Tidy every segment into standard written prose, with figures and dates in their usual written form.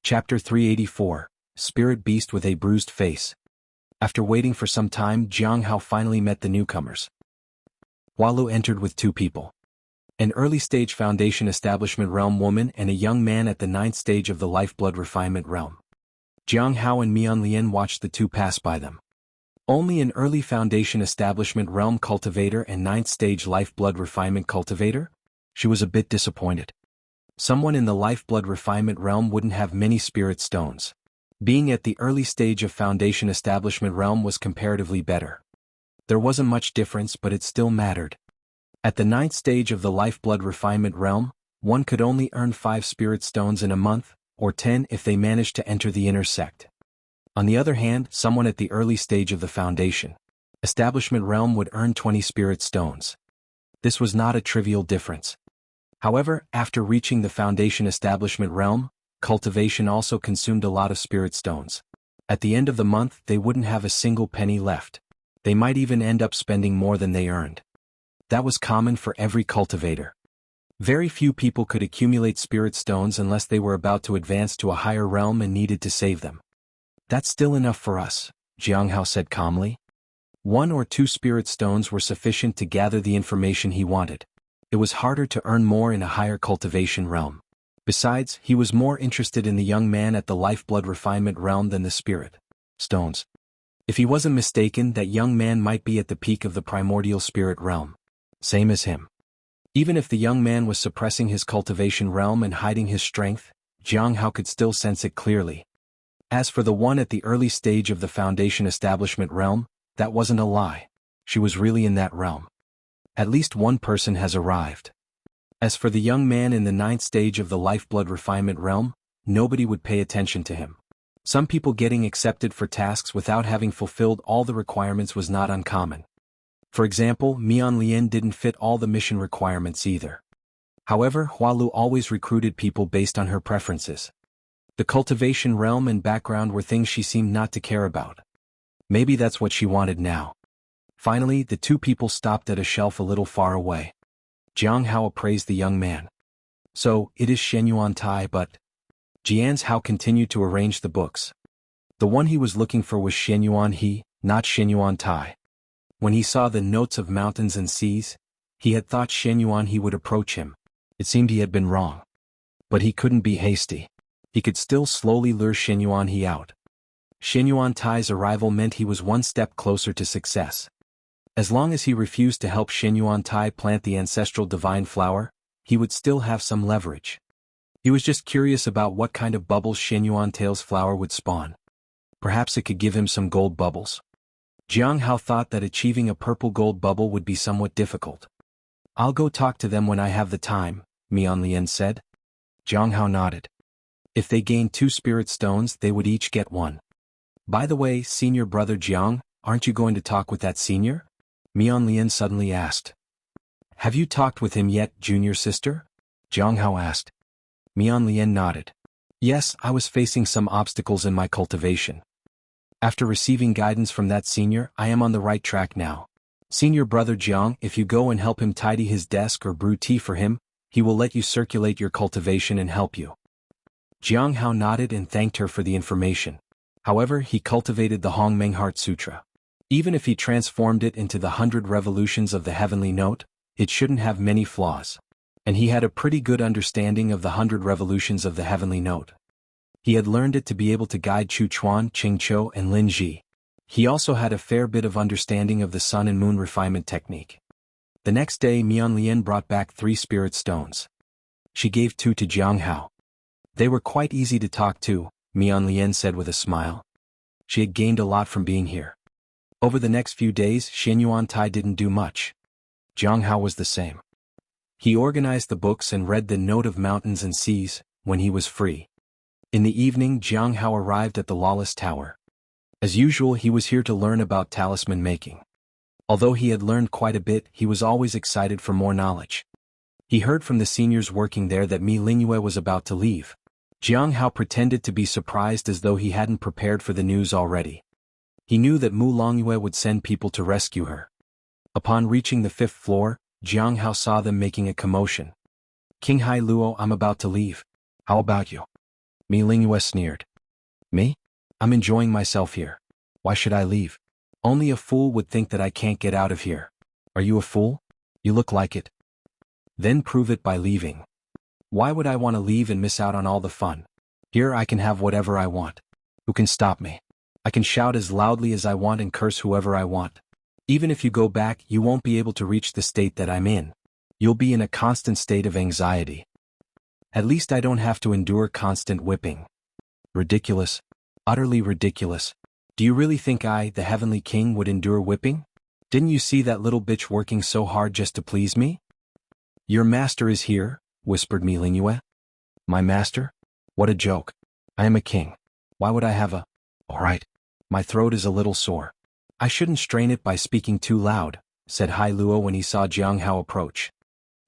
Chapter 384, Spirit Beast with a Bruised Face. After waiting for some time, Jiang Hao finally met the newcomers. Hualu entered with two people. An early-stage Foundation Establishment Realm woman and a young man at the 9th stage of the Lifeblood Refinement Realm. Jiang Hao and Mian Lian watched the two pass by them. Only an early Foundation Establishment Realm Cultivator and 9th stage Lifeblood Refinement Cultivator? She was a bit disappointed. Someone in the Lifeblood Refinement Realm wouldn't have many Spirit Stones. Being at the early stage of Foundation Establishment Realm was comparatively better. There wasn't much difference, but it still mattered. At the 9th stage of the Lifeblood Refinement Realm, one could only earn 5 Spirit Stones in a month, or 10 if they managed to enter the inner sect. On the other hand, someone at the early stage of the Foundation Establishment Realm would earn 20 Spirit Stones. This was not a trivial difference. However, after reaching the Foundation Establishment Realm, cultivation also consumed a lot of Spirit Stones. At the end of the month, they wouldn't have a single penny left. They might even end up spending more than they earned. That was common for every cultivator. Very few people could accumulate Spirit Stones unless they were about to advance to a higher realm and needed to save them. That's still enough for us, Jiang Hao said calmly. 1 or 2 Spirit Stones were sufficient to gather the information he wanted. It was harder to earn more in a higher cultivation realm. Besides, he was more interested in the young man at the Lifeblood Refinement Realm than the Spirit Stones. If he wasn't mistaken, that young man might be at the peak of the Primordial Spirit Realm. Same as him. Even if the young man was suppressing his cultivation realm and hiding his strength, Jiang Hao could still sense it clearly. As for the one at the early stage of the Foundation Establishment Realm, that wasn't a lie. She was really in that realm. At least one person has arrived. As for the young man in the 9th stage of the Lifeblood Refinement Realm, nobody would pay attention to him. Some people getting accepted for tasks without having fulfilled all the requirements was not uncommon. For example, Mian Lian didn't fit all the mission requirements either. However, Hualu always recruited people based on her preferences. The cultivation realm and background were things she seemed not to care about. Maybe that's what she wanted now. Finally, the two people stopped at a shelf a little far away. Jiang Hao appraised the young man. So, it is Shenyuan Tai, but... Jian Hao continued to arrange the books. The one he was looking for was Shenyuan He, not Shenyuan Tai. When he saw the notes of mountains and seas, he had thought Shenyuan He would approach him. It seemed he had been wrong. But he couldn't be hasty. He could still slowly lure Shenyuan He out. Shenyuan Tai's arrival meant he was one step closer to success. As long as he refused to help Shenyuan Tai plant the ancestral divine flower, he would still have some leverage. He was just curious about what kind of bubbles Shenyuan Tai's flower would spawn. Perhaps it could give him some gold bubbles. Jiang Hao thought that achieving a purple gold bubble would be somewhat difficult. I'll go talk to them when I have the time, Mian Lian said. Jiang Hao nodded. If they gained 2 Spirit Stones, they would each get 1. By the way, senior brother Jiang, aren't you going to talk with that senior? Mian Lian suddenly asked. Have you talked with him yet, junior sister? Jiang Hao asked. Mian Lian nodded. Yes, I was facing some obstacles in my cultivation. After receiving guidance from that senior, I am on the right track now. Senior brother Jiang, if you go and help him tidy his desk or brew tea for him, he will let you circulate your cultivation and help you. Jiang Hao nodded and thanked her for the information. However, he cultivated the Hongmeng Heart Sutra. Even if he transformed it into the 100 revolutions of the heavenly note, it shouldn't have many flaws. And he had a pretty good understanding of the 100 revolutions of the heavenly note. He had learned it to be able to guide Chu Chuan, Qing Chou, and Lin Ji. He also had a fair bit of understanding of the sun and moon refinement technique. The next day, Mian Lian brought back 3 Spirit Stones. She gave 2 to Jiang Hao. They were quite easy to talk to, Mian Lian said with a smile. She had gained a lot from being here. Over the next few days, Shenyuan Tai didn't do much. Jiang Hao was the same. He organized the books and read the Note of Mountains and Seas, when he was free. In the evening, Jiang Hao arrived at the Lawless Tower. As usual, he was here to learn about talisman making. Although he had learned quite a bit, he was always excited for more knowledge. He heard from the seniors working there that Mi Lingyue was about to leave. Jiang Hao pretended to be surprised as though he hadn't prepared for the news already. He knew that Mu Longyue would send people to rescue her. Upon reaching the 5th floor, Jiang Hao saw them making a commotion. King Hai Luo, I'm about to leave. How about you? Mi Lingyue sneered. Me? I'm enjoying myself here. Why should I leave? Only a fool would think that I can't get out of here. Are you a fool? You look like it. Then prove it by leaving. Why would I want to leave and miss out on all the fun? Here I can have whatever I want. Who can stop me? I can shout as loudly as I want and curse whoever I want. Even if you go back, you won't be able to reach the state that I'm in. You'll be in a constant state of anxiety. At least I don't have to endure constant whipping. Ridiculous. Utterly ridiculous. Do you really think I, the Heavenly King, would endure whipping? Didn't you see that little bitch working so hard just to please me? Your master is here, whispered Mi Lingyue. My master? What a joke. I am a king. Why would I have a... All right. My throat is a little sore. I shouldn't strain it by speaking too loud, said Hai Luo when he saw Jiang Hao approach.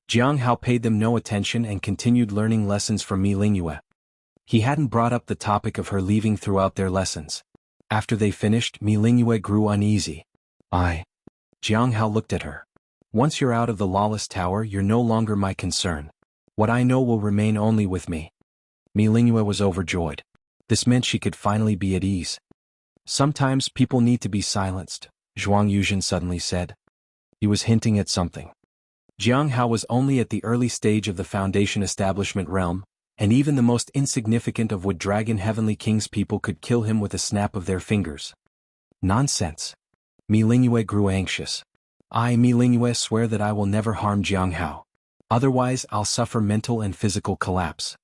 Jiang Hao paid them no attention and continued learning lessons from Mi Lingyue. He hadn't brought up the topic of her leaving throughout their lessons. After they finished, Mi Lingyue grew uneasy. Jiang Hao looked at her. Once you're out of the lawless tower, you're no longer my concern. What I know will remain only with me. Mi Lingyue was overjoyed. This meant she could finally be at ease. Sometimes people need to be silenced, Zhuang Yuzhen suddenly said. He was hinting at something. Jiang Hao was only at the early stage of the Foundation establishment realm, and even the most insignificant of Wood Dragon Heavenly King's people could kill him with a snap of their fingers. Nonsense. Mi Lingyue grew anxious. Mi Lingyue swear that I will never harm Jiang Hao. Otherwise I'll suffer mental and physical collapse.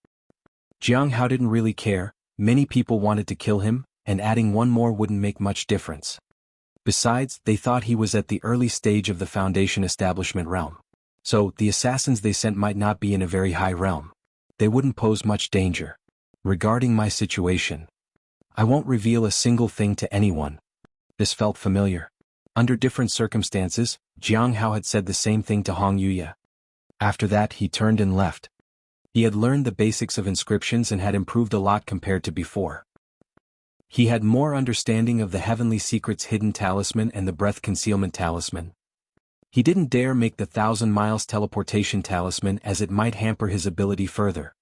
Jiang Hao didn't really care. Many people wanted to kill him, and adding one more wouldn't make much difference. Besides, they thought he was at the early stage of the Foundation establishment realm. So, the assassins they sent might not be in a very high realm. They wouldn't pose much danger. Regarding my situation, I won't reveal a single thing to anyone. This felt familiar. Under different circumstances, Jiang Hao had said the same thing to Hong Yuya. After that he turned and left. He had learned the basics of inscriptions and had improved a lot compared to before. He had more understanding of the Heavenly Secret's hidden talisman and the breath concealment talisman. He didn't dare make the 1,000 miles teleportation talisman as it might hamper his ability further.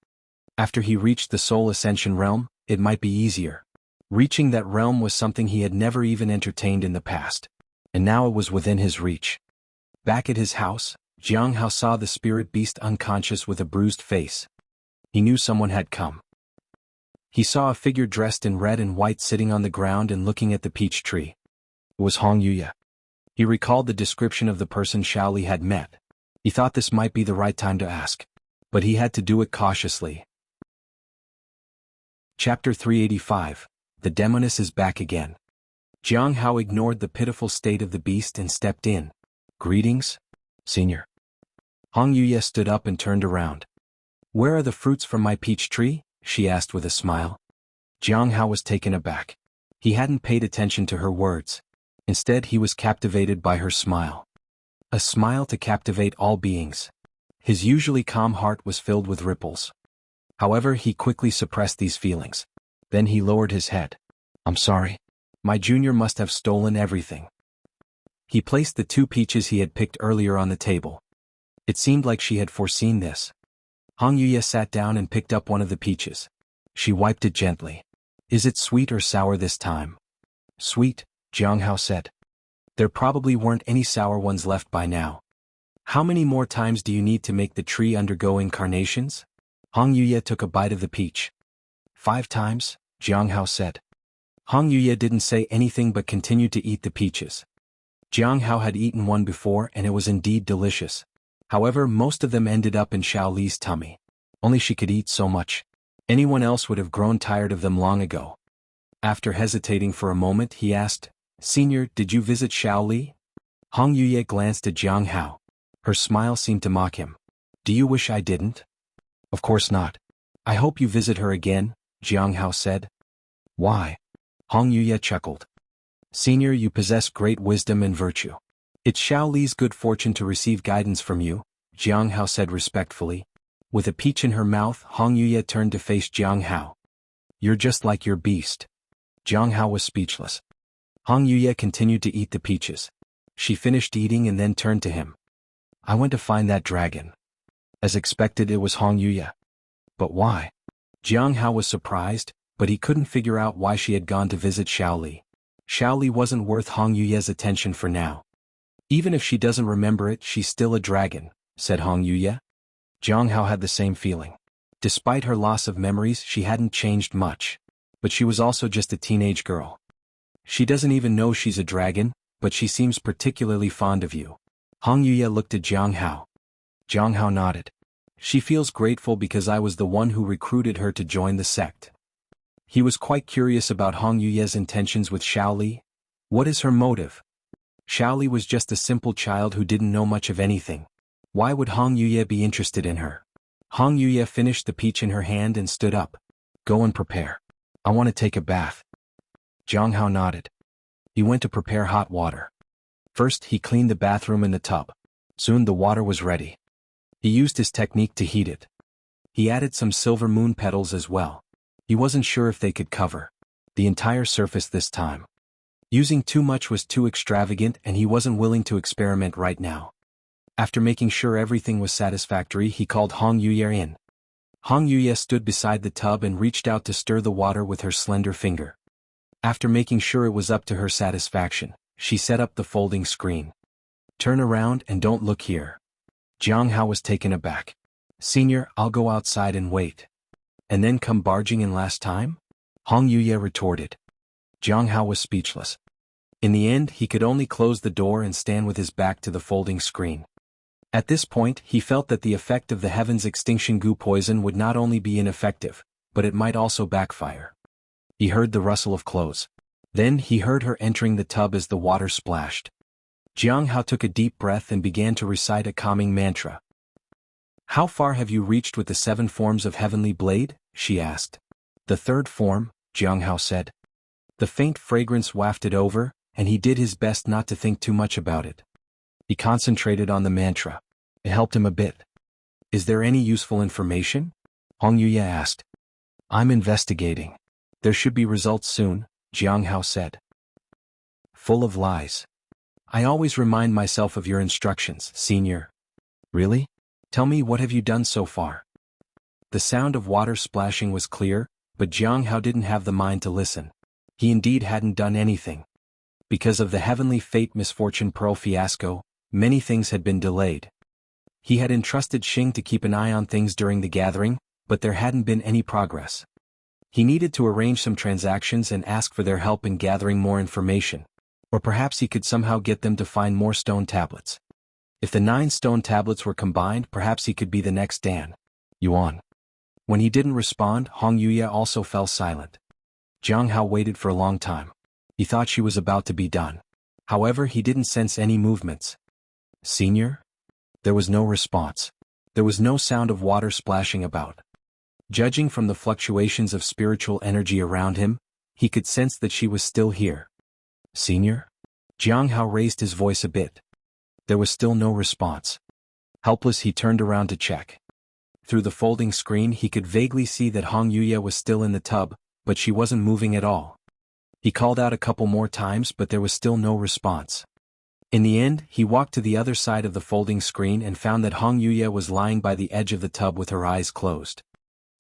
After he reached the Soul Ascension realm, it might be easier. Reaching that realm was something he had never even entertained in the past. And now it was within his reach. Back at his house, Jiang Hao saw the spirit beast unconscious with a bruised face. He knew someone had come. He saw a figure dressed in red and white sitting on the ground and looking at the peach tree. It was Hong Yuya. He recalled the description of the person Shaoli had met. He thought this might be the right time to ask. But he had to do it cautiously. Chapter 385. The Demoness is back again. Jiang Hao ignored the pitiful state of the beast and stepped in. Greetings, Senior. Hong Yuya stood up and turned around. Where are the fruits from my peach tree? She asked with a smile. Jiang Hao was taken aback. He hadn't paid attention to her words. Instead he was captivated by her smile. A smile to captivate all beings. His usually calm heart was filled with ripples. However, he quickly suppressed these feelings. Then he lowered his head. I'm sorry. My junior must have stolen everything. He placed the 2 peaches he had picked earlier on the table. It seemed like she had foreseen this. Hong Yuya sat down and picked up one of the peaches. She wiped it gently. Is it sweet or sour this time? Sweet, Jiang Hao said. There probably weren't any sour ones left by now. How many more times do you need to make the tree undergo incarnations? Hong Yuya took a bite of the peach. 5 times, Jiang Hao said. Hong Yuya didn't say anything but continued to eat the peaches. Jiang Hao had eaten one before and it was indeed delicious. However, most of them ended up in Shaoli's tummy. Only she could eat so much. Anyone else would have grown tired of them long ago. After hesitating for a moment, he asked, Senior, did you visit Shaoli? Hong Yuya glanced at Jiang Hao. Her smile seemed to mock him. Do you wish I didn't? Of course not. I hope you visit her again, Jiang Hao said. Why? Hong Yuya chuckled. Senior, you possess great wisdom and virtue. It's Shaoli's good fortune to receive guidance from you, Jiang Hao said respectfully. With a peach in her mouth, Hong Yuya turned to face Jiang Hao. You're just like your beast. Jiang Hao was speechless. Hong Yuya continued to eat the peaches. She finished eating and then turned to him. I went to find that dragon. As expected, it was Hong Yuya. But why? Jiang Hao was surprised, but he couldn't figure out why she had gone to visit Xiaoli. Xiaoli wasn't worth Hong Yuye's attention for now. Even if she doesn't remember it, she's still a dragon, said Hong Yuye. Jiang Hao had the same feeling. Despite her loss of memories, she hadn't changed much. But she was also just a teenage girl. She doesn't even know she's a dragon, but she seems particularly fond of you. Hong Yuye looked at Jiang Hao. Jiang Hao nodded. She feels grateful because I was the one who recruited her to join the sect. He was quite curious about Hong Yuye's intentions with Xiaoli. What is her motive? Xiaoli was just a simple child who didn't know much of anything. Why would Hong Yuye be interested in her? Hong Yuye finished the peach in her hand and stood up. Go and prepare. I want to take a bath. Jiang Hao nodded. He went to prepare hot water. First, he cleaned the bathroom and the tub. Soon the water was ready. He used his technique to heat it. He added some silver moon petals as well. He wasn't sure if they could cover the entire surface this time. Using too much was too extravagant and he wasn't willing to experiment right now. After making sure everything was satisfactory, he called Hong Yuye in. Hong Yuye stood beside the tub and reached out to stir the water with her slender finger. After making sure it was up to her satisfaction, she set up the folding screen. Turn around and don't look here. Jiang Hao was taken aback. Senior, I'll go outside and wait. And then come barging in last time? Hong Yuye retorted. Jiang Hao was speechless. In the end, he could only close the door and stand with his back to the folding screen. At this point, he felt that the effect of the Heaven's Extinction Goo poison would not only be ineffective, but it might also backfire. He heard the rustle of clothes. Then he heard her entering the tub as the water splashed. Jiang Hao took a deep breath and began to recite a calming mantra. How far have you reached with the 7 forms of Heavenly Blade? She asked. The 3rd form, Jiang Hao said. The faint fragrance wafted over, and he did his best not to think too much about it. He concentrated on the mantra. It helped him a bit. Is there any useful information? Hong Yuye asked. I'm investigating. There should be results soon, Jiang Hao said. Full of lies. I always remind myself of your instructions, Senior. Really? Tell me, what have you done so far? The sound of water splashing was clear, but Jiang Hao didn't have the mind to listen. He indeed hadn't done anything. Because of the Heavenly Fate Misfortune Pearl fiasco, many things had been delayed. He had entrusted Xing to keep an eye on things during the gathering, but there hadn't been any progress. He needed to arrange some transactions and ask for their help in gathering more information. Or perhaps he could somehow get them to find more stone tablets. If the 9 stone tablets were combined, perhaps he could be the next Dan Yuan. When he didn't respond, Hong Yuye also fell silent. Jiang Hao waited for a long time. He thought she was about to be done. However, he didn't sense any movements. Senior? There was no response. There was no sound of water splashing about. Judging from the fluctuations of spiritual energy around him, he could sense that she was still here. Senior? Jiang Hao raised his voice a bit. There was still no response. Helpless, he turned around to check. Through the folding screen, he could vaguely see that Hong Yuye was still in the tub, but she wasn't moving at all. He called out a couple more times, but there was still no response. In the end, he walked to the other side of the folding screen and found that Hong Yuye was lying by the edge of the tub with her eyes closed.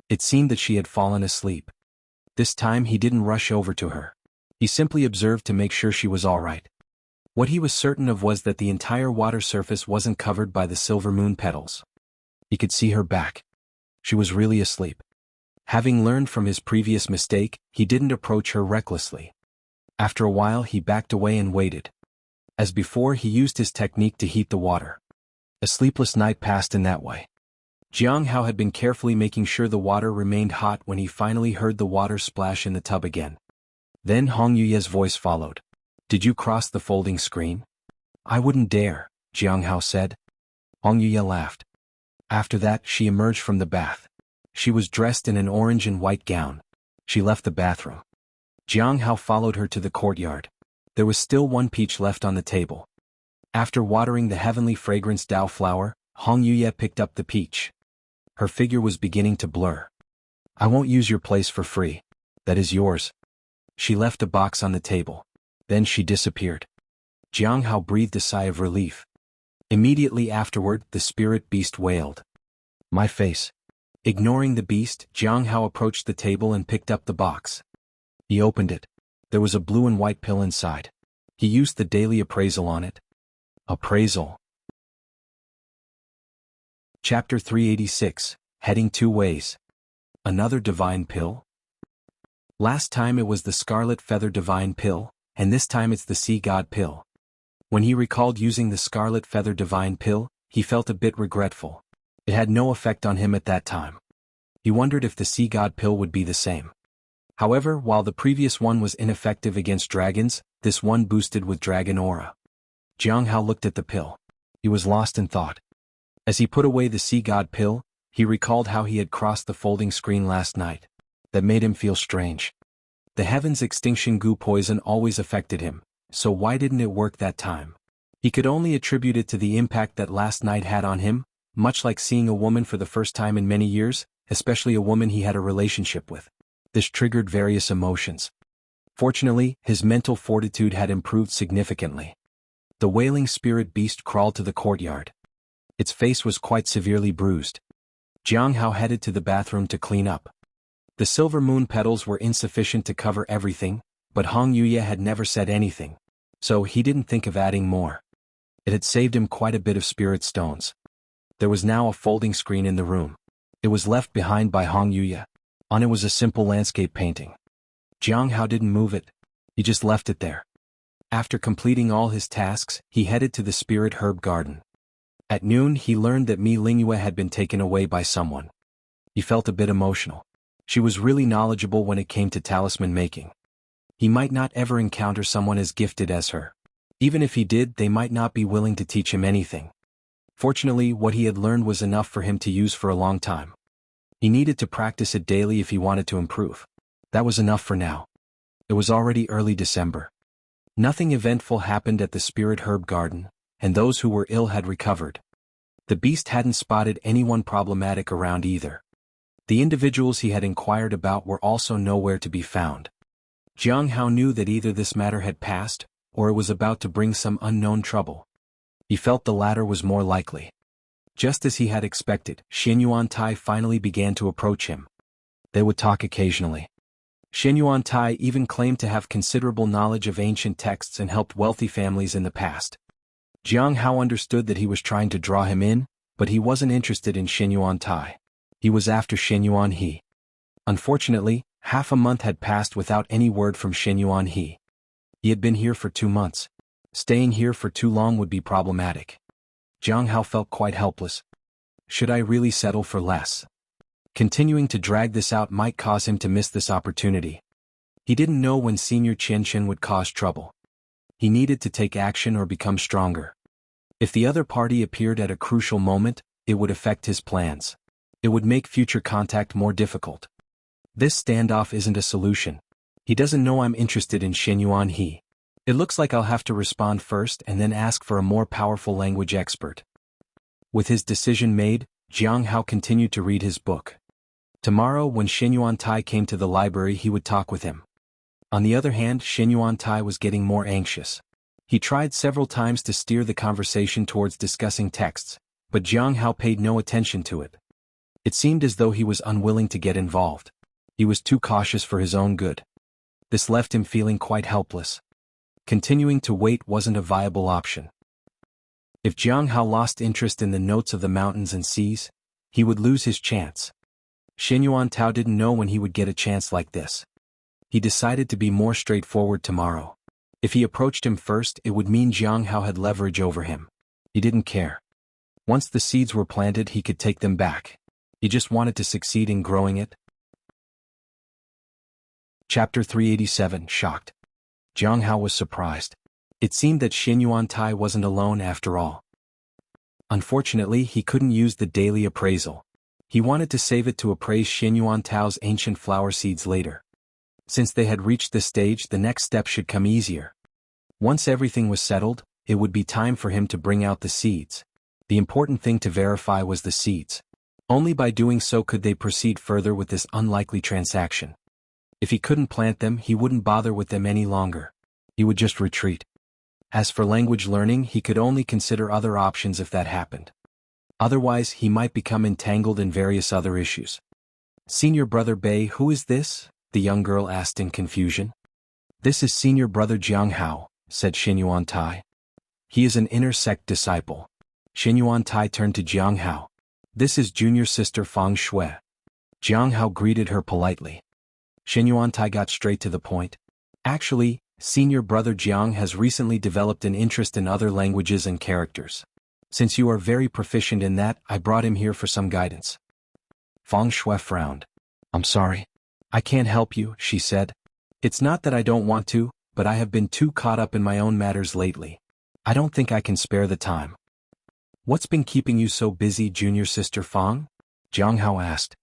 It seemed that she had fallen asleep. This time he didn't rush over to her. He simply observed to make sure she was all right. What he was certain of was that the entire water surface wasn't covered by the silver moon petals. He could see her back. She was really asleep. Having learned from his previous mistake, he didn't approach her recklessly. After a while, he backed away and waited. As before, he used his technique to heat the water. A sleepless night passed in that way. Jiang Hao had been carefully making sure the water remained hot when he finally heard the water splash in the tub again. Then Hong Yuye's voice followed. Did you cross the folding screen? I wouldn't dare, Jiang Hao said. Hong Yuye laughed. After that, she emerged from the bath. She was dressed in an orange and white gown. She left the bathroom. Jiang Hao followed her to the courtyard. There was still 1 peach left on the table. After watering the heavenly fragrance Dao flower, Hong Yuye picked up the peach. Her figure was beginning to blur. I won't use your place for free. That is yours. She left a box on the table. Then she disappeared. Jiang Hao breathed a sigh of relief. Immediately afterward, the spirit beast wailed. My face. Ignoring the beast, Jiang Hao approached the table and picked up the box. He opened it. There was a blue and white pill inside. He used the daily appraisal on it. Appraisal. Chapter 386, Heading Two Ways. Another divine pill? Last time it was the Scarlet Feather Divine Pill, and this time it's the Sea God Pill. When he recalled using the Scarlet Feather Divine Pill, he felt a bit regretful. It had no effect on him at that time. He wondered if the Sea God Pill would be the same. However, while the previous one was ineffective against dragons, this one boosted with dragon aura. Jiang Hao looked at the pill. He was lost in thought. As he put away the Sea God Pill, he recalled how he had crossed the folding screen last night. That made him feel strange. The Heaven's Extinction Goo poison always affected him, so why didn't it work that time? He could only attribute it to the impact that last night had on him, much like seeing a woman for the first time in many years, especially a woman he had a relationship with. This triggered various emotions. Fortunately, his mental fortitude had improved significantly. The wailing spirit beast crawled to the courtyard. Its face was quite severely bruised. Jiang Hao headed to the bathroom to clean up. The silver moon petals were insufficient to cover everything, but Hong Yuya had never said anything, so he didn't think of adding more. It had saved him quite a bit of spirit stones. There was now a folding screen in the room. It was left behind by Hong Yuya. On it was a simple landscape painting. Jiang Hao didn't move it. He just left it there. After completing all his tasks, he headed to the Spirit Herb Garden. At noon he learned that Mi Lingyue had been taken away by someone. He felt a bit emotional. She was really knowledgeable when it came to talisman making. He might not ever encounter someone as gifted as her. Even if he did, they might not be willing to teach him anything. Fortunately, what he had learned was enough for him to use for a long time. He needed to practice it daily if he wanted to improve. That was enough for now. It was already early December. Nothing eventful happened at the Spirit Herb Garden, and those who were ill had recovered. The beast hadn't spotted anyone problematic around either. The individuals he had inquired about were also nowhere to be found. Jiang Hao knew that either this matter had passed, or it was about to bring some unknown trouble. He felt the latter was more likely. Just as he had expected, Xin Yuantai finally began to approach him. They would talk occasionally. Xin Yuantai even claimed to have considerable knowledge of ancient texts and helped wealthy families in the past. Jiang Hao understood that he was trying to draw him in, but he wasn't interested in Xin Yuantai. He was after Xin Yuanhe. Unfortunately, half a month had passed without any word from Xin Yuanhe. He had been here for 2 months. Staying here for too long would be problematic. Jiang Hao felt quite helpless. Should I really settle for less? Continuing to drag this out might cause him to miss this opportunity. He didn't know when Senior Qianqian would cause trouble. He needed to take action or become stronger. If the other party appeared at a crucial moment, it would affect his plans. It would make future contact more difficult. This standoff isn't a solution. He doesn't know I'm interested in Xin Yuanhe. It looks like I'll have to respond first and then ask for a more powerful language expert. With his decision made, Jiang Hao continued to read his book. Tomorrow when Xin Yuantai came to the library he would talk with him. On the other hand, Xin Yuantai was getting more anxious. He tried several times to steer the conversation towards discussing texts, but Jiang Hao paid no attention to it. It seemed as though he was unwilling to get involved. He was too cautious for his own good. This left him feeling quite helpless. Continuing to wait wasn't a viable option. If Jiang Hao lost interest in the notes of the mountains and seas, he would lose his chance. Xin Yuantao didn't know when he would get a chance like this. He decided to be more straightforward tomorrow. If he approached him first, it would mean Jiang Hao had leverage over him. He didn't care. Once the seeds were planted, he could take them back. He just wanted to succeed in growing it. Chapter 387, Shocked. Jiang Hao was surprised. It seemed that Xin Yuantai wasn't alone after all. Unfortunately, he couldn't use the daily appraisal. He wanted to save it to appraise Xin Yuantao's ancient flower seeds later. Since they had reached this stage, the next step should come easier. Once everything was settled, it would be time for him to bring out the seeds. The important thing to verify was the seeds. Only by doing so could they proceed further with this unlikely transaction. If he couldn't plant them, he wouldn't bother with them any longer. He would just retreat. As for language learning, he could only consider other options if that happened. Otherwise, he might become entangled in various other issues. Senior Brother Bei, who is this? The young girl asked in confusion. This is Senior Brother Jiang Hao, said Xinyuan Tai. He is an inner sect disciple. Xinyuan Tai turned to Jiang Hao. This is junior sister Fang Shui. Jiang Hao greeted her politely. Xinyuan Tai got straight to the point. Actually, Senior Brother Jiang has recently developed an interest in other languages and characters. Since you are very proficient in that, I brought him here for some guidance. Fang Shui frowned. I'm sorry. I can't help you, she said. It's not that I don't want to, but I have been too caught up in my own matters lately. I don't think I can spare the time. What's been keeping you so busy, junior sister Fang? Jiang Hao asked.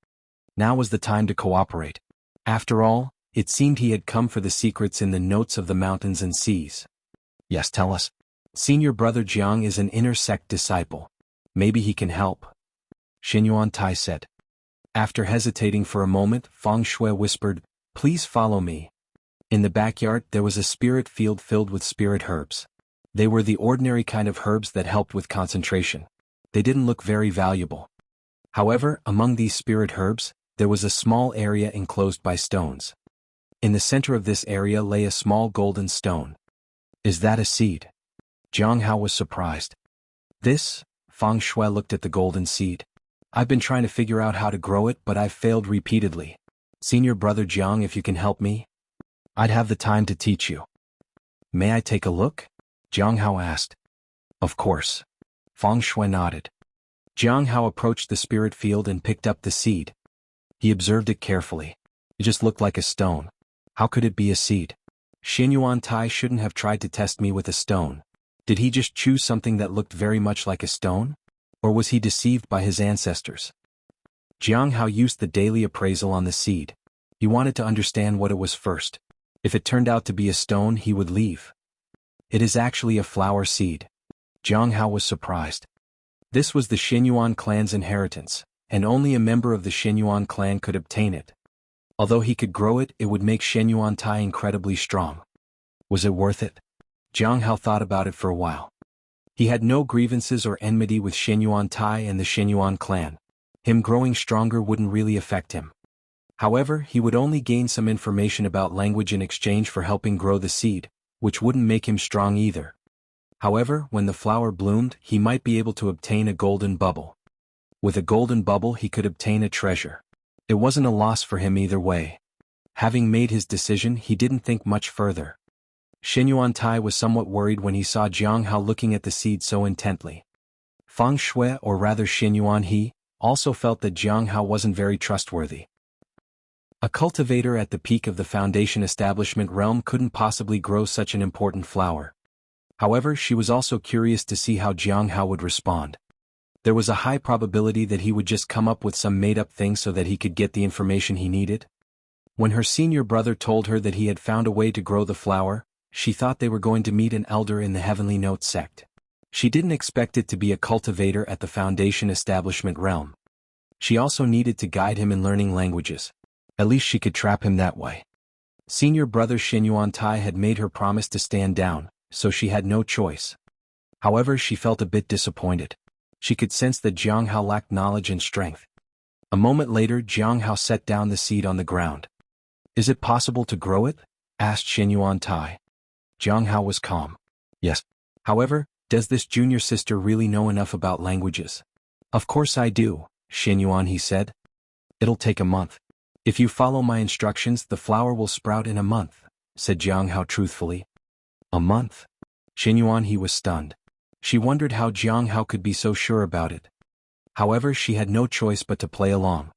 Now was the time to cooperate. After all, it seemed he had come for the secrets in the notes of the mountains and seas. Yes, tell us. Senior Brother Jiang is an inner sect disciple. Maybe he can help. Xinyuan Tai said. After hesitating for a moment, Fang Shui whispered, Please follow me. In the backyard there was a spirit field filled with spirit herbs. They were the ordinary kind of herbs that helped with concentration. They didn't look very valuable. However, among these spirit herbs, there was a small area enclosed by stones. In the center of this area lay a small golden stone. Is that a seed? Jiang Hao was surprised. This? Fang Shui looked at the golden seed. I've been trying to figure out how to grow it, but I've failed repeatedly. Senior Brother Jiang, if you can help me, I'd have the time to teach you. May I take a look? Jiang Hao asked. Of course. Fang Shui nodded. Jiang Hao approached the spirit field and picked up the seed. He observed it carefully. It just looked like a stone. How could it be a seed? Xinyuan Tai shouldn't have tried to test me with a stone. Did he just choose something that looked very much like a stone? Or was he deceived by his ancestors? Jiang Hao used the daily appraisal on the seed. He wanted to understand what it was first. If it turned out to be a stone, he would leave. It is actually a flower seed. Jiang Hao was surprised. This was the Xinyuan clan's inheritance, and only a member of the Xinyuan clan could obtain it. Although he could grow it, it would make Xinyuan Tai incredibly strong. Was it worth it? Jiang Hao thought about it for a while. He had no grievances or enmity with Xinyuan Tai and the Xinyuan clan. Him growing stronger wouldn't really affect him. However, he would only gain some information about language in exchange for helping grow the seed, which wouldn't make him strong either. However, when the flower bloomed, he might be able to obtain a golden bubble. With a golden bubble he could obtain a treasure. It wasn't a loss for him either way. Having made his decision, he didn't think much further. Xinyuan Tai was somewhat worried when he saw Jiang Hao looking at the seed so intently. Fang Shui, or rather Xinyuan He, also felt that Jiang Hao wasn't very trustworthy. A cultivator at the peak of the foundation establishment realm couldn't possibly grow such an important flower. However, she was also curious to see how Jiang Hao would respond. There was a high probability that he would just come up with some made-up thing so that he could get the information he needed. When her senior brother told her that he had found a way to grow the flower, she thought they were going to meet an elder in the Heavenly Note sect. She didn't expect it to be a cultivator at the Foundation establishment realm. She also needed to guide him in learning languages. At least she could trap him that way. Senior brother Xinyuan Tai had made her promise to stand down, so she had no choice. However, she felt a bit disappointed. She could sense that Jiang Hao lacked knowledge and strength. A moment later, Jiang Hao set down the seed on the ground. Is it possible to grow it? Asked Xinyuan Tai. Jiang Hao was calm. Yes. However, does this junior sister really know enough about languages? Of course I do, Xinyuan He said. It'll take a month. If you follow my instructions, the flower will sprout in a month, said Jiang Hao truthfully. A month? Xinyuan He was stunned. She wondered how Jiang Hao could be so sure about it. However, she had no choice but to play along.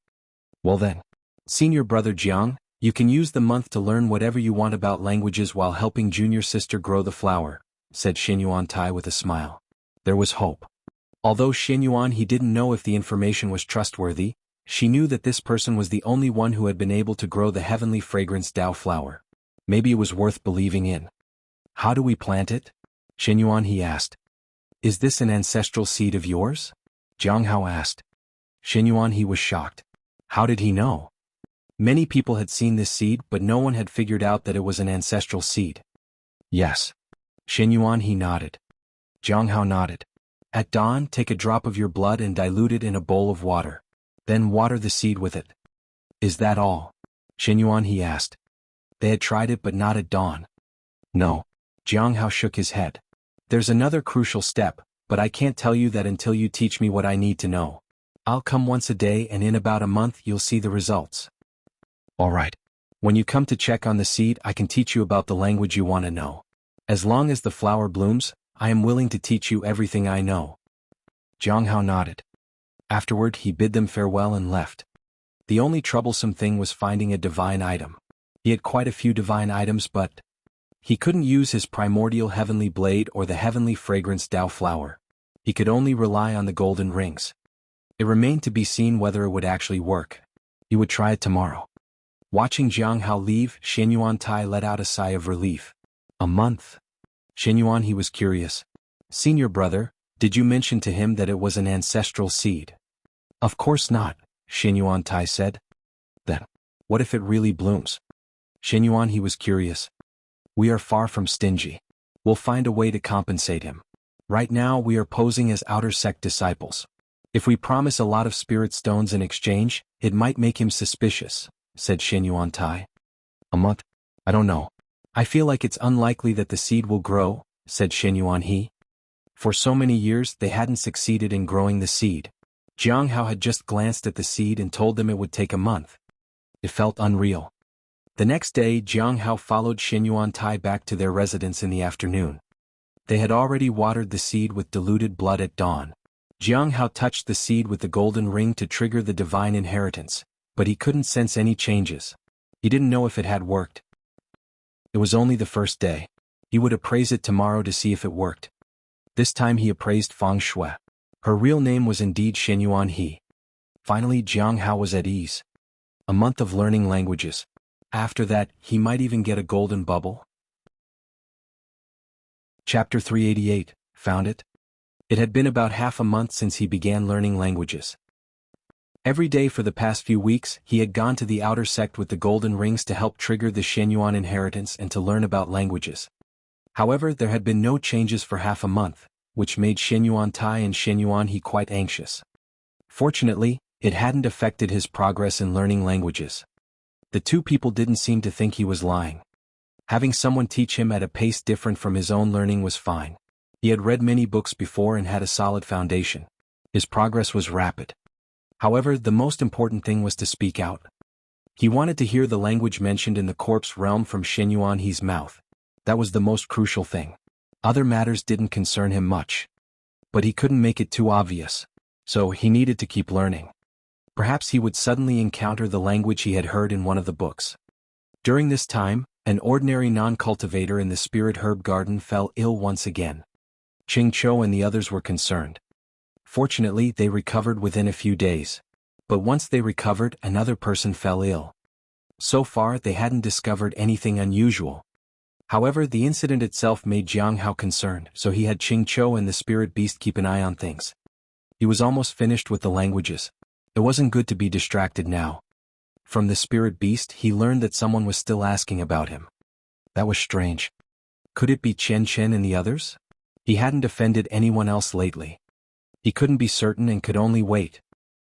Well then, senior brother Jiang, you can use the month to learn whatever you want about languages while helping junior sister grow the flower, said Xinyuan Tai with a smile. There was hope. Although Xinyuan He didn't know if the information was trustworthy, she knew that this person was the only one who had been able to grow the heavenly fragrance Dao flower. Maybe it was worth believing in. How do we plant it? Xinyuan He asked. Is this an ancestral seed of yours? Jiang Hao asked. Xinyuan He was shocked. How did he know? Many people had seen this seed, but no one had figured out that it was an ancestral seed. Yes. Xinyuan He nodded. Jiang Hao nodded. At dawn, take a drop of your blood and dilute it in a bowl of water. Then water the seed with it. Is that all? Xinyuan he asked. They had tried it but not at dawn. No. Jiang Hao shook his head. There's another crucial step, but I can't tell you that until you teach me what I need to know. I'll come once a day and in about a month you'll see the results. All right. When you come to check on the seed, I can teach you about the language you want to know. As long as the flower blooms, I am willing to teach you everything I know. Jiang Hao nodded. Afterward, he bid them farewell and left. The only troublesome thing was finding a divine item. He had quite a few divine items, but he couldn't use his primordial heavenly blade or the heavenly fragrance Dao flower. He could only rely on the golden rings. It remained to be seen whether it would actually work. He would try it tomorrow. Watching Jiang Hao leave, Xinyuan Tai let out a sigh of relief. A month? Xinyuan he was curious. Senior brother, did you mention to him that it was an ancestral seed? Of course not, Xinyuan Tai said. Then, what if it really blooms? Xinyuan he was curious. We are far from stingy. We'll find a way to compensate him. Right now we are posing as outer sect disciples. If we promise a lot of spirit stones in exchange, it might make him suspicious, said Xinyuan Tai. A month? I don't know. I feel like it's unlikely that the seed will grow, said Xinyuan he. For so many years they hadn't succeeded in growing the seed. Jiang Hao had just glanced at the seed and told them it would take a month. It felt unreal. The next day Jiang Hao followed Xinyuan Tai back to their residence in the afternoon. They had already watered the seed with diluted blood at dawn. Jiang Hao touched the seed with the golden ring to trigger the divine inheritance, but he couldn't sense any changes. He didn't know if it had worked. It was only the first day. He would appraise it tomorrow to see if it worked. This time he appraised Fang Shui. Her real name was indeed Xinyuan He. Finally Jiang Hao was at ease. A month of learning languages. After that, he might even get a golden bubble. Chapter 388, Found It? It had been about half a month since he began learning languages. Every day for the past few weeks, he had gone to the outer sect with the golden rings to help trigger the Xinyuan inheritance and to learn about languages. However, there had been no changes for half a month, which made Xinyuan Tai and Xinyuan He quite anxious. Fortunately, it hadn't affected his progress in learning languages. The two people didn't seem to think he was lying. Having someone teach him at a pace different from his own learning was fine. He had read many books before and had a solid foundation. His progress was rapid. However, the most important thing was to speak out. He wanted to hear the language mentioned in the corpse realm from Xinyuan He's mouth. That was the most crucial thing. Other matters didn't concern him much. But he couldn't make it too obvious. So he needed to keep learning. Perhaps he would suddenly encounter the language he had heard in one of the books. During this time, an ordinary non-cultivator in the spirit herb garden fell ill once again. Ching Chou and the others were concerned. Fortunately, they recovered within a few days. But once they recovered, another person fell ill. So far, they hadn't discovered anything unusual. However, the incident itself made Jiang Hao concerned, so he had Ching Chou and the spirit beast keep an eye on things. He was almost finished with the languages. It wasn't good to be distracted now. From the spirit beast, he learned that someone was still asking about him. That was strange. Could it be Chen Chen and the others? He hadn't offended anyone else lately. He couldn't be certain and could only wait.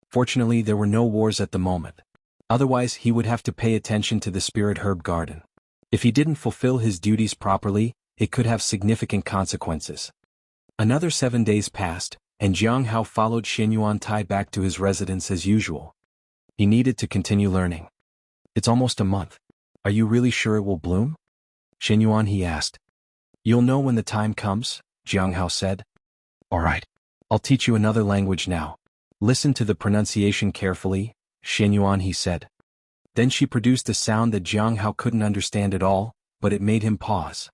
Fortunately, there were no wars at the moment. Otherwise, he would have to pay attention to the spirit herb garden. If he didn't fulfill his duties properly, it could have significant consequences. Another 7 days passed, and Jiang Hao followed Xinyuan Tai back to his residence as usual. He needed to continue learning. It's almost a month. Are you really sure it will bloom? Xinyuan he asked. You'll know when the time comes, Jiang Hao said. All right. I'll teach you another language now. Listen to the pronunciation carefully, Xinyuan he said. Then she produced a sound that Jiang Hao couldn't understand at all, but it made him pause.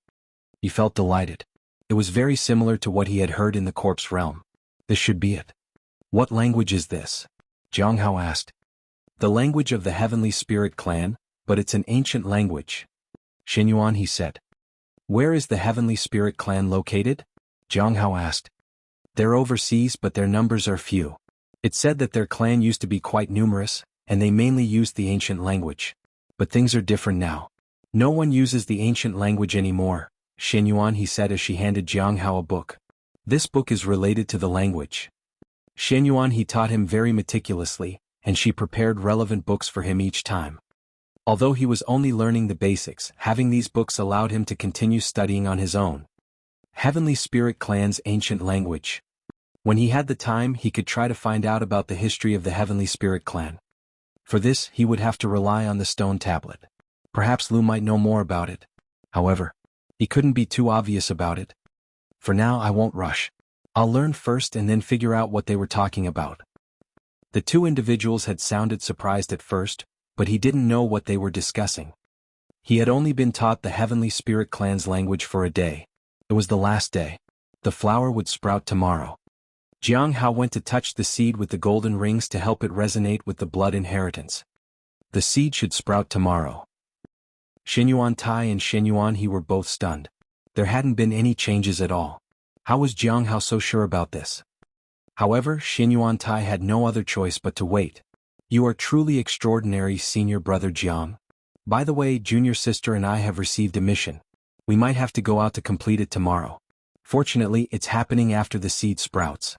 He felt delighted. It was very similar to what he had heard in the corpse realm. This should be it. What language is this? Jiang Hao asked. The language of the heavenly spirit clan, but it's an ancient language. Xinyuan he said. Where is the heavenly spirit clan located? Jiang Hao asked. They're overseas, but their numbers are few. It's said that their clan used to be quite numerous, and they mainly used the ancient language. But things are different now. No one uses the ancient language anymore, Xinyuan he said as she handed Jiang Hao a book. This book is related to the language. Shenyuan he taught him very meticulously, and she prepared relevant books for him each time. Although he was only learning the basics, having these books allowed him to continue studying on his own. Heavenly Spirit Clan's ancient language. When he had the time, he could try to find out about the history of the Heavenly Spirit Clan. For this, he would have to rely on the stone tablet. Perhaps Lu might know more about it. However, he couldn't be too obvious about it. For now, I won't rush. I'll learn first and then figure out what they were talking about. The two individuals had sounded surprised at first, but he didn't know what they were discussing. He had only been taught the Heavenly Spirit Clan's language for a day. It was the last day. The flower would sprout tomorrow. Jiang Hao went to touch the seed with the golden rings to help it resonate with the blood inheritance. The seed should sprout tomorrow. Shenyuan Tai and Shenyuan he were both stunned. There hadn't been any changes at all. How was Jiang Hao so sure about this? However, Shenyuan Tai had no other choice but to wait. You are truly extraordinary, senior brother Jiang. By the way, junior sister and I have received a mission. We might have to go out to complete it tomorrow. Fortunately, it's happening after the seed sprouts.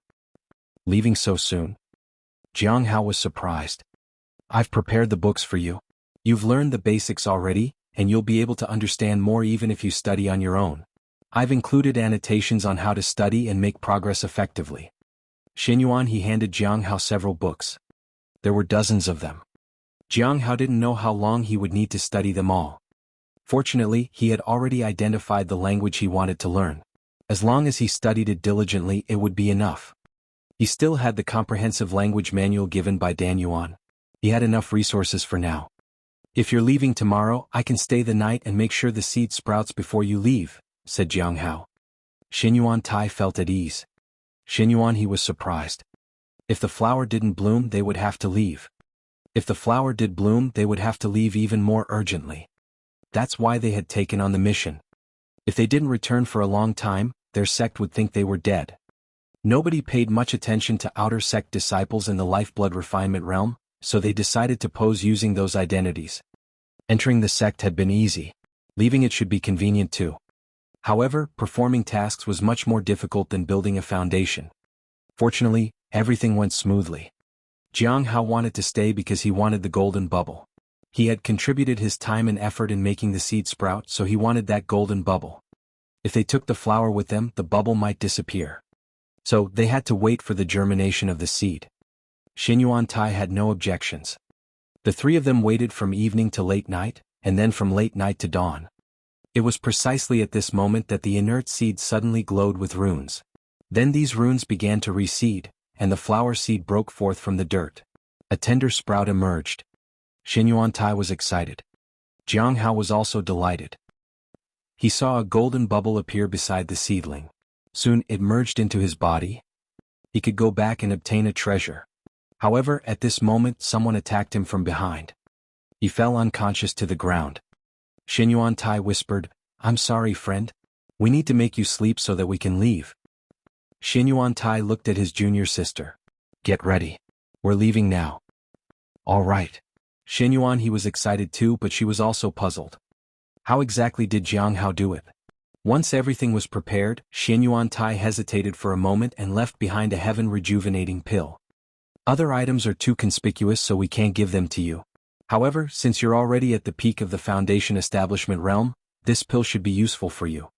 Leaving so soon? Jiang Hao was surprised. I've prepared the books for you. You've learned the basics already, and you'll be able to understand more even if you study on your own. I've included annotations on how to study and make progress effectively. Shenyuan he handed Jiang Hao several books. There were dozens of them. Jiang Hao didn't know how long he would need to study them all. Fortunately, he had already identified the language he wanted to learn. As long as he studied it diligently, it would be enough. He still had the comprehensive language manual given by Dan Yuan. He had enough resources for now. If you're leaving tomorrow, I can stay the night and make sure the seed sprouts before you leave, said Jiang Hao. Shenyuan Tai felt at ease. Shenyuan he was surprised. If the flower didn't bloom, they would have to leave. If the flower did bloom, they would have to leave even more urgently. That's why they had taken on the mission. If they didn't return for a long time, their sect would think they were dead. Nobody paid much attention to outer sect disciples in the lifeblood refinement realm, so they decided to pose using those identities. Entering the sect had been easy. Leaving it should be convenient too. However, performing tasks was much more difficult than building a foundation. Fortunately, everything went smoothly. Jiang Hao wanted to stay because he wanted the golden bubble. He had contributed his time and effort in making the seed sprout, so he wanted that golden bubble. If they took the flower with them, the bubble might disappear. So, they had to wait for the germination of the seed. Shenyuan Tai had no objections. The three of them waited from evening to late night, and then from late night to dawn. It was precisely at this moment that the inert seed suddenly glowed with runes. Then these runes began to reseed, and the flower seed broke forth from the dirt. A tender sprout emerged. Shenyuan Tai was excited. Jiang Hao was also delighted. He saw a golden bubble appear beside the seedling. Soon it merged into his body. He could go back and obtain a treasure. However, at this moment someone attacked him from behind. He fell unconscious to the ground. Shenyuan Tai whispered, "I'm sorry, friend. We need to make you sleep so that we can leave." Shenyuan Tai looked at his junior sister. "Get ready. We're leaving now." "All right." Shenyuan he was excited too, but she was also puzzled. How exactly did Jiang Hao do it? Once everything was prepared, Shenyuan Tai hesitated for a moment and left behind a heaven rejuvenating pill. "Other items are too conspicuous, so we can't give them to you. However, since you're already at the peak of the Foundation establishment realm, this pill should be useful for you."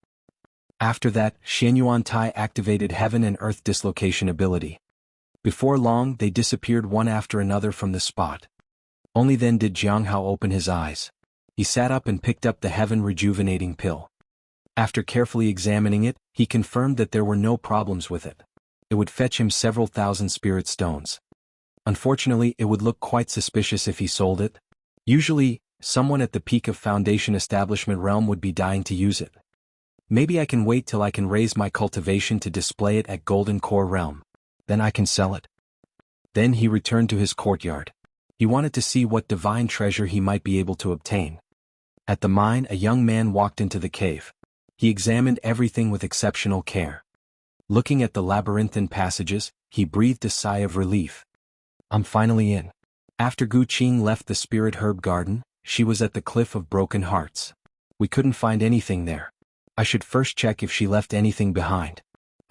After that, Shenyuan Tai activated Heaven and Earth Dislocation ability. Before long, they disappeared one after another from the spot. Only then did Jiang Hao open his eyes. He sat up and picked up the Heaven Rejuvenating pill. After carefully examining it, he confirmed that there were no problems with it. It would fetch him several thousand spirit stones. Unfortunately, it would look quite suspicious if he sold it. Usually, someone at the peak of Foundation establishment realm would be dying to use it. Maybe I can wait till I can raise my cultivation to display it at Golden Core realm. Then I can sell it. Then he returned to his courtyard. He wanted to see what divine treasure he might be able to obtain. At the mine, a young man walked into the cave. He examined everything with exceptional care. Looking at the labyrinthine passages, he breathed a sigh of relief. "I'm finally in." After Gu Qing left the spirit herb garden, she was at the Cliff of Broken Hearts. We couldn't find anything there. I should first check if she left anything behind.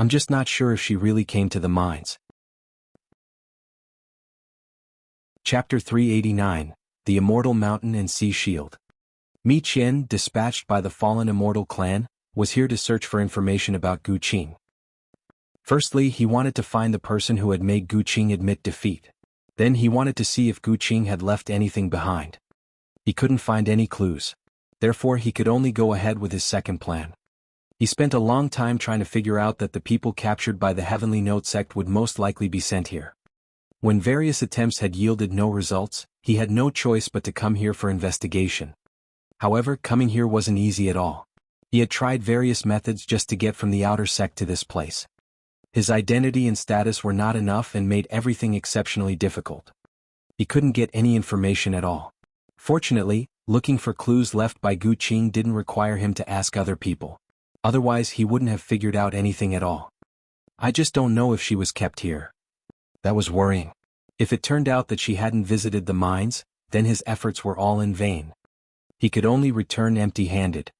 I'm just not sure if she really came to the mines. Chapter 389, The Immortal Mountain and Sea Shield. Mi Qian, dispatched by the fallen Immortal clan, was here to search for information about Gu Qing. Firstly, he wanted to find the person who had made Gu Qing admit defeat. Then he wanted to see if Gu Qing had left anything behind. He couldn't find any clues. Therefore he could only go ahead with his second plan. He spent a long time trying to figure out that the people captured by the Heavenly Note sect would most likely be sent here. When various attempts had yielded no results, he had no choice but to come here for investigation. However, coming here wasn't easy at all. He had tried various methods just to get from the outer sect to this place. His identity and status were not enough and made everything exceptionally difficult. He couldn't get any information at all. Fortunately, looking for clues left by Gu Qing didn't require him to ask other people. Otherwise he wouldn't have figured out anything at all. I just don't know if she was kept here. That was worrying. If it turned out that she hadn't visited the mines, then his efforts were all in vain. He could only return empty-handed.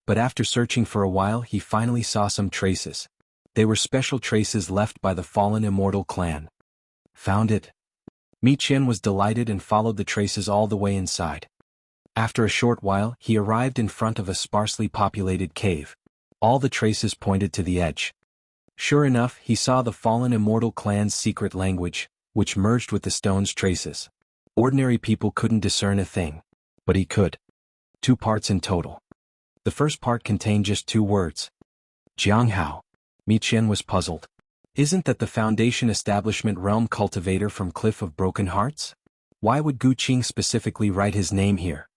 But after searching for a while he finally saw some traces. They were special traces left by the fallen Immortal clan. Found it. Mi Qian was delighted and followed the traces all the way inside. After a short while he arrived in front of a sparsely populated cave. All the traces pointed to the edge. Sure enough, he saw the fallen Immortal clan's secret language, which merged with the stone's traces. Ordinary people couldn't discern a thing. But he could. 2 parts in total. The first part contained just 2 words. Jianghao. Mi Qian was puzzled. Isn't that the Foundation Establishment Realm Cultivator from Cliff of Broken Hearts? Why would Gu Qing specifically write his name here?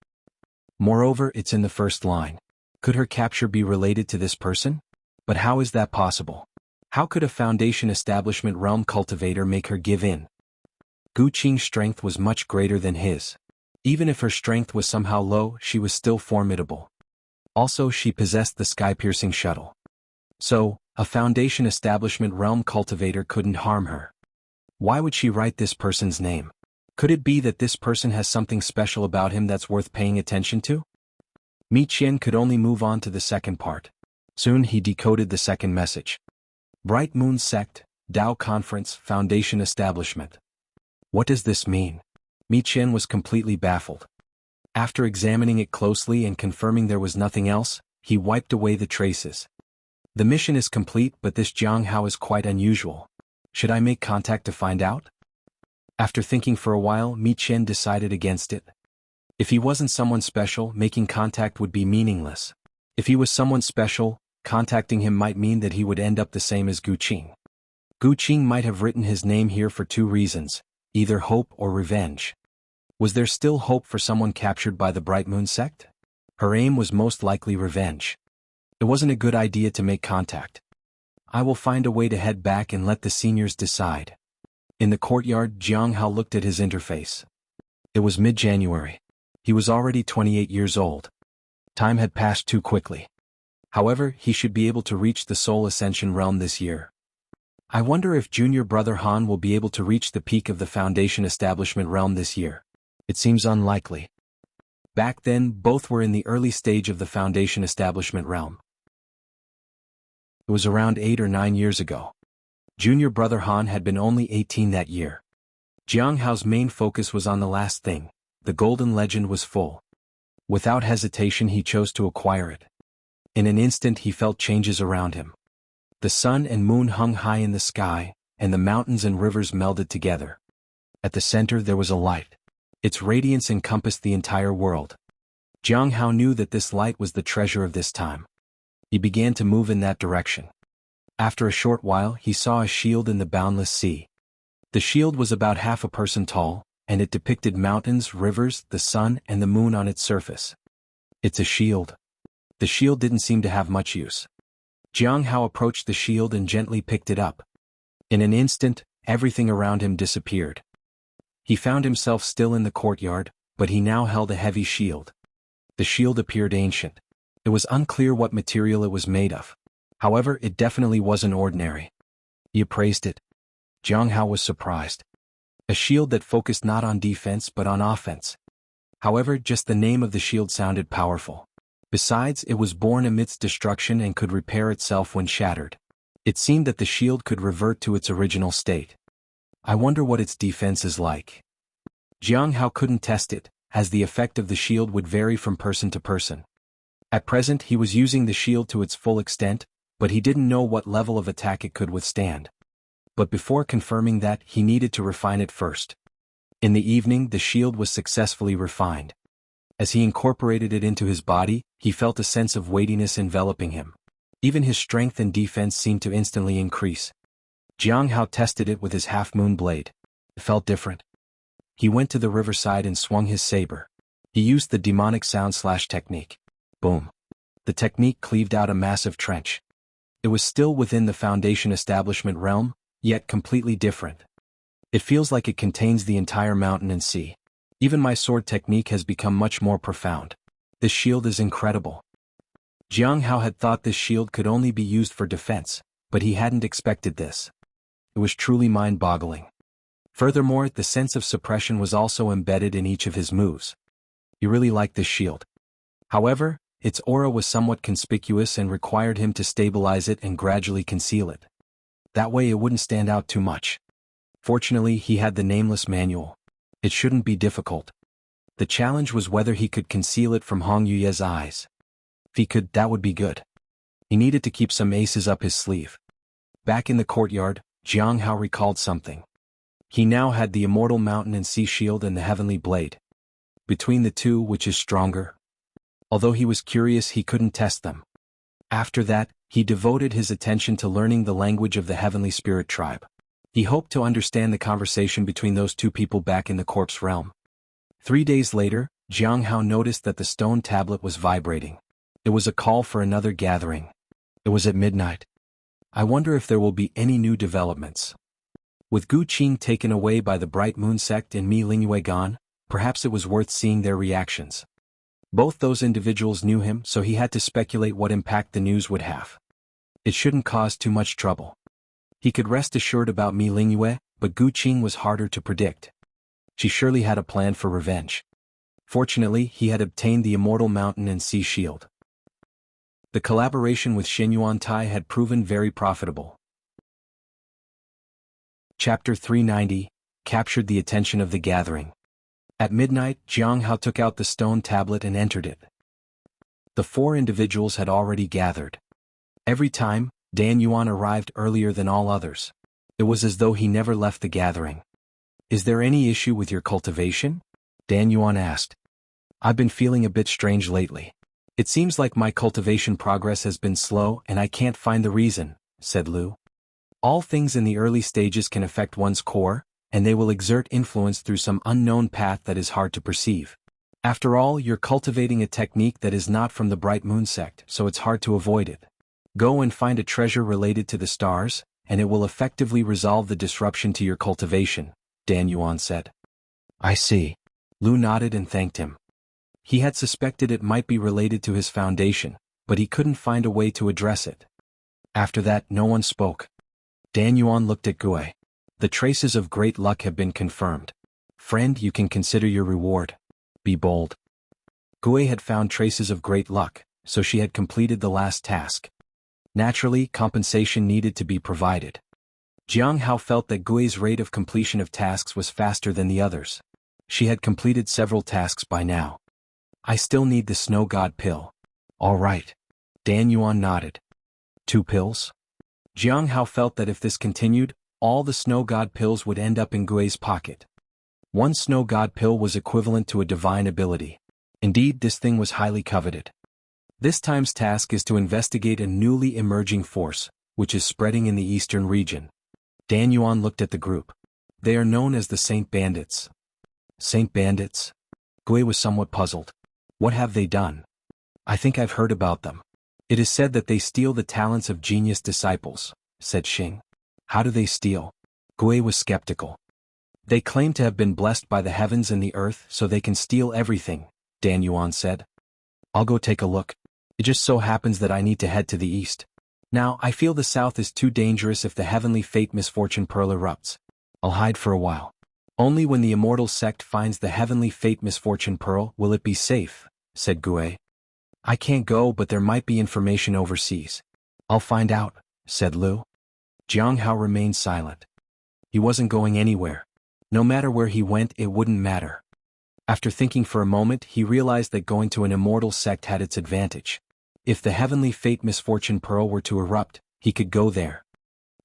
Moreover, it's in the first line. Could her capture be related to this person? But how is that possible? How could a Foundation Establishment Realm Cultivator make her give in? Gu Qing's strength was much greater than his. Even if her strength was somehow low, she was still formidable. Also, she possessed the sky-piercing shuttle. So, a Foundation Establishment Realm Cultivator couldn't harm her. Why would she write this person's name? Could it be that this person has something special about him that's worth paying attention to? Mi Qian could only move on to the second part. Soon he decoded the second message. Bright Moon Sect, Tao Conference, Foundation Establishment. What does this mean? Mi Qian was completely baffled. After examining it closely and confirming there was nothing else, he wiped away the traces. The mission is complete, but this Jianghao is quite unusual. Should I make contact to find out? After thinking for a while, Mi Qian decided against it. If he wasn't someone special, making contact would be meaningless. If he was someone special, contacting him might mean that he would end up the same as Gu Qing. Gu Qing might have written his name here for 2 reasons, either hope or revenge. Was there still hope for someone captured by the Bright Moon sect? Her aim was most likely revenge. It wasn't a good idea to make contact. I will find a way to head back and let the seniors decide. In the courtyard, Jianghao looked at his interface. It was mid-January. He was already 28 years old. Time had passed too quickly. However, he should be able to reach the Soul Ascension realm this year. I wonder if junior brother Han will be able to reach the peak of the Foundation Establishment realm this year. It seems unlikely. Back then, both were in the early stage of the Foundation Establishment realm. It was around 8 or 9 years ago. Junior brother Han had been only 18 that year. Jianghao's main focus was on the last thing. The golden legend was full. Without hesitation he chose to acquire it. In an instant he felt changes around him. The sun and moon hung high in the sky, and the mountains and rivers melded together. At the center there was a light. Its radiance encompassed the entire world. Jianghao knew that this light was the treasure of this time. He began to move in that direction. After a short while he saw a shield in the boundless sea. The shield was about half a person tall, and it depicted mountains, rivers, the sun, and the moon on its surface. It's a shield. The shield didn't seem to have much use. Jianghao approached the shield and gently picked it up. In an instant, everything around him disappeared. He found himself still in the courtyard, but he now held a heavy shield. The shield appeared ancient. It was unclear what material it was made of. However, it definitely wasn't ordinary. He appraised it. Jianghao was surprised. A shield that focused not on defense but on offense. However, just the name of the shield sounded powerful. Besides, it was born amidst destruction and could repair itself when shattered. It seemed that the shield could revert to its original state. I wonder what its defense is like. Jiang Hao couldn't test it, as the effect of the shield would vary from person to person. At present he was using the shield to its full extent, but he didn't know what level of attack it could withstand. But before confirming that, he needed to refine it first. In the evening the shield was successfully refined. As he incorporated it into his body, he felt a sense of weightiness enveloping him. Even his strength and defense seemed to instantly increase. Jiang Hao tested it with his half-moon blade. It felt different. He went to the riverside and swung his saber. He used the demonic sound technique. Boom. The technique cleaved out a massive trench. It was still within the Foundation establishment realm, yet completely different. It feels like it contains the entire mountain and sea. Even my sword technique has become much more profound. This shield is incredible. Jiang Hao had thought this shield could only be used for defense, but he hadn't expected this. It was truly mind-boggling. Furthermore, the sense of suppression was also embedded in each of his moves. He really liked this shield. However, its aura was somewhat conspicuous and required him to stabilize it and gradually conceal it. That way it wouldn't stand out too much. Fortunately, he had the nameless manual. It shouldn't be difficult. The challenge was whether he could conceal it from Hong Yuye's eyes. If he could, that would be good. He needed to keep some aces up his sleeve. Back in the courtyard, Jiang Hao recalled something. He now had the immortal mountain and sea shield and the heavenly blade. Between the two, which is stronger? Although he was curious, he couldn't test them. After that, he devoted his attention to learning the language of the heavenly spirit tribe. He hoped to understand the conversation between those two people back in the corpse realm. 3 days later, Jiang Hao noticed that the stone tablet was vibrating. It was a call for another gathering. It was at midnight. I wonder if there will be any new developments. With Gu Qing taken away by the Bright Moon sect and Mi Lingyue gone, perhaps it was worth seeing their reactions. Both those individuals knew him, so he had to speculate what impact the news would have. It shouldn't cause too much trouble. He could rest assured about Mi Lingyue, but Gu Qing was harder to predict. She surely had a plan for revenge. Fortunately, he had obtained the immortal mountain and sea shield. The collaboration with Xin Yuantai had proven very profitable. Chapter 390, captured the attention of the gathering. At midnight, Jiang Hao took out the stone tablet and entered it. The 4 individuals had already gathered. Every time, Dan Yuan arrived earlier than all others. It was as though he never left the gathering. Is there any issue with your cultivation? Dan Yuan asked. I've been feeling a bit strange lately. It seems like my cultivation progress has been slow and I can't find the reason, said Lu. All things in the early stages can affect one's core, and they will exert influence through some unknown path that is hard to perceive. After all, you're cultivating a technique that is not from the Bright Moon sect, so it's hard to avoid it. Go and find a treasure related to the stars, and it will effectively resolve the disruption to your cultivation, Dan Yuan said. I see. Lu nodded and thanked him. He had suspected it might be related to his foundation, but he couldn't find a way to address it. After that, no one spoke. Dan Yuan looked at Gue. The traces of great luck have been confirmed. Friend, you can consider your reward. Be bold. Gue had found traces of great luck, so she had completed the last task. Naturally, compensation needed to be provided. Jiang Hao felt that Gui's rate of completion of tasks was faster than the others. She had completed several tasks by now. I still need the snow god pill. All right. Dan Yuan nodded. 2 pills? Jiang Hao felt that if this continued, all the snow god pills would end up in Gui's pocket. 1 snow god pill was equivalent to a divine ability. Indeed, this thing was highly coveted. This time's task is to investigate a newly emerging force, which is spreading in the eastern region. Dan Yuan looked at the group. They are known as the Saint Bandits. Saint Bandits? Gui was somewhat puzzled. What have they done? I think I've heard about them. It is said that they steal the talents of genius disciples, said Xing. How do they steal? Gui was skeptical. They claim to have been blessed by the heavens and the earth, so they can steal everything, Dan Yuan said. I'll go take a look. It just so happens that I need to head to the east. Now, I feel the south is too dangerous if the heavenly fate misfortune pearl erupts. I'll hide for a while. Only when the immortal sect finds the heavenly fate misfortune pearl will it be safe, said Gue. I can't go, but there might be information overseas. I'll find out, said Lu. Jiang Hao remained silent. He wasn't going anywhere. No matter where he went, it wouldn't matter. After thinking for a moment, he realized that going to an immortal sect had its advantage. If the heavenly fate misfortune pearl were to erupt, he could go there.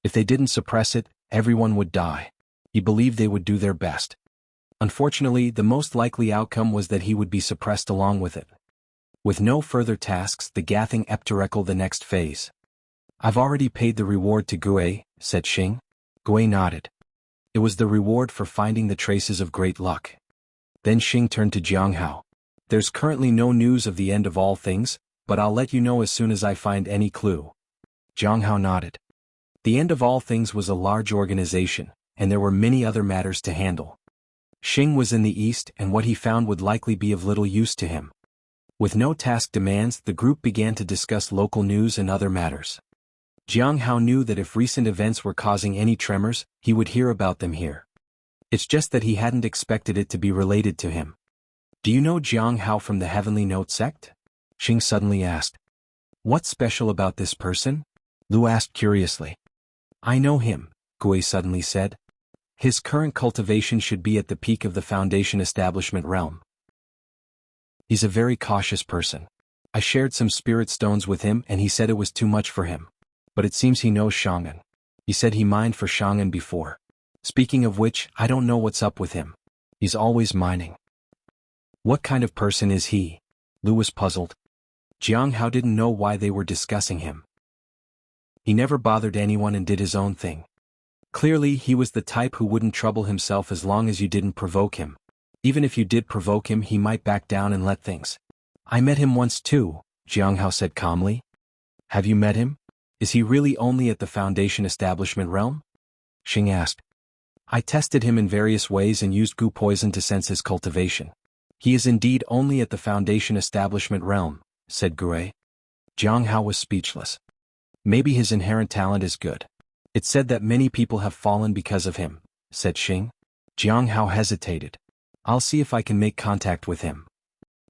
If they didn't suppress it, everyone would die. He believed they would do their best. Unfortunately, the most likely outcome was that he would be suppressed along with it. With no further tasks, the Gathing Epterekel the next phase. I've already paid the reward to Gue, said Xing. Gue nodded. It was the reward for finding the traces of great luck. Then Xing turned to Jiang Hao. There's currently no news of the end of all things, but I'll let you know as soon as I find any clue. Jiang Hao nodded. The end of all things was a large organization, and there were many other matters to handle. Xing was in the east, and what he found would likely be of little use to him. With no task demands, the group began to discuss local news and other matters. Jiang Hao knew that if recent events were causing any tremors, he would hear about them here. It's just that he hadn't expected it to be related to him. Do you know Jiang Hao from the Heavenly Note sect? Xing suddenly asked. What's special about this person? Lu asked curiously. I know him, Gue suddenly said. His current cultivation should be at the peak of the Foundation establishment realm. He's a very cautious person. I shared some spirit stones with him and he said it was too much for him. But it seems he knows Shang'an. He said he mined for Shang'an before. Speaking of which, I don't know what's up with him. He's always mining. What kind of person is he? Lu was puzzled. Jiang Hao didn't know why they were discussing him. He never bothered anyone and did his own thing. Clearly, he was the type who wouldn't trouble himself as long as you didn't provoke him. Even if you did provoke him, he might back down and let things. I met him once too, Jiang Hao said calmly. Have you met him? Is he really only at the Foundation establishment realm? Xing asked. I tested him in various ways and used goo poison to sense his cultivation. He is indeed only at the Foundation establishment realm, said Gue. Jiang Hao was speechless. Maybe his inherent talent is good. It's said that many people have fallen because of him, said Xing. Jiang Hao hesitated. I'll see if I can make contact with him.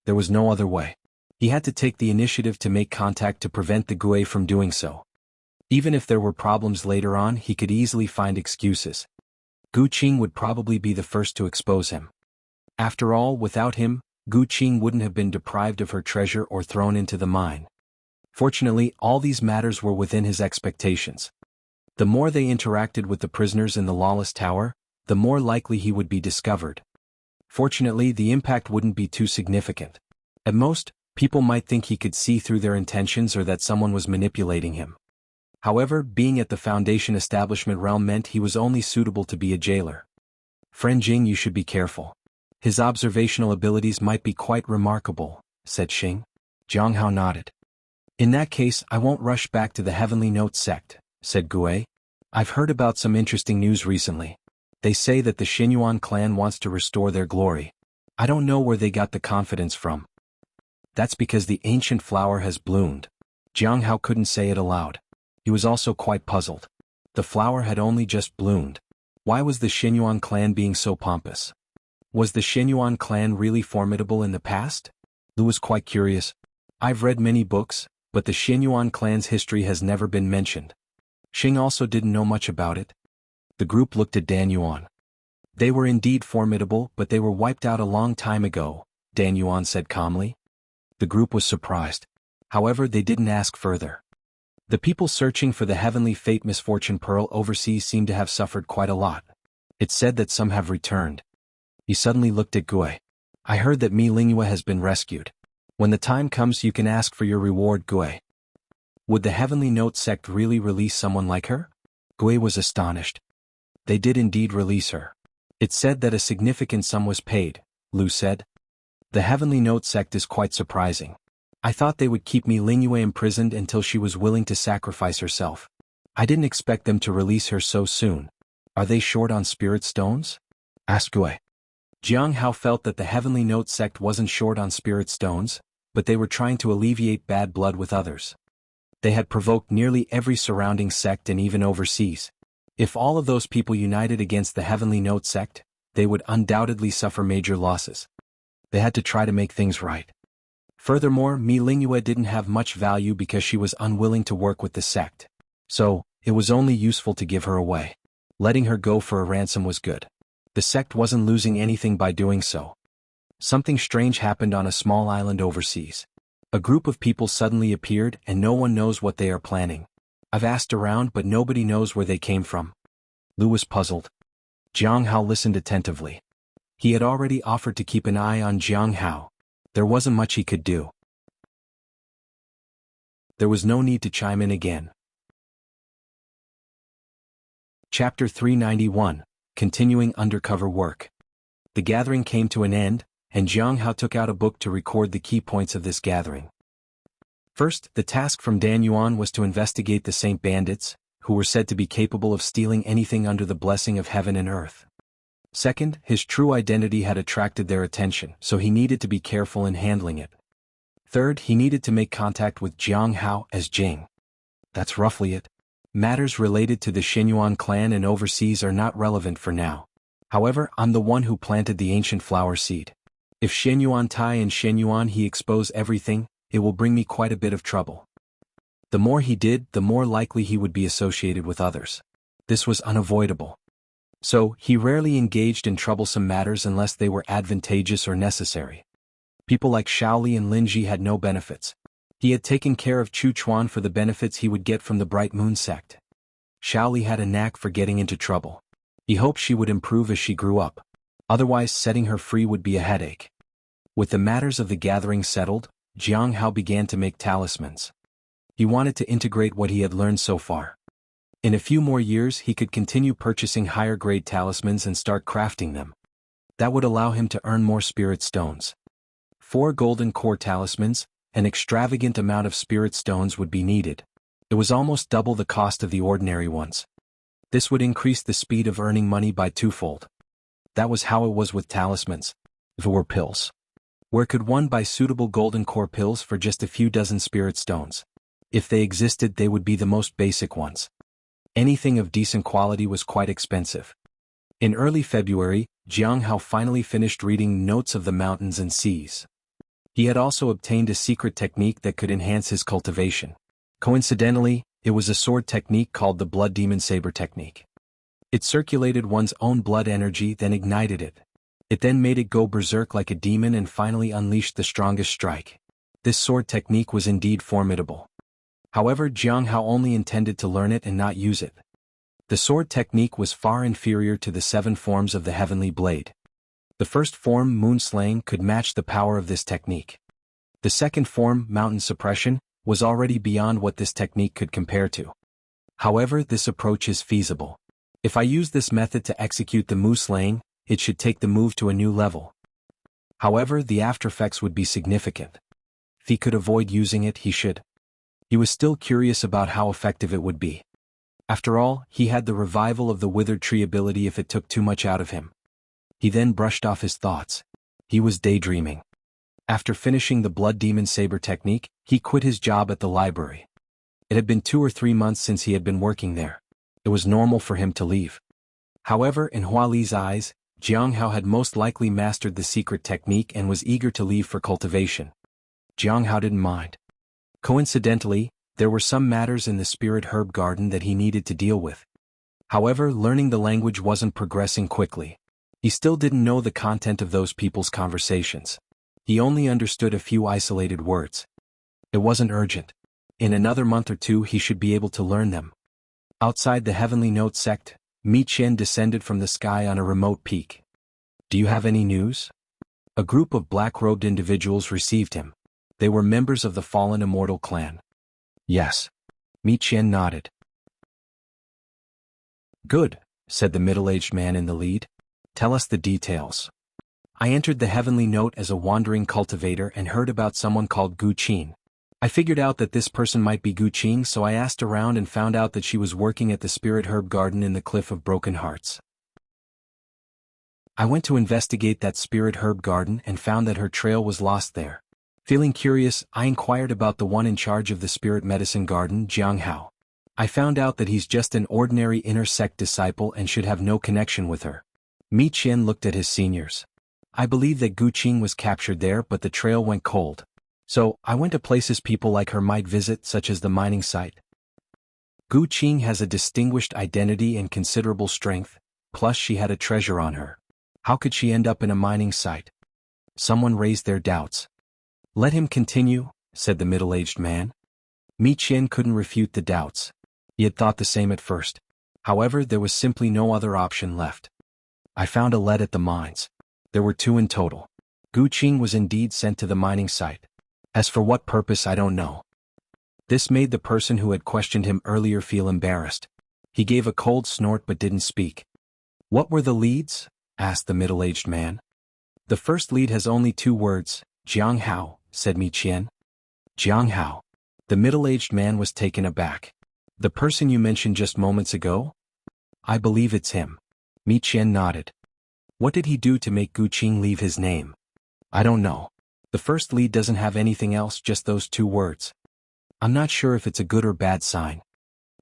There was no other way. He had to take the initiative to make contact to prevent the Gue from doing so. Even if there were problems later on, he could easily find excuses. Gu Qing would probably be the first to expose him. After all, without him, Gu Qing wouldn't have been deprived of her treasure or thrown into the mine. Fortunately, all these matters were within his expectations. The more they interacted with the prisoners in the Lawless Tower, the more likely he would be discovered. Fortunately, the impact wouldn't be too significant. At most, people might think he could see through their intentions or that someone was manipulating him. However, being at the Foundation establishment realm meant he was only suitable to be a jailer. Friend Jing, you should be careful. His observational abilities might be quite remarkable, said Xing. Jiang Hao nodded. In that case, I won't rush back to the Heavenly Note sect, said Gue. I've heard about some interesting news recently. They say that the Xinyuan clan wants to restore their glory. I don't know where they got the confidence from. That's because the ancient flower has bloomed. Jiang Hao couldn't say it aloud. He was also quite puzzled. The flower had only just bloomed. Why was the Xinyuan clan being so pompous? Was the Xinyuan clan really formidable in the past? Lu was quite curious. I've read many books, but the Xinyuan clan's history has never been mentioned. Xing also didn't know much about it. The group looked at Dan Yuan. They were indeed formidable, but they were wiped out a long time ago, Dan Yuan said calmly. The group was surprised. However, they didn't ask further. The people searching for the Heavenly Fate Misfortune Pearl overseas seem to have suffered quite a lot. It's said that some have returned. He suddenly looked at Gue. I heard that Mi Lingyue has been rescued. When the time comes, you can ask for your reward, Gue. Would the Heavenly Note sect really release someone like her? Gue was astonished. They did indeed release her. It said that a significant sum was paid, Lu said. The Heavenly Note sect is quite surprising. I thought they would keep Mi Lingyue imprisoned until she was willing to sacrifice herself. I didn't expect them to release her so soon. Are they short on spirit stones? Asked Gue. Jiang Hao felt that the Heavenly Note sect wasn't short on spirit stones, but they were trying to alleviate bad blood with others. They had provoked nearly every surrounding sect and even overseas. If all of those people united against the Heavenly Note sect, they would undoubtedly suffer major losses. They had to try to make things right. Furthermore, Mi Lingyue didn't have much value because she was unwilling to work with the sect. So, it was only useful to give her away. Letting her go for a ransom was good. The sect wasn't losing anything by doing so. Something strange happened on a small island overseas. A group of people suddenly appeared and no one knows what they are planning. I've asked around but nobody knows where they came from. Lu was puzzled. Jiang Hao listened attentively. He had already offered to keep an eye on Jiang Hao. There wasn't much he could do. There was no need to chime in again. Chapter 391, Continuing Undercover Work. The gathering came to an end, and Jiang Hao took out a book to record the key points of this gathering. First, the task from Dan Yuan was to investigate the Saint Bandits, who were said to be capable of stealing anything under the blessing of heaven and earth. Second, his true identity had attracted their attention, so he needed to be careful in handling it. Third, he needed to make contact with Jiang Hao as Jing. That's roughly it. Matters related to the Xinyuan clan and overseas are not relevant for now. However, I'm the one who planted the ancient flower seed. If Xinyuan Tai and Xinyuan he expose everything, it will bring me quite a bit of trouble. The more he did, the more likely he would be associated with others. This was unavoidable. So, he rarely engaged in troublesome matters unless they were advantageous or necessary. People like Shaoli and Linji had no benefits. He had taken care of Chu Chuan for the benefits he would get from the Bright Moon sect. Shaoli had a knack for getting into trouble. He hoped she would improve as she grew up. Otherwise, setting her free would be a headache. With the matters of the gathering settled, Jiang Hao began to make talismans. He wanted to integrate what he had learned so far. In a few more years he could continue purchasing higher-grade talismans and start crafting them. That would allow him to earn more spirit stones. 4 golden core talismans, an extravagant amount of spirit stones would be needed. It was almost double the cost of the ordinary ones. This would increase the speed of earning money by 2-fold. That was how it was with talismans. If it were pills, where could one buy suitable golden core pills for just a few dozen spirit stones? If they existed, they would be the most basic ones. Anything of decent quality was quite expensive. In early February, Jiang Hao finally finished reading Notes of the Mountains and Seas. He had also obtained a secret technique that could enhance his cultivation. Coincidentally, it was a sword technique called the Blood Demon Saber technique. It circulated one's own blood energy, then ignited it. It then made it go berserk like a demon and finally unleashed the strongest strike. This sword technique was indeed formidable. However, Jiang Hao only intended to learn it and not use it. The sword technique was far inferior to the 7 forms of the heavenly blade. The first form, Moon Slaying, could match the power of this technique. The second form, Mountain Suppression, was already beyond what this technique could compare to. However, this approach is feasible. If I use this method to execute the Moon Slaying, it should take the move to a new level. However, the aftereffects would be significant. If he could avoid using it, he should. He was still curious about how effective it would be. After all, he had the revival of the withered tree ability if it took too much out of him. He then brushed off his thoughts. He was daydreaming. After finishing the Blood Demon Saber technique, he quit his job at the library. It had been 2 or 3 months since he had been working there. It was normal for him to leave. However, in Hua Li's eyes, Jiang Hao had most likely mastered the secret technique and was eager to leave for cultivation. Jiang Hao didn't mind. Coincidentally, there were some matters in the spirit herb garden that he needed to deal with. However, learning the language wasn't progressing quickly. He still didn't know the content of those people's conversations. He only understood a few isolated words. It wasn't urgent. In another month or 2 he should be able to learn them. Outside the Heavenly Note sect, Mi Qian descended from the sky on a remote peak. "Do you have any news?" A group of black-robed individuals received him. They were members of the fallen immortal clan. "Yes." Mi Qian nodded. "Good," said the middle-aged man in the lead. "Tell us the details." "I entered the Heavenly Note as a wandering cultivator and heard about someone called Gu Qin. I figured out that this person might be Gu Qin, so I asked around and found out that she was working at the Spirit Herb Garden in the Cliff of Broken Hearts. I went to investigate that Spirit Herb Garden and found that her trail was lost there. Feeling curious, I inquired about the one in charge of the Spirit Medicine Garden, Jiang Hao. I found out that he's just an ordinary inner sect disciple and should have no connection with her." Mi Qian looked at his seniors. "I believe that Gu Qing was captured there, but the trail went cold. So, I went to places people like her might visit, such as the mining site." Gu Qing has a distinguished identity and considerable strength, plus she had a treasure on her. How could she end up in a mining site? Someone raised their doubts. Let him continue, said the middle-aged man. Mi Qian couldn't refute the doubts. He had thought the same at first. However, there was simply no other option left. I found a lead at the mines. There were 2 in total. Gu Qing was indeed sent to the mining site. As for what purpose, I don't know. This made the person who had questioned him earlier feel embarrassed. He gave a cold snort but didn't speak. What were the leads? Asked the middle-aged man. The first lead has only 2 words, Jiang Hao, said Mi Qian. Jiang Hao. The middle-aged man was taken aback. The person you mentioned just moments ago? I believe it's him. Mi Qian nodded. What did he do to make Gu Qing leave his name? I don't know. The first lead doesn't have anything else, just those 2 words. I'm not sure if it's a good or bad sign.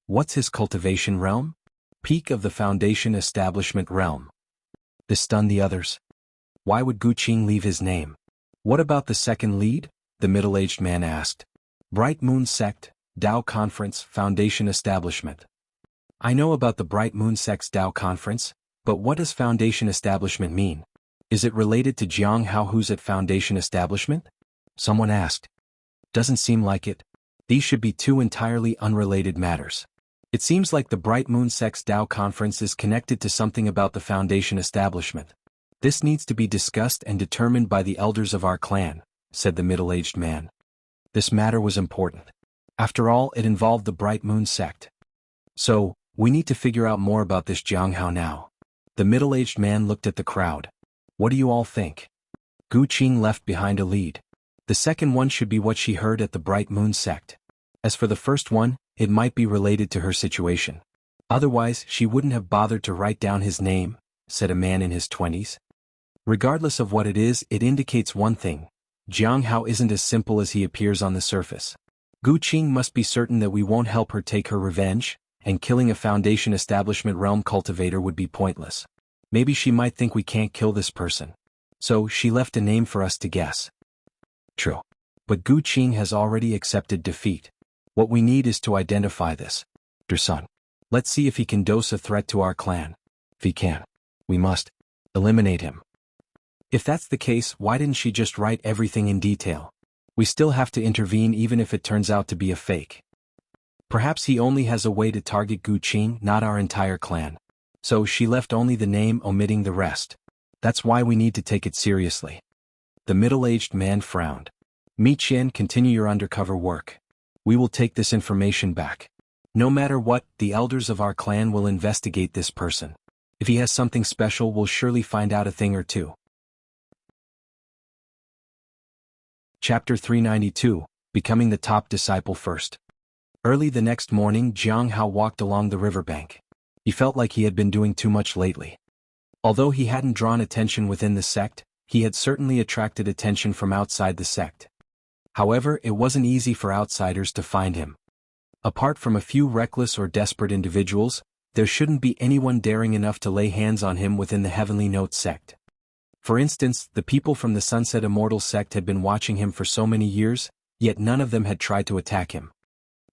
What's his cultivation realm? Peak of the Foundation Establishment realm. This stunned the others. Why would Gu Qing leave his name? What about the second lead? The middle-aged man asked. Bright Moon Sect, Dao Conference, Foundation Establishment. I know about the Bright Moon Sect's Dao Conference, but what does Foundation Establishment mean? Is it related to Jiang Hao who's at Foundation Establishment? Someone asked. Doesn't seem like it. These should be 2 entirely unrelated matters. It seems like the Bright Moon Sect's Dao Conference is connected to something about the Foundation Establishment. This needs to be discussed and determined by the elders of our clan, said the middle-aged man. This matter was important. After all, it involved the Bright Moon Sect. So, we need to figure out more about this Jiang Hao now. The middle-aged man looked at the crowd. What do you all think? Gu Qing left behind a lead. The second one should be what she heard at the Bright Moon Sect. As for the first one, it might be related to her situation. Otherwise, she wouldn't have bothered to write down his name, said a man in his 20s. Regardless of what it is, it indicates one thing. Jiang Hao isn't as simple as he appears on the surface. Gu Qing must be certain that we won't help her take her revenge, and killing a Foundation Establishment realm cultivator would be pointless. Maybe she might think we can't kill this person. So, she left a name for us to guess. True. But Gu Qing has already accepted defeat. What we need is to identify this. Son. Let's see if he can dose a threat to our clan. If he can, we must eliminate him. If that's the case, why didn't she just write everything in detail? We still have to intervene even if it turns out to be a fake. Perhaps he only has a way to target Gu Qing, not our entire clan. So she left only the name, omitting the rest. That's why we need to take it seriously. The middle-aged man frowned. Mi Qian, continue your undercover work. We will take this information back. No matter what, the elders of our clan will investigate this person. If he has something special, we'll surely find out a thing or two. Chapter 392, Becoming the Top Disciple First. Early the next morning, Jiang Hao walked along the riverbank. He felt like he had been doing too much lately. Although he hadn't drawn attention within the sect, he had certainly attracted attention from outside the sect. However, it wasn't easy for outsiders to find him. Apart from a few reckless or desperate individuals, there shouldn't be anyone daring enough to lay hands on him within the Heavenly Note sect. For instance, the people from the Sunset Immortal sect had been watching him for so many years, yet none of them had tried to attack him.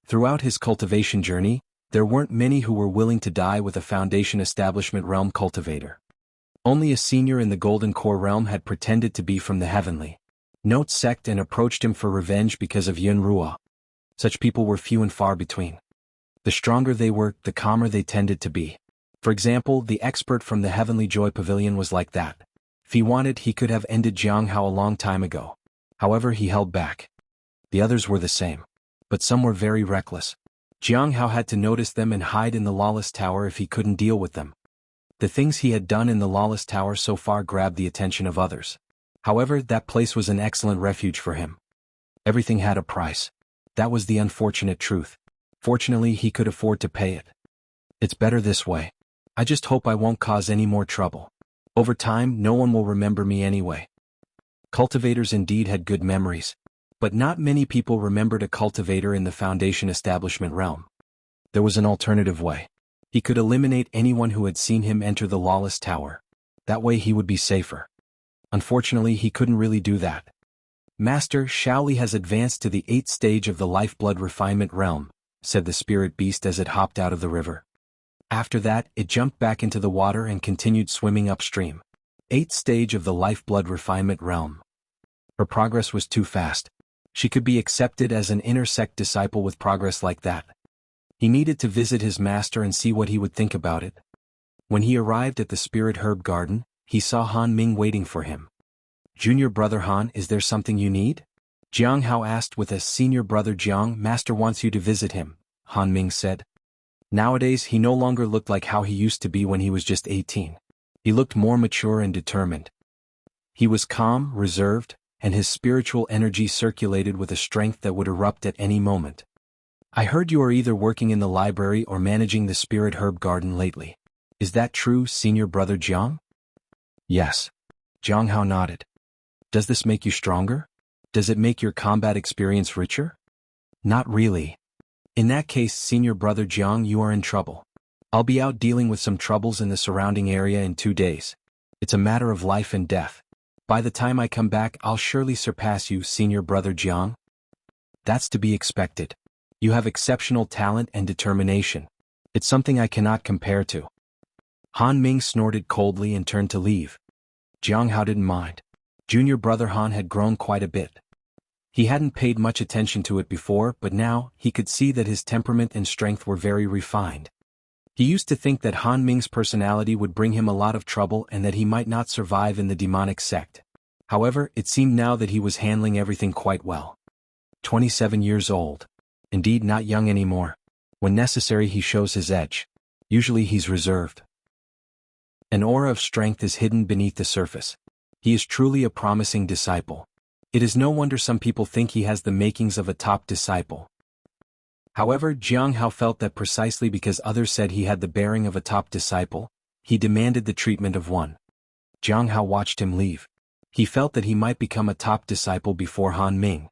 Throughout his cultivation journey, there weren't many who were willing to die with a Foundation Establishment realm cultivator. Only a senior in the Golden Core realm had pretended to be from the Heavenly Note sect and approached him for revenge because of Yun Ruo. Such people were few and far between. The stronger they were, the calmer they tended to be. For example, the expert from the Heavenly Joy Pavilion was like that. If he wanted, he could have ended Jiang Hao a long time ago. However, he held back. The others were the same. But some were very reckless. Jiang Hao had to notice them and hide in the Lawless Tower if he couldn't deal with them. The things he had done in the Lawless Tower so far grabbed the attention of others. However, that place was an excellent refuge for him. Everything had a price. That was the unfortunate truth. Fortunately, he could afford to pay it. It's better this way. I just hope I won't cause any more trouble. Over time, no one will remember me anyway. Cultivators indeed had good memories. But not many people remembered a cultivator in the Foundation Establishment realm. There was an alternative way. He could eliminate anyone who had seen him enter the Lawless Tower. That way he would be safer. Unfortunately, he couldn't really do that. Master Shaoli has advanced to the 8th stage of the Lifeblood Refinement realm, said the spirit beast as it hopped out of the river. After that, it jumped back into the water and continued swimming upstream. 8th stage of the lifeblood refinement realm. Her progress was too fast. She could be accepted as an inner sect disciple with progress like that. He needed to visit his master and see what he would think about it. When he arrived at the spirit herb garden, he saw Han Ming waiting for him. "Junior brother Han, is there something you need?" Jiang Hao asked with a "Senior brother Jiang, master wants you to visit him," Han Ming said. Nowadays he no longer looked like how he used to be when he was just 18. He looked more mature and determined. He was calm, reserved, and his spiritual energy circulated with a strength that would erupt at any moment. "I heard you are either working in the library or managing the spirit herb garden lately. Is that true, senior brother Jiang?" "Yes." Jiang Hao nodded. "Does this make you stronger? Does it make your combat experience richer?" "Not really. In that case, senior brother Jiang, you are in trouble. I'll be out dealing with some troubles in the surrounding area in 2 days. It's a matter of life and death. By the time I come back, I'll surely surpass you, senior brother Jiang." "That's to be expected. You have exceptional talent and determination. It's something I cannot compare to." Han Ming snorted coldly and turned to leave. Jiang Hao didn't mind. Junior brother Han had grown quite a bit. He hadn't paid much attention to it before, but now he could see that his temperament and strength were very refined. He used to think that Han Ming's personality would bring him a lot of trouble and that he might not survive in the demonic sect. However, it seemed now that he was handling everything quite well. 27 years old. Indeed, not young anymore. When necessary, he shows his edge. Usually he's reserved. An aura of strength is hidden beneath the surface. He is truly a promising disciple. It is no wonder some people think he has the makings of a top disciple. However, Jiang Hao felt that precisely because others said he had the bearing of a top disciple, he demanded the treatment of one. Jiang Hao watched him leave. He felt that he might become a top disciple before Han Ming.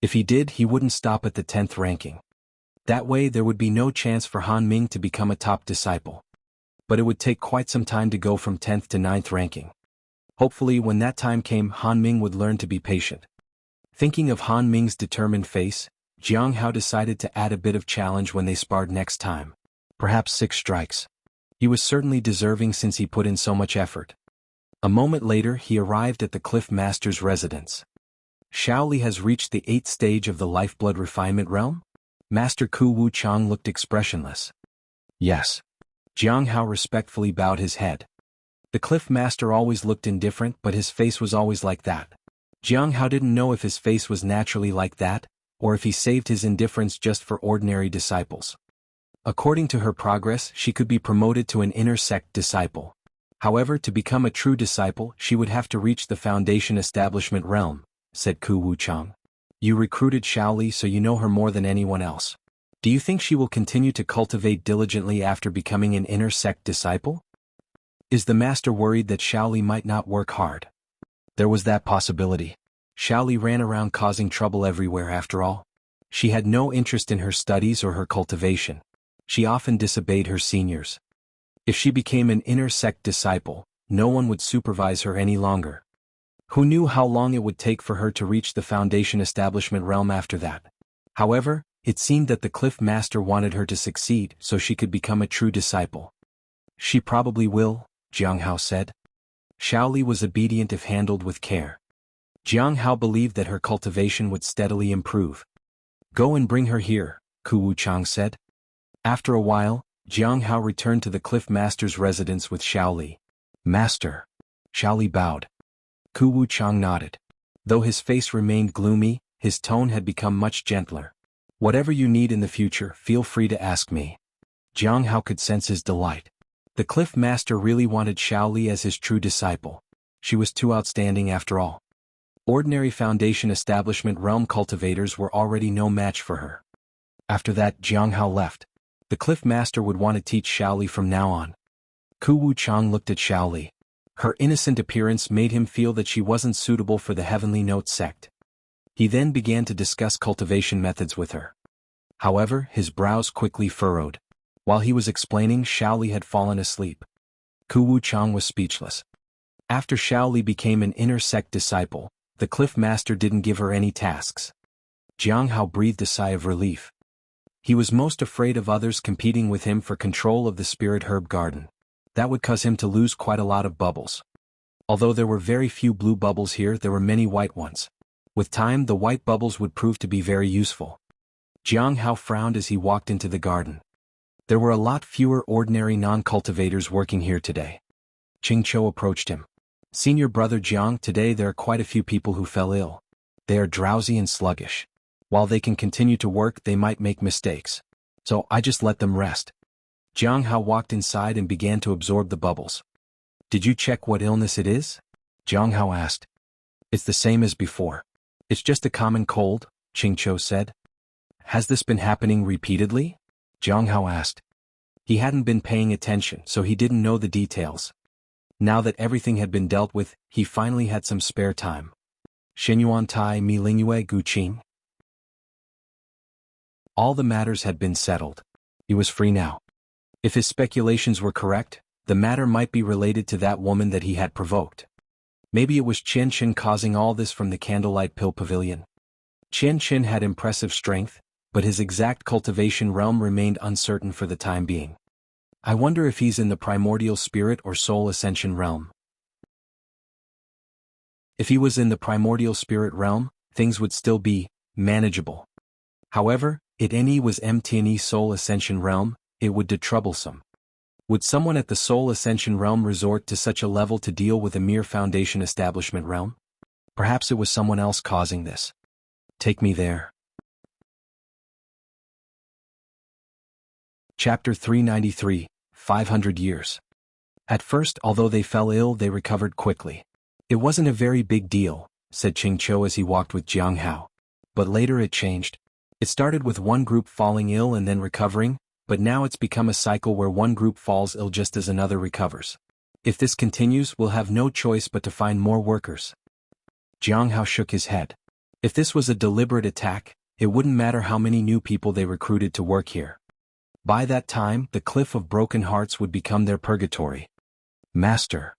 If he did, he wouldn't stop at the 10th ranking. That way there would be no chance for Han Ming to become a top disciple. But it would take quite some time to go from 10th to 9th ranking. Hopefully when that time came, Han Ming would learn to be patient. Thinking of Han Ming's determined face, Jiang Hao decided to add a bit of challenge when they sparred next time. Perhaps 6 strikes. He was certainly deserving since he put in so much effort. A moment later he arrived at the Cliff Master's residence. "Shaoli has reached the 8th stage of the lifeblood refinement realm?" Master Ku Wu Chang looked expressionless. "Yes." Jiang Hao respectfully bowed his head. The Cliff Master always looked indifferent, but his face was always like that. Jiang Hao didn't know if his face was naturally like that, or if he saved his indifference just for ordinary disciples. According to her progress, she could be promoted to an inner sect disciple. However, to become a true disciple, she would have to reach the foundation establishment realm, said Ku Wu Chang. "You recruited Shaoli, so you know her more than anyone else. Do you think she will continue to cultivate diligently after becoming an inner sect disciple? Is the master worried that Shaoli might not work hard?" There was that possibility. Shaoli ran around causing trouble everywhere after all. She had no interest in her studies or her cultivation. She often disobeyed her seniors. If she became an inner sect disciple, no one would supervise her any longer. Who knew how long it would take for her to reach the foundation establishment realm after that? However, it seemed that the Cliff Master wanted her to succeed so she could become a true disciple. "She probably will," Jiang Hao said. Shaoli was obedient if handled with care. Jiang Hao believed that her cultivation would steadily improve. "Go and bring her here," Ku Wu Chang said. After a while, Jiang Hao returned to the Cliff Master's residence with Shaoli. "Master." Shaoli bowed. Ku Wu Chang nodded. Though his face remained gloomy, his tone had become much gentler. "Whatever you need in the future, feel free to ask me." Jiang Hao could sense his delight. The Cliff Master really wanted Shaoli as his true disciple. She was too outstanding after all. Ordinary foundation establishment realm cultivators were already no match for her. After that, Jiang Hao left. The Cliff Master would want to teach Shaoli from now on. Ku Wu Chang looked at Shaoli. Her innocent appearance made him feel that she wasn't suitable for the Heavenly Note sect. He then began to discuss cultivation methods with her. However, his brows quickly furrowed. While he was explaining, Shaoli had fallen asleep. Ku Wu Chang was speechless. After Shaoli became an inner sect disciple, the Cliff Master didn't give her any tasks. Jiang Hao breathed a sigh of relief. He was most afraid of others competing with him for control of the spirit herb garden. That would cause him to lose quite a lot of bubbles. Although there were very few blue bubbles here, there were many white ones. With time, the white bubbles would prove to be very useful. Jiang Hao frowned as he walked into the garden. There were a lot fewer ordinary non-cultivators working here today. Ching Chou approached him. Senior brother Jiang, today there are quite a few people who fell ill. They are drowsy and sluggish. While they can continue to work, they might make mistakes. So I just let them rest. Jiang Hao walked inside and began to absorb the bubbles. Did you check what illness it is? Jiang Hao asked. It's the same as before. It's just a common cold, Ching Chou said. Has this been happening repeatedly? Jiang Hao asked. He hadn't been paying attention, so he didn't know the details. Now that everything had been dealt with, he finally had some spare time. Xinyuan Tai Mi Lingyue Gu Qing. All the matters had been settled. He was free now. If his speculations were correct, the matter might be related to that woman that he had provoked. Maybe it was Qian Qin causing all this from the Candlelight Pill Pavilion. Qian Qin had impressive strength, but his exact cultivation realm remained uncertain for the time being. I wonder if he's in the primordial spirit or soul ascension realm. If he was in the primordial spirit realm, things would still be manageable. However, if he was MTNE soul ascension realm, it would be troublesome. Would someone at the soul ascension realm resort to such a level to deal with a mere foundation establishment realm? Perhaps it was someone else causing this. Take me there. Chapter 393, 500 Years. At first, although they fell ill, they recovered quickly. It wasn't a very big deal, said Ching Chou as he walked with Jiang Hao. But later it changed. It started with one group falling ill and then recovering, but now it's become a cycle where one group falls ill just as another recovers. If this continues, we'll have no choice but to find more workers. Jiang Hao shook his head. If this was a deliberate attack, it wouldn't matter how many new people they recruited to work here. By that time, the cliff of broken hearts would become their purgatory. Master.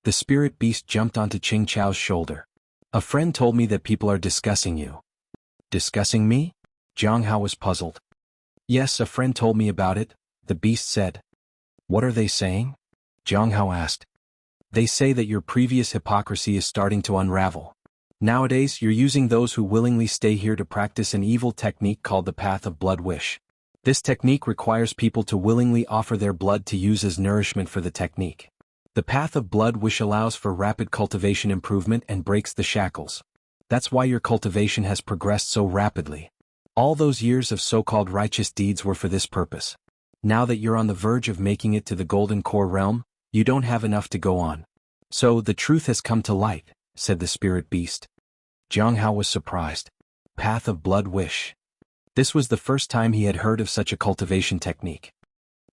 The spirit beast jumped onto Ching Chou's shoulder. A friend told me that people are discussing you. Discussing me? Jiang Hao was puzzled. Yes, a friend told me about it, the beast said. What are they saying? Jiang Hao asked. They say that your previous hypocrisy is starting to unravel. Nowadays, you're using those who willingly stay here to practice an evil technique called the Path of Blood Wish. This technique requires people to willingly offer their blood to use as nourishment for the technique. The Path of Blood Wish allows for rapid cultivation improvement and breaks the shackles. That's why your cultivation has progressed so rapidly. All those years of so-called righteous deeds were for this purpose. Now that you're on the verge of making it to the Golden Core realm, you don't have enough to go on. So the truth has come to light, said the spirit beast. Jiang Hao was surprised. Path of Blood Wish. This was the first time he had heard of such a cultivation technique.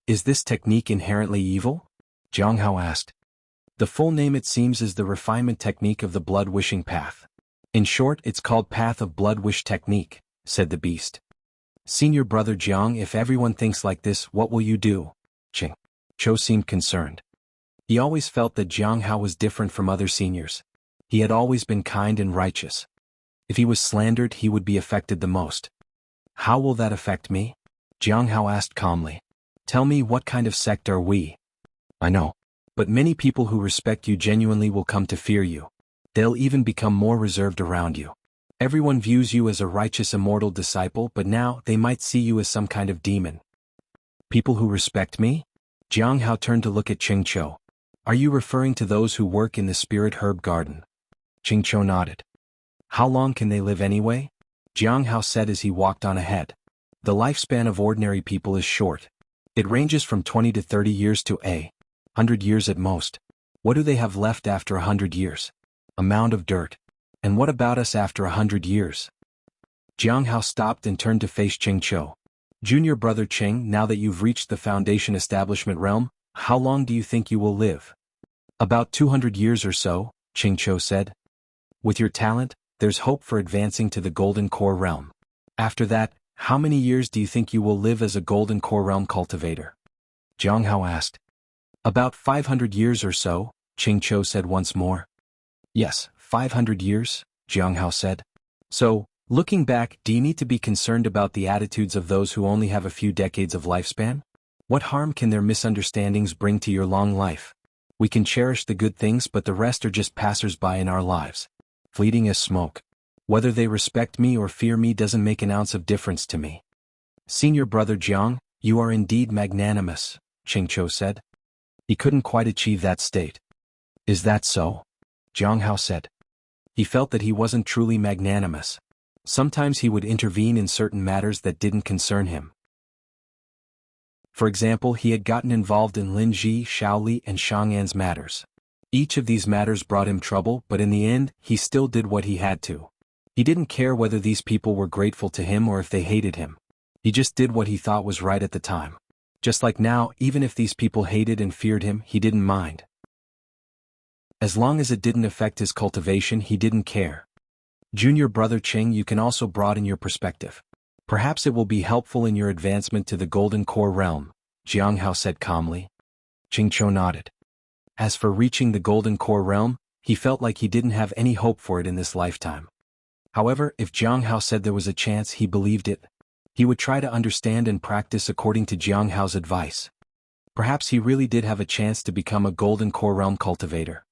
Is this technique inherently evil? Jiang Hao asked. The full name, it seems, is the refinement technique of the blood wishing path. In short, it's called Path of Blood Wish technique, said the beast. Senior brother Jiang, if everyone thinks like this, what will you do? Ching Chou seemed concerned. He always felt that Jiang Hao was different from other seniors. He had always been kind and righteous. If he was slandered, he would be affected the most. How will that affect me? Jiang Hao asked calmly. Tell me, what kind of sect are we? I know. But many people who respect you genuinely will come to fear you. They'll even become more reserved around you. Everyone views you as a righteous immortal disciple, but now they might see you as some kind of demon. People who respect me? Jiang Hao turned to look at Ching Chou. Are you referring to those who work in the spirit herb garden? Ching Chou nodded. How long can they live anyway? Jiang Hao said as he walked on ahead. The lifespan of ordinary people is short. It ranges from 20 to 30 years to 100 years at most. What do they have left after 100 years? A mound of dirt. And what about us after 100 years? Jiang Hao stopped and turned to face Ching Chou. Junior brother Ching, now that you've reached the foundation establishment realm, how long do you think you will live? About 200 years or so, Ching Chou said. With your talent, there's hope for advancing to the Golden Core realm. After that, how many years do you think you will live as a Golden Core realm cultivator? Jiang Hao asked. About 500 years or so, Ching Chou said once more. Yes, 500 years, Jiang Hao said. So, Looking back, do you need to be concerned about the attitudes of those who only have a few decades of lifespan? What harm can their misunderstandings bring to your long life? We can cherish the good things, but the rest are just passers-by in our lives, fleeting as smoke. Whether they respect me or fear me doesn't make an ounce of difference to me. Senior brother Jiang, you are indeed magnanimous, Qingqiu said. He couldn't quite achieve that state. Is that so? Jiang Hao said. He felt that he wasn't truly magnanimous. Sometimes he would intervene in certain matters that didn't concern him. For example, he had gotten involved in Lin Ji, Shaoli, and Shang'an's matters. Each of these matters brought him trouble, but in the end, he still did what he had to. He didn't care whether these people were grateful to him or if they hated him. He just did what he thought was right at the time. Just like now, even if these people hated and feared him, he didn't mind. As long as it didn't affect his cultivation, he didn't care. Junior brother Qing, you can also broaden your perspective. Perhaps it will be helpful in your advancement to the Golden Core realm, Jiang Hao said calmly. Qingqiu nodded. As for reaching the Golden Core realm, he felt like he didn't have any hope for it in this lifetime. However, if Jiang Hao said there was a chance, he believed it. He would try to understand and practice according to Jiang Hao's advice. Perhaps he really did have a chance to become a Golden Core realm cultivator.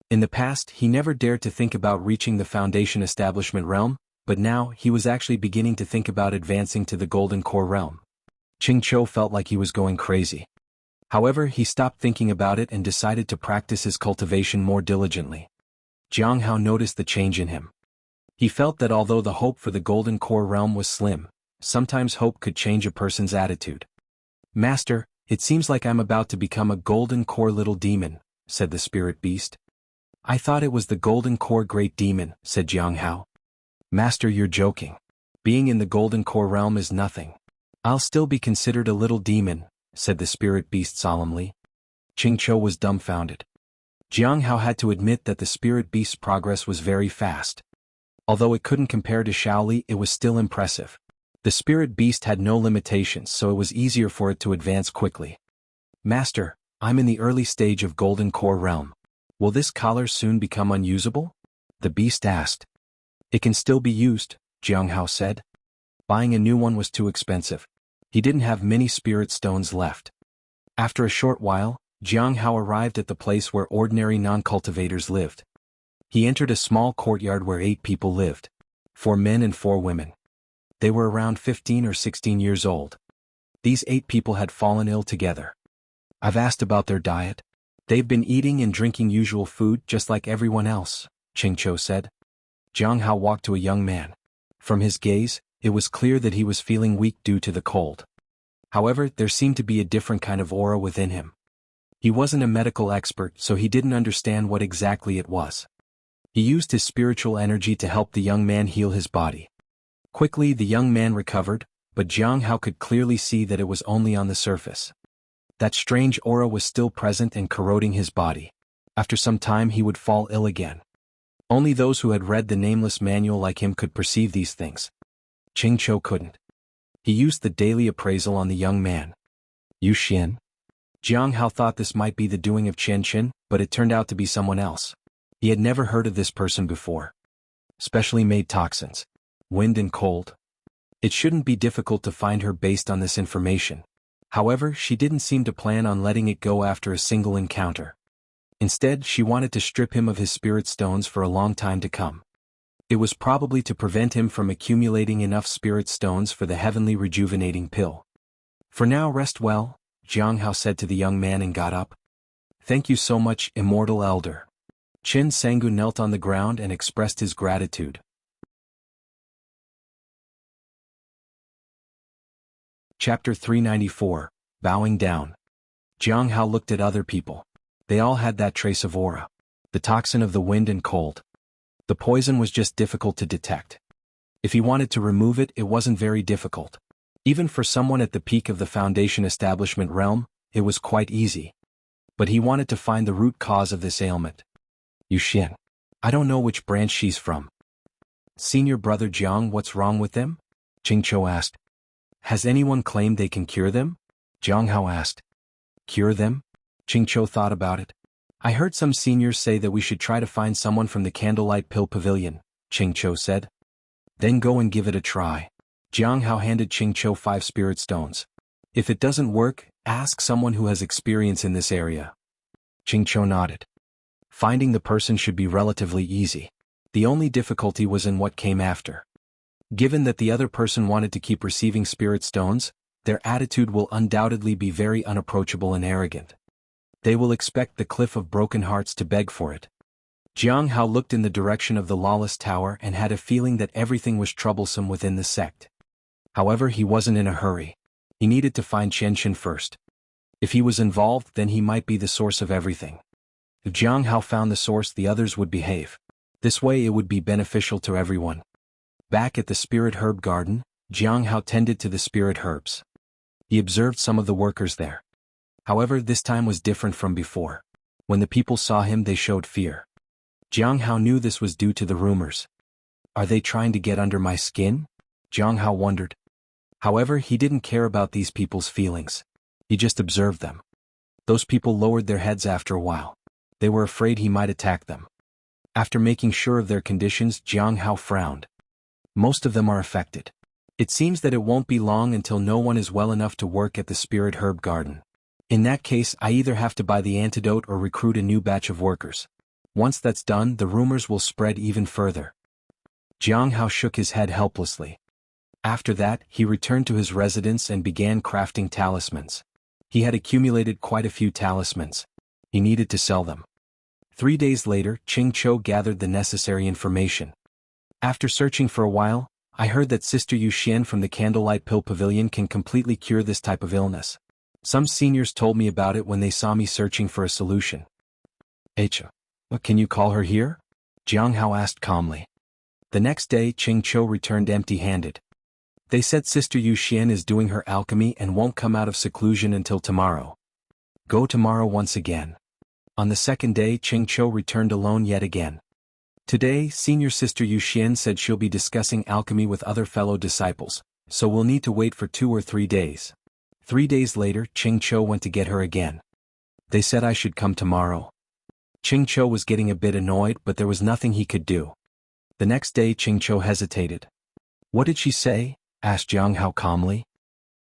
In the past, he never dared to think about reaching the Foundation Establishment realm, but now he was actually beginning to think about advancing to the Golden Core realm. Qingqiu felt like he was going crazy. However, he stopped thinking about it and decided to practice his cultivation more diligently. Jiang Hao noticed the change in him. He felt that although the hope for the Golden Core realm was slim, sometimes hope could change a person's attitude. Master, it seems like I'm about to become a Golden Core little demon, said the spirit beast. I thought it was the Golden Core great demon, said Jiang Hao. Master, you're joking. Being in the Golden Core realm is nothing. I'll still be considered a little demon, said the spirit beast solemnly. Qingqiu was dumbfounded. Jiang Hao had to admit that the spirit beast's progress was very fast. Although it couldn't compare to Shaoli, it was still impressive. The spirit beast had no limitations, so it was easier for it to advance quickly. Master, I'm in the early stage of Golden Core realm. Will this collar soon become unusable? The beast asked. It can still be used, Jiang Hao said. Buying a new one was too expensive. He didn't have many spirit stones left. After a short while, Jiang Hao arrived at the place where ordinary non-cultivators lived. He entered a small courtyard where 8 people lived. 4 men and 4 women. They were around 15 or 16 years old. These 8 people had fallen ill together. I've asked about their diet. They've been eating and drinking usual food just like everyone else, Qingqiu said. Jiang Hao walked to a young man. From his gaze, it was clear that he was feeling weak due to the cold. However, there seemed to be a different kind of aura within him. He wasn't a medical expert, so he didn't understand what exactly it was. He used his spiritual energy to help the young man heal his body. Quickly, the young man recovered, but Jiang Hao could clearly see that it was only on the surface. That strange aura was still present and corroding his body. After some time, he would fall ill again. Only those who had read the nameless manual like him could perceive these things. Qingqiu couldn't. He used the daily appraisal on the young man. Yu Xian? Jiang Hao thought this might be the doing of Qian Qin, but it turned out to be someone else. He had never heard of this person before. Specially made toxins. Wind and cold. It shouldn't be difficult to find her based on this information. However, she didn't seem to plan on letting it go after a single encounter. Instead, she wanted to strip him of his spirit stones for a long time to come. It was probably to prevent him from accumulating enough spirit stones for the heavenly rejuvenating pill. For now, rest well, Jiang Hao said to the young man and got up. Thank you so much, immortal elder. Qin Sangu knelt on the ground and expressed his gratitude. Chapter 394, Bowing Down. Jiang Hao looked at other people. They all had that trace of aura. The toxin of the wind and cold. The poison was just difficult to detect. If he wanted to remove it, it wasn't very difficult. Even for someone at the peak of the Foundation Establishment realm, it was quite easy. But he wanted to find the root cause of this ailment. Yu Xian. I don't know which branch she's from. Senior brother Jiang, what's wrong with them? Qingqiu asked. Has anyone claimed they can cure them? Jiang Hao asked. Cure them? Qingqiu thought about it. I heard some seniors say that we should try to find someone from the Candlelight Pill Pavilion, Qingqiu said. Then go and give it a try. Jiang Hao handed Ching Cho 5 spirit stones. If it doesn't work, ask someone who has experience in this area. Ching Cho nodded. Finding the person should be relatively easy. The only difficulty was in what came after. Given that the other person wanted to keep receiving spirit stones, their attitude will undoubtedly be very unapproachable and arrogant. They will expect the Cliff of Broken Hearts to beg for it. Jiang Hao looked in the direction of the Lawless Tower and had a feeling that everything was troublesome within the sect. However, he wasn't in a hurry. He needed to find Qianxin first. If he was involved, then he might be the source of everything. If Jiang Hao found the source, the others would behave. This way it would be beneficial to everyone. Back at the Spirit Herb Garden, Jiang Hao tended to the spirit herbs. He observed some of the workers there. However, this time was different from before. When the people saw him, they showed fear. Jiang Hao knew this was due to the rumors. Are they trying to get under my skin? Jiang Hao wondered. However, he didn't care about these people's feelings. He just observed them. Those people lowered their heads after a while. They were afraid he might attack them. After making sure of their conditions, Jiang Hao frowned. Most of them are affected. It seems that it won't be long until no one is well enough to work at the Spirit Herb Garden. In that case, I either have to buy the antidote or recruit a new batch of workers. Once that's done, the rumors will spread even further. Jiang Hao shook his head helplessly. After that, he returned to his residence and began crafting talismans. He had accumulated quite a few talismans. He needed to sell them. 3 days later, Ching Cho gathered the necessary information. After searching for a while, I heard that Sister Yu Xian from the Candlelight Pill Pavilion can completely cure this type of illness. Some seniors told me about it when they saw me searching for a solution. Can you call her here? Jiang Hao asked calmly. The next day, Ching Cho returned empty-handed. They said Sister Yu Xian is doing her alchemy and won't come out of seclusion until tomorrow. Go tomorrow once again. On the second day, Ching Cho returned alone yet again. Today, Senior Sister Yu Xian said she'll be discussing alchemy with other fellow disciples, so we'll need to wait for 2 or 3 days. 3 days later, Ching Cho went to get her again. They said I should come tomorrow. Ching Cho was getting a bit annoyed, but there was nothing he could do. The next day, Ching Cho hesitated. What did she say? Asked Jiang Hao calmly.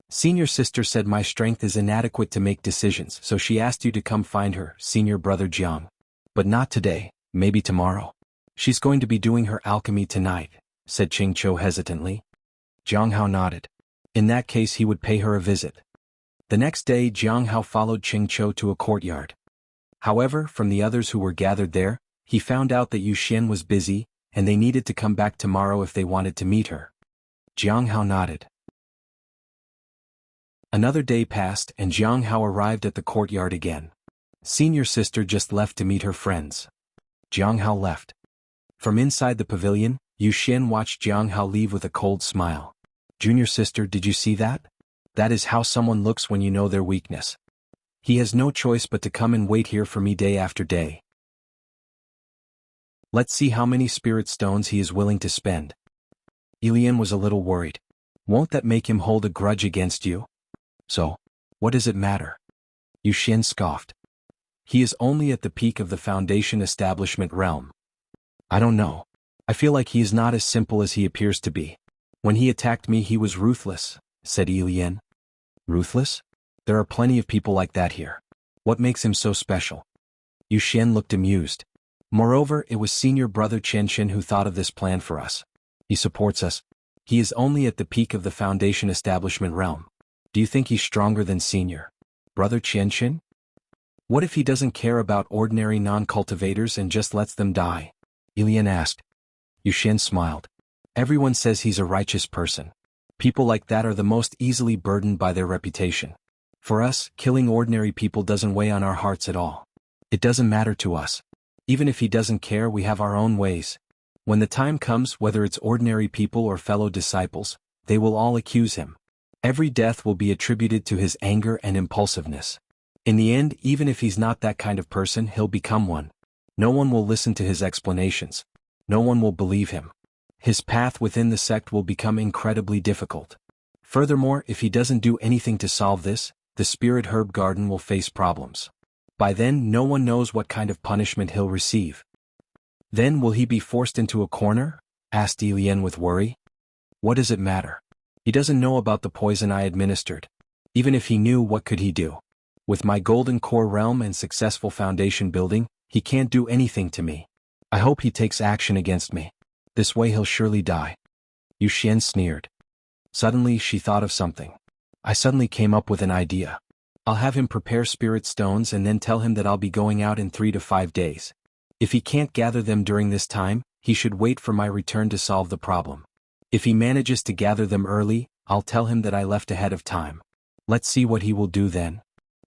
Senior sister said my strength is inadequate to make decisions, so she asked you to come find her, Senior Brother Jiang. But not today, maybe tomorrow. She's going to be doing her alchemy tonight, said Ching Cho hesitantly. Jiang Hao nodded. In that case he would pay her a visit. The next day Jiang Hao followed Ching Cho to a courtyard. However, from the others who were gathered there, he found out that Yu Xian was busy, and they needed to come back tomorrow if they wanted to meet her. Jiang Hao nodded. Another day passed and Jiang Hao arrived at the courtyard again. Senior sister just left to meet her friends. Jiang Hao left. From inside the pavilion, Yu Xian watched Jiang Hao leave with a cold smile. Junior sister, did you see that? That is how someone looks when you know their weakness. He has no choice but to come and wait here for me day after day. Let's see how many spirit stones he is willing to spend. Ilian was a little worried. Won't that make him hold a grudge against you? So, what does it matter? Yu Xian scoffed. He is only at the peak of the Foundation establishment realm. I don't know. I feel like he is not as simple as he appears to be. When he attacked me he was ruthless, said Ilian. Ruthless? There are plenty of people like that here. What makes him so special? Yu Xian looked amused. Moreover, it was Senior Brother Qianxin who thought of this plan for us. He supports us. He is only at the peak of the Foundation establishment realm. Do you think he's stronger than Senior Brother Qianxin? What if he doesn't care about ordinary non-cultivators and just lets them die? Ilian asked. Yu Xian smiled. Everyone says he's a righteous person. People like that are the most easily burdened by their reputation. For us, killing ordinary people doesn't weigh on our hearts at all. It doesn't matter to us. Even if he doesn't care, we have our own ways. When the time comes, whether it's ordinary people or fellow disciples, they will all accuse him. Every death will be attributed to his anger and impulsiveness. In the end, even if he's not that kind of person, he'll become one. No one will listen to his explanations. No one will believe him. His path within the sect will become incredibly difficult. Furthermore, if he doesn't do anything to solve this, the Spirit Herb Garden will face problems. By then, no one knows what kind of punishment he'll receive. Then will he be forced into a corner? Asked Ilian with worry. What does it matter? He doesn't know about the poison I administered. Even if he knew, what could he do? With my golden core realm and successful foundation building, he can't do anything to me. I hope he takes action against me. This way he'll surely die. Yu Xian sneered. Suddenly she thought of something. I suddenly came up with an idea. I'll have him prepare spirit stones and then tell him that I'll be going out in 3 to 5 days. If he can't gather them during this time, he should wait for my return to solve the problem. If he manages to gather them early, I'll tell him that I left ahead of time. Let's see what he will do then.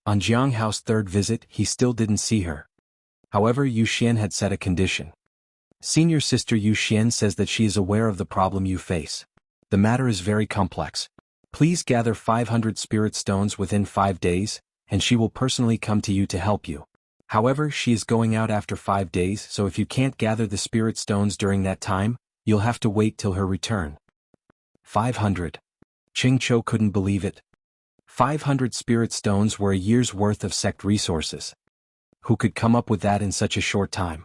On Jiang Hao's third visit, he still didn't see her. However, Yu Xian had set a condition. Senior sister Yu Xian says that she is aware of the problem you face. The matter is very complex. Please gather 500 spirit stones within 5 days, and she will personally come to you to help you. However, she is going out after 5 days, so if you can't gather the spirit stones during that time, you'll have to wait till her return. 500. Ching Chou couldn't believe it. 500 spirit stones were a year's worth of sect resources. Who could come up with that in such a short time?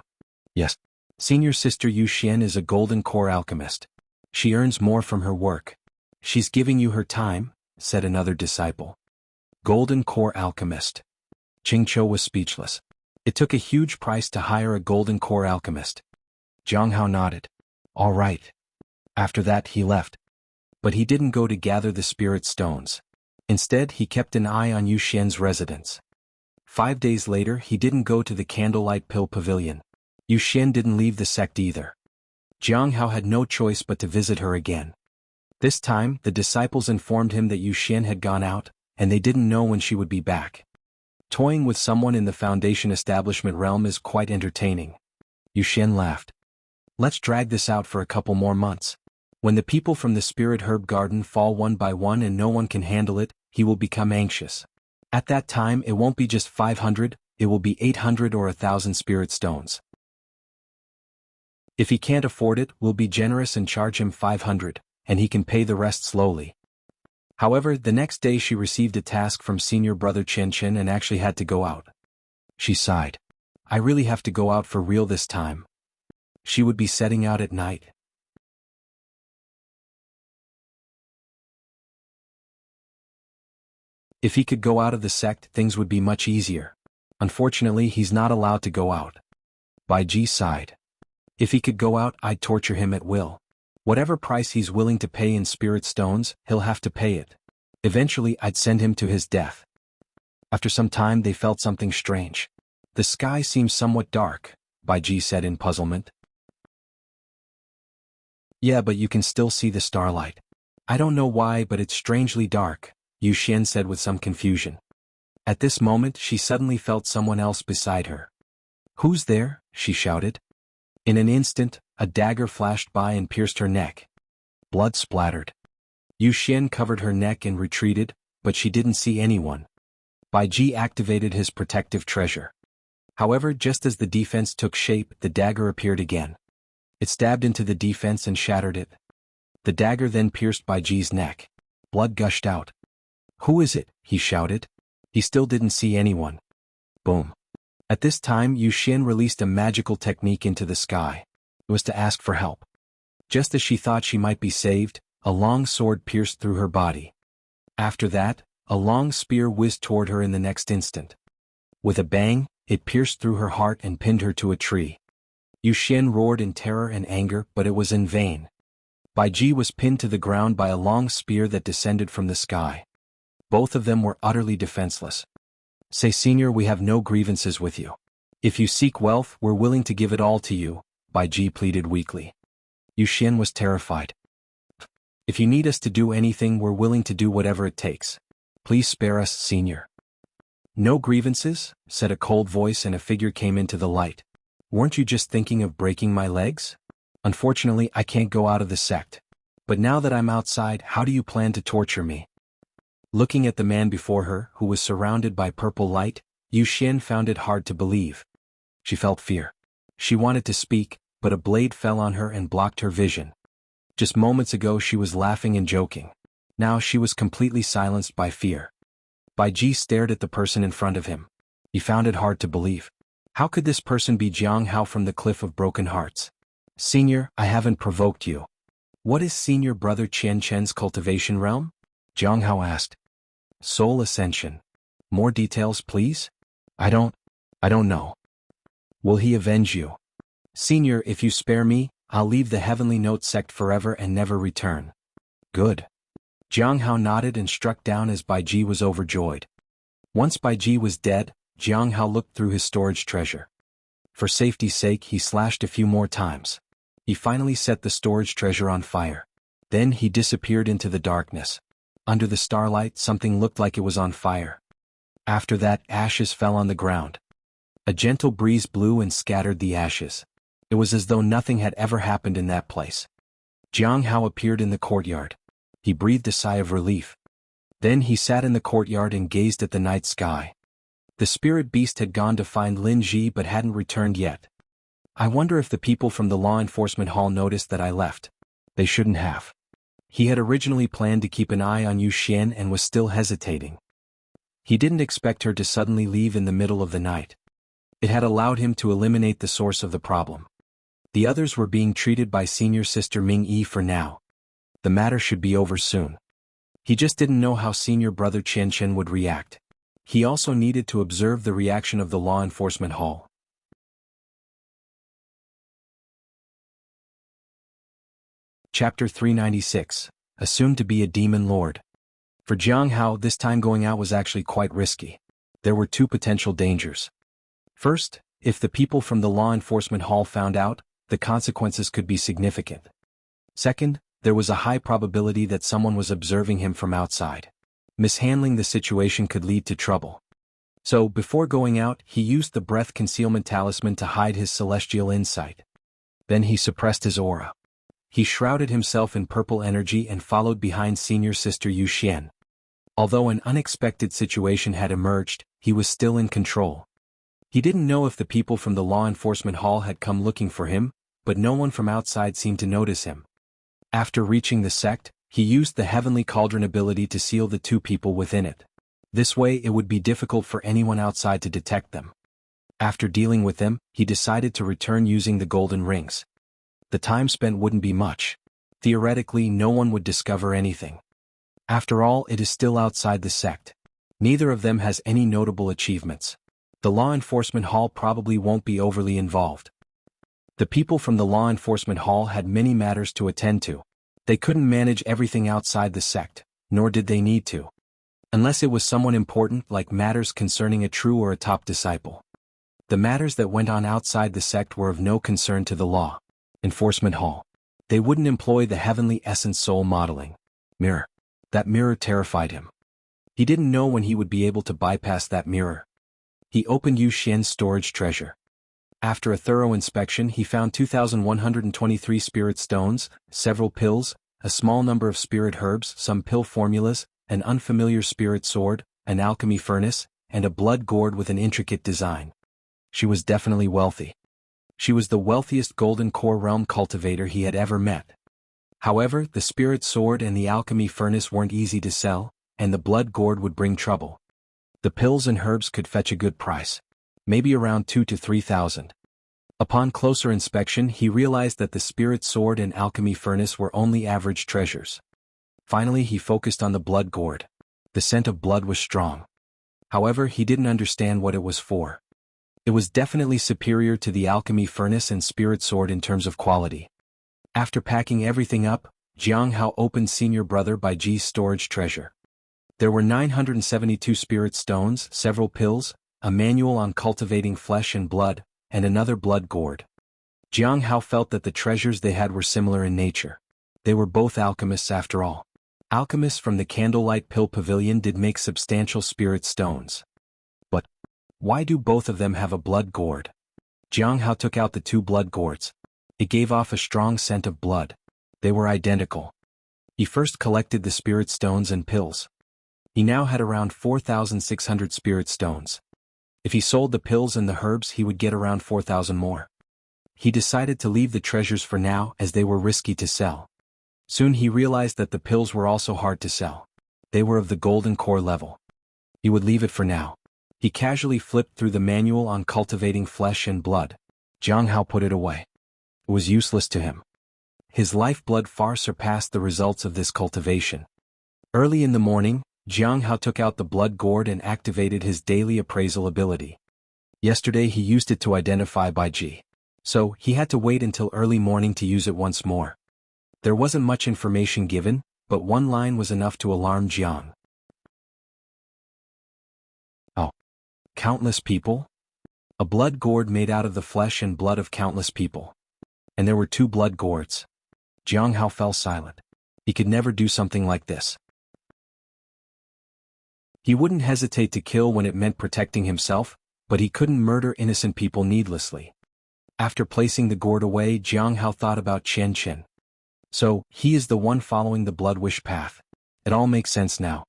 Yes. Senior sister Yu Xian is a golden core alchemist. She earns more from her work. She's giving you her time, said another disciple. Golden core alchemist. Ching Chou was speechless. It took a huge price to hire a golden core alchemist. Jiang Hao nodded. All right. After that he left. But he didn't go to gather the spirit stones. Instead, he kept an eye on Yu Xian's residence. 5 days later, he didn't go to the candlelight pill pavilion. Yu Xian didn't leave the sect either. Jiang Hao had no choice but to visit her again. This time, the disciples informed him that Yu Xian had gone out, and they didn't know when she would be back. Toying with someone in the foundation establishment realm is quite entertaining. Yu Xian laughed. Let's drag this out for a couple more months. When the people from the spirit herb garden fall one by one and no one can handle it, he will become anxious. At that time it won't be just 500, it will be 800 or 1,000 spirit stones. If he can't afford it, we'll be generous and charge him 500, and he can pay the rest slowly. However, the next day she received a task from senior brother Chen Chen and actually had to go out. She sighed. I really have to go out for real this time. She would be setting out at night. If he could go out of the sect, things would be much easier. Unfortunately, he's not allowed to go out. Bai Ji sighed. If he could go out, I'd torture him at will. Whatever price he's willing to pay in spirit stones, he'll have to pay it. Eventually, I'd send him to his death. After some time, they felt something strange. The sky seems somewhat dark, Bai Ji said in puzzlement. Yeah, but you can still see the starlight. I don't know why, but it's strangely dark, Yu Xian said with some confusion. At this moment, she suddenly felt someone else beside her. Who's there? She shouted. In an instant, a dagger flashed by and pierced her neck. Blood splattered. Yu Xian covered her neck and retreated, but she didn't see anyone. Bai Ji activated his protective treasure. However, just as the defense took shape, the dagger appeared again. It stabbed into the defense and shattered it. The dagger then pierced Bai Ji's neck. Blood gushed out. Who is it? He shouted. He still didn't see anyone. Boom. At this time, Yu Xian released a magical technique into the sky. It was to ask for help. Just as she thought she might be saved, a long sword pierced through her body. After that, a long spear whizzed toward her in the next instant. With a bang, it pierced through her heart and pinned her to a tree. Yu Xian roared in terror and anger, but it was in vain. Bai Ji was pinned to the ground by a long spear that descended from the sky. Both of them were utterly defenseless. Say, Senior, we have no grievances with you. If you seek wealth, we're willing to give it all to you, Bai Ji pleaded weakly. Yu Xian was terrified. If you need us to do anything, we're willing to do whatever it takes. Please spare us, Senior. No grievances, said a cold voice, and a figure came into the light. Weren't you just thinking of breaking my legs? Unfortunately, I can't go out of the sect. But now that I'm outside, how do you plan to torture me? Looking at the man before her, who was surrounded by purple light, Yu Xian found it hard to believe. She felt fear. She wanted to speak, but a blade fell on her and blocked her vision. Just moments ago she was laughing and joking. Now she was completely silenced by fear. Bai Ji stared at the person in front of him. He found it hard to believe. How could this person be Jiang Hao from the Cliff of Broken Hearts? Senior, I haven't provoked you. What is senior brother Qian Chen's cultivation realm? Jiang Hao asked. Soul Ascension. More details, please? I don't know. Will he avenge you? Senior, if you spare me, I'll leave the Heavenly Note sect forever and never return. Good. Jiang Hao nodded and struck down as Baiji was overjoyed. Once Baiji was dead, Jiang Hao looked through his storage treasure. For safety's sake, he slashed a few more times. He finally set the storage treasure on fire. Then he disappeared into the darkness. Under the starlight, something looked like it was on fire. After that, ashes fell on the ground. A gentle breeze blew and scattered the ashes. It was as though nothing had ever happened in that place. Jiang Hao appeared in the courtyard. He breathed a sigh of relief. Then he sat in the courtyard and gazed at the night sky. The spirit beast had gone to find Lin Ji but hadn't returned yet. I wonder if the people from the law enforcement hall noticed that I left. They shouldn't have. He had originally planned to keep an eye on Yu Xian and was still hesitating. He didn't expect her to suddenly leave in the middle of the night. It had allowed him to eliminate the source of the problem. The others were being treated by senior sister Ming Yi for now. The matter should be over soon. He just didn't know how senior brother Qian Chen would react. He also needed to observe the reaction of the law enforcement hall. Chapter 396. Assumed to be a demon lord. For Jiang Hao, this time going out was actually quite risky. There were two potential dangers. First, if the people from the law enforcement hall found out, the consequences could be significant. Second, there was a high probability that someone was observing him from outside. Mishandling the situation could lead to trouble. So, before going out, he used the breath concealment talisman to hide his celestial insight. Then he suppressed his aura. He shrouded himself in purple energy and followed behind senior sister Yu Xian. Although an unexpected situation had emerged, he was still in control. He didn't know if the people from the law enforcement hall had come looking for him, but no one from outside seemed to notice him. After reaching the sect, he used the Heavenly Cauldron ability to seal the two people within it. This way it would be difficult for anyone outside to detect them. After dealing with them, he decided to return using the golden rings. The time spent wouldn't be much. Theoretically, no one would discover anything. After all, it is still outside the sect. Neither of them has any notable achievements. The law enforcement hall probably won't be overly involved. The people from the law enforcement hall had many matters to attend to. They couldn't manage everything outside the sect, nor did they need to. Unless it was someone important like matters concerning a true or a top disciple. The matters that went on outside the sect were of no concern to the law enforcement hall. They wouldn't employ the heavenly essence soul modeling. Mirror. That mirror terrified him. He didn't know when he would be able to bypass that mirror. He opened Yu Xian's storage treasure. After a thorough inspection, he found 2,123 spirit stones, several pills, a small number of spirit herbs, some pill formulas, an unfamiliar spirit sword, an alchemy furnace, and a blood gourd with an intricate design. She was definitely wealthy. She was the wealthiest golden core realm cultivator he had ever met. However, the spirit sword and the alchemy furnace weren't easy to sell, and the blood gourd would bring trouble. The pills and herbs could fetch a good price. Maybe around 2,000 to 3,000. Upon closer inspection, he realized that the spirit sword and alchemy furnace were only average treasures. Finally, he focused on the blood gourd. The scent of blood was strong. However, he didn't understand what it was for. It was definitely superior to the alchemy furnace and spirit sword in terms of quality. After packing everything up, Jiang Hao opened senior brother Baiji's storage treasure. There were 972 spirit stones, several pills, a manual on cultivating flesh and blood, and another blood gourd. Jiang Hao felt that the treasures they had were similar in nature. They were both alchemists after all. Alchemists from the Candlelight Pill Pavilion did make substantial spirit stones. But why do both of them have a blood gourd? Jiang Hao took out the two blood gourds. It gave off a strong scent of blood. They were identical. He first collected the spirit stones and pills. He now had around 4,600 spirit stones. If he sold the pills and the herbs, he would get around 4,000 more. He decided to leave the treasures for now as they were risky to sell. Soon he realized that the pills were also hard to sell. They were of the golden core level. He would leave it for now. He casually flipped through the manual on cultivating flesh and blood. Jiang Hao put it away. It was useless to him. his lifeblood far surpassed the results of this cultivation. Early in the morning, Jiang Hao took out the blood gourd and activated his daily appraisal ability. Yesterday he used it to identify Bai Ji. So, he had to wait until early morning to use it once more. There wasn't much information given, but one line was enough to alarm Jiang. Oh. Countless people? A blood gourd made out of the flesh and blood of countless people. And there were 2 blood gourds. Jiang Hao fell silent. He could never do something like this. He wouldn't hesitate to kill when it meant protecting himself, but he couldn't murder innocent people needlessly. After placing the gourd away, Jiang Hao thought about Qian Qian. So, he is the one following the blood wish path. It all makes sense now.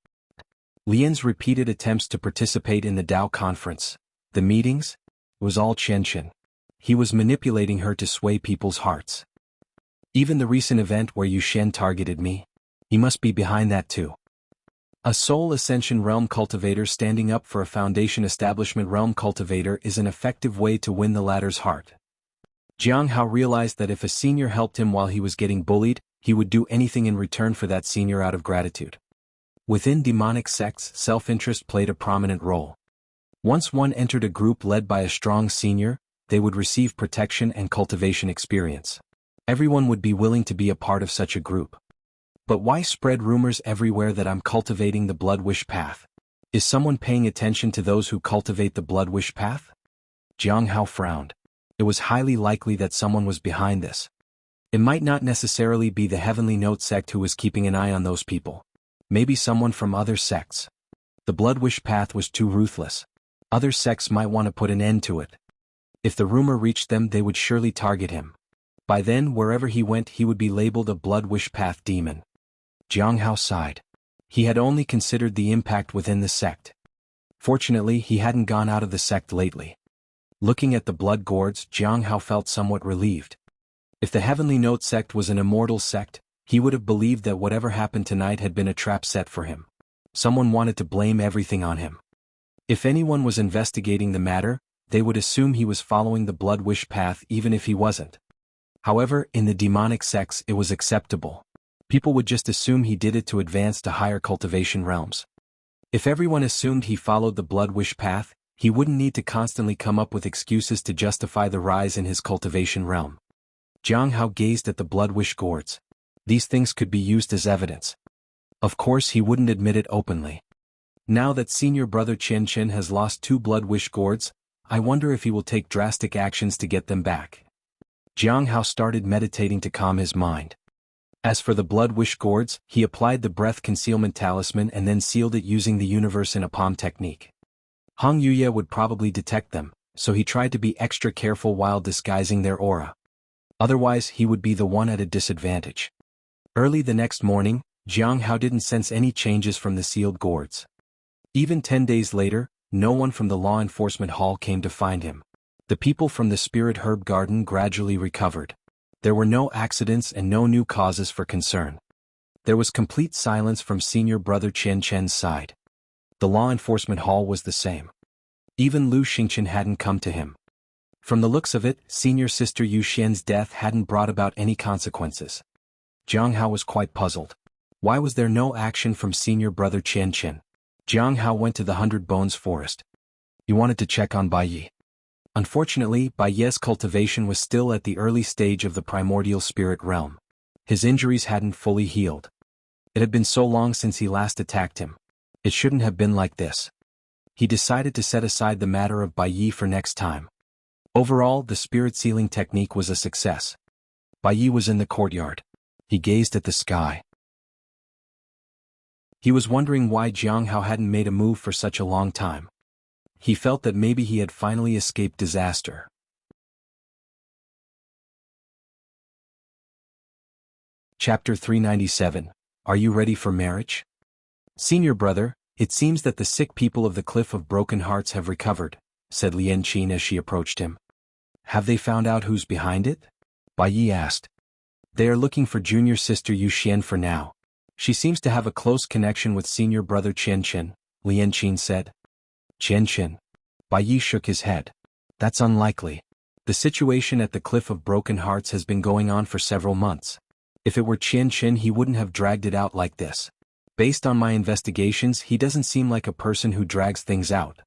Lian's repeated attempts to participate in the Dao conference, the meetings, was all Qian Qian. He was manipulating her to sway people's hearts. Even the recent event where Yu Shen targeted me, he must be behind that too. A Soul Ascension Realm Cultivator standing up for a Foundation Establishment Realm Cultivator is an effective way to win the latter's heart. Jiang Hao realized that if a senior helped him while he was getting bullied, he would do anything in return for that senior out of gratitude. Within demonic sects, self-interest played a prominent role. Once one entered a group led by a strong senior, they would receive protection and cultivation experience. Everyone would be willing to be a part of such a group. But why spread rumors everywhere that I'm cultivating the blood wish path? Is someone paying attention to those who cultivate the blood wish path? Jiang Hao frowned. It was highly likely that someone was behind this. It might not necessarily be the Heavenly Note sect who was keeping an eye on those people. Maybe someone from other sects. The blood wish path was too ruthless. Other sects might want to put an end to it. If the rumor reached them, they would surely target him. By then, wherever he went, he would be labeled a blood wish path demon. Jiang Hao sighed. He had only considered the impact within the sect. Fortunately, he hadn't gone out of the sect lately. Looking at the blood gourds, Jiang Hao felt somewhat relieved. If the Heavenly Note sect was an immortal sect, he would have believed that whatever happened tonight had been a trap set for him. Someone wanted to blame everything on him. If anyone was investigating the matter, they would assume he was following the blood wish path even if he wasn't. However, in the demonic sects it was acceptable. People would just assume he did it to advance to higher cultivation realms. If everyone assumed he followed the blood wish path, he wouldn't need to constantly come up with excuses to justify the rise in his cultivation realm. Jiang Hao gazed at the blood wish gourds. These things could be used as evidence. Of course he wouldn't admit it openly. Now that senior brother Qian Qian has lost 2 blood wish gourds, I wonder if he will take drastic actions to get them back. Jiang Hao started meditating to calm his mind. As for the blood wish gourds, he applied the breath concealment talisman and then sealed it using the universe in a palm technique. Hong Yuye would probably detect them, so he tried to be extra careful while disguising their aura. Otherwise he would be the one at a disadvantage. Early the next morning, Jiang Hao didn't sense any changes from the sealed gourds. Even 10 days later, no one from the law enforcement hall came to find him. The people from the spirit herb garden gradually recovered. There were no accidents and no new causes for concern. There was complete silence from senior brother Qian Qian's side. The law enforcement hall was the same. Even Lu Xingqian hadn't come to him. From the looks of it, senior sister Yu Xian's death hadn't brought about any consequences. Jiang Hao was quite puzzled. Why was there no action from senior brother Qian Qian? Jiang Hao went to the 100 Bones Forest. He wanted to check on Bai Yi. Unfortunately, Bai Ye's cultivation was still at the early stage of the primordial spirit realm. His injuries hadn't fully healed. It had been so long since he last attacked him. It shouldn't have been like this. He decided to set aside the matter of Bai Yi for next time. Overall, the spirit sealing technique was a success. Bai Yi was in the courtyard. He gazed at the sky. He was wondering why Jiang Hao hadn't made a move for such a long time. He felt that maybe he had finally escaped disaster. Chapter 397. Are you ready for marriage? Senior brother, it seems that the sick people of the Cliff of Broken Hearts have recovered, said Lian Qin as she approached him. Have they found out who's behind it? Bai Yi asked. They are looking for junior sister Yu Xian for now. She seems to have a close connection with senior brother Qian Qian, Lian Qin said. Qian Qian. Bai Yi shook his head. That's unlikely. The situation at the Cliff of Broken Hearts has been going on for several months. If it were Qian Qin, he wouldn't have dragged it out like this. Based on my investigations, he doesn't seem like a person who drags things out.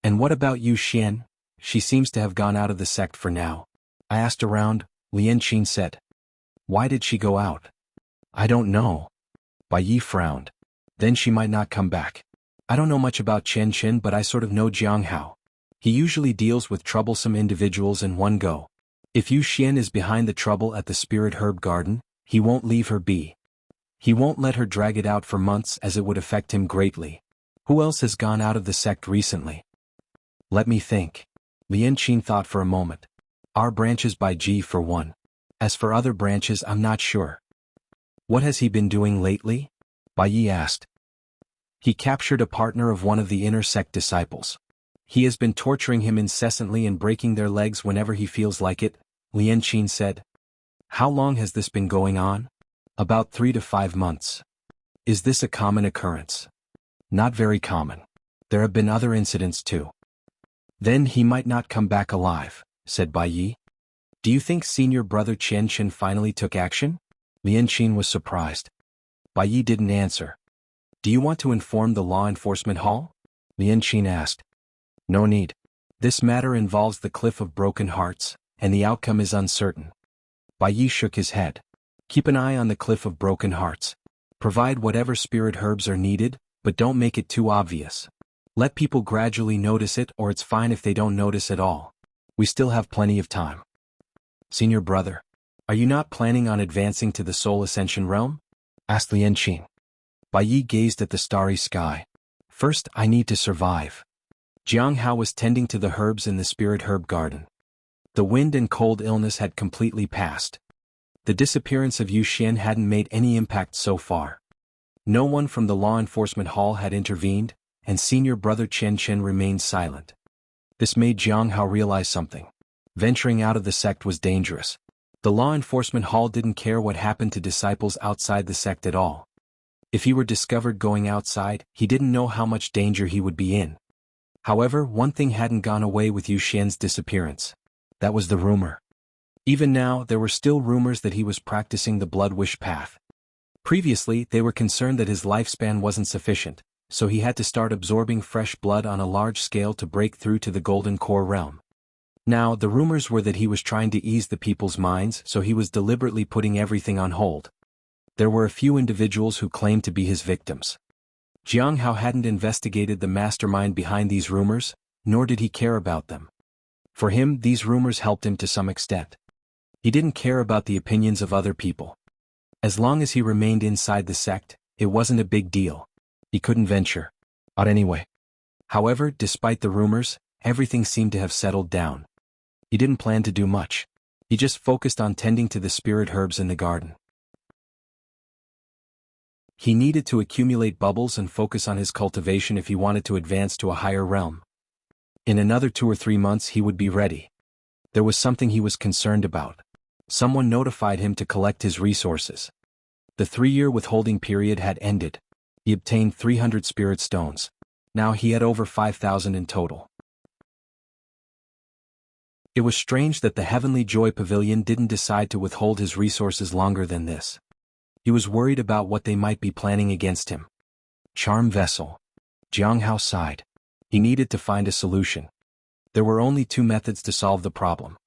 And what about Yu Xian? She seems to have gone out of the sect for now. I asked around. Lian Qin said. Why did she go out? I don't know. Bai Yi frowned. Then she might not come back. I don't know much about Qian Qin, but I sort of know Jiang Hao. He usually deals with troublesome individuals in one go. If Yu Xian is behind the trouble at the Spirit Herb Garden, he won't leave her be. He won't let her drag it out for months, as it would affect him greatly. Who else has gone out of the sect recently? Let me think. Lian Qin thought for a moment. Our branches by Ji for one. As for other branches, I'm not sure. What has he been doing lately? Bai Yi asked. He captured a partner of one of the inner sect disciples. He has been torturing him incessantly and breaking their legs whenever he feels like it, Lian Qin said. How long has this been going on? About 3 to 5 months. Is this a common occurrence? Not very common. There have been other incidents too. Then he might not come back alive, said Bai Yi. Do you think senior brother Qian Qin finally took action? Lian Qin was surprised. Bai Yi didn't answer. Do you want to inform the law enforcement hall? Lian Qin asked. No need. This matter involves the Cliff of Broken Hearts, and the outcome is uncertain. Bai Yi shook his head. Keep an eye on the Cliff of Broken Hearts. Provide whatever spirit herbs are needed, but don't make it too obvious. Let people gradually notice it, or it's fine if they don't notice at all. We still have plenty of time. Senior brother, are you not planning on advancing to the Soul Ascension realm? Asked Lian Qin. Bai Yi gazed at the starry sky. First, I need to survive. Jiang Hao was tending to the herbs in the Spirit Herb Garden. The wind and cold illness had completely passed. The disappearance of Yu Xian hadn't made any impact so far. No one from the law enforcement hall had intervened, and senior brother Qian Qin remained silent. This made Jiang Hao realize something. Venturing out of the sect was dangerous. The law enforcement hall didn't care what happened to disciples outside the sect at all. If he were discovered going outside, he didn't know how much danger he would be in. However, one thing hadn't gone away with Yu Xian's disappearance. That was the rumor. Even now, there were still rumors that he was practicing the blood wish path. Previously, they were concerned that his lifespan wasn't sufficient, so he had to start absorbing fresh blood on a large scale to break through to the Golden Core realm. Now, the rumors were that he was trying to ease the people's minds, so he was deliberately putting everything on hold. There were a few individuals who claimed to be his victims. Jiang Hao hadn't investigated the mastermind behind these rumors, nor did he care about them. For him, these rumors helped him to some extent. He didn't care about the opinions of other people. As long as he remained inside the sect, it wasn't a big deal. He couldn't venture out anyway. However, despite the rumors, everything seemed to have settled down. He didn't plan to do much. He just focused on tending to the spirit herbs in the garden. He needed to accumulate bubbles and focus on his cultivation if he wanted to advance to a higher realm. In another 2 or 3 months he would be ready. There was something he was concerned about. Someone notified him to collect his resources. The 3-year withholding period had ended. He obtained 300 spirit stones. Now he had over 5,000 in total. It was strange that the Heavenly Joy Pavilion didn't decide to withhold his resources longer than this. He was worried about what they might be planning against him. Charm vessel. Jiang Hao sighed. He needed to find a solution. There were only 2 methods to solve the problem.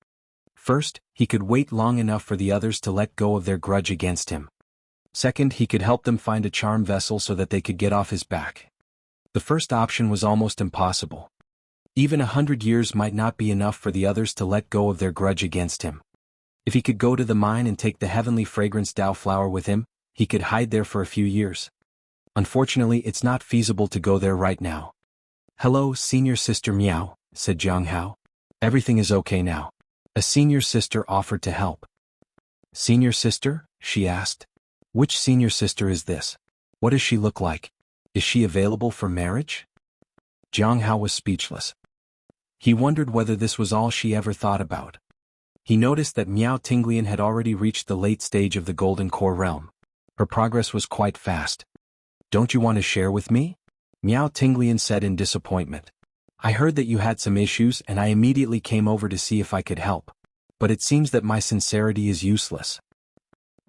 First, he could wait long enough for the others to let go of their grudge against him. Second, he could help them find a charm vessel so that they could get off his back. The first option was almost impossible. Even 100 years might not be enough for the others to let go of their grudge against him. If he could go to the mine and take the heavenly fragrance Dao flower with him, he could hide there for a few years. Unfortunately, it's not feasible to go there right now. Hello, senior sister Miao, said Jiang Hao. Everything is okay now. A senior sister offered to help. Senior sister? She asked. Which senior sister is this? What does she look like? Is she available for marriage? Jiang Hao was speechless. He wondered whether this was all she ever thought about. He noticed that Miao Tinglian had already reached the late stage of the Golden Core realm. Her progress was quite fast. Don't you want to share with me? Miao Tinglian said in disappointment. I heard that you had some issues and I immediately came over to see if I could help. But it seems that my sincerity is useless.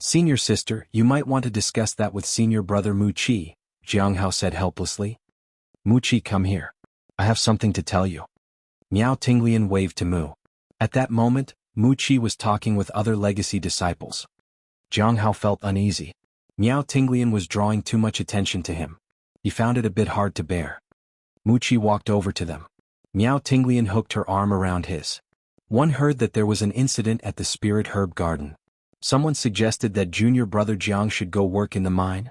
Senior sister, you might want to discuss that with senior brother Mu Qi, Jiang Hao said helplessly. Mu Qi, come here. I have something to tell you. Miao Tinglian waved to Mu. At that moment, Mu Qi was talking with other legacy disciples. Jiang Hao felt uneasy. Miao Tinglian was drawing too much attention to him. He found it a bit hard to bear. Mu Qi walked over to them. Miao Tinglian hooked her arm around his. One heard that there was an incident at the Spirit Herb Garden. Someone suggested that junior brother Jiang should go work in the mine,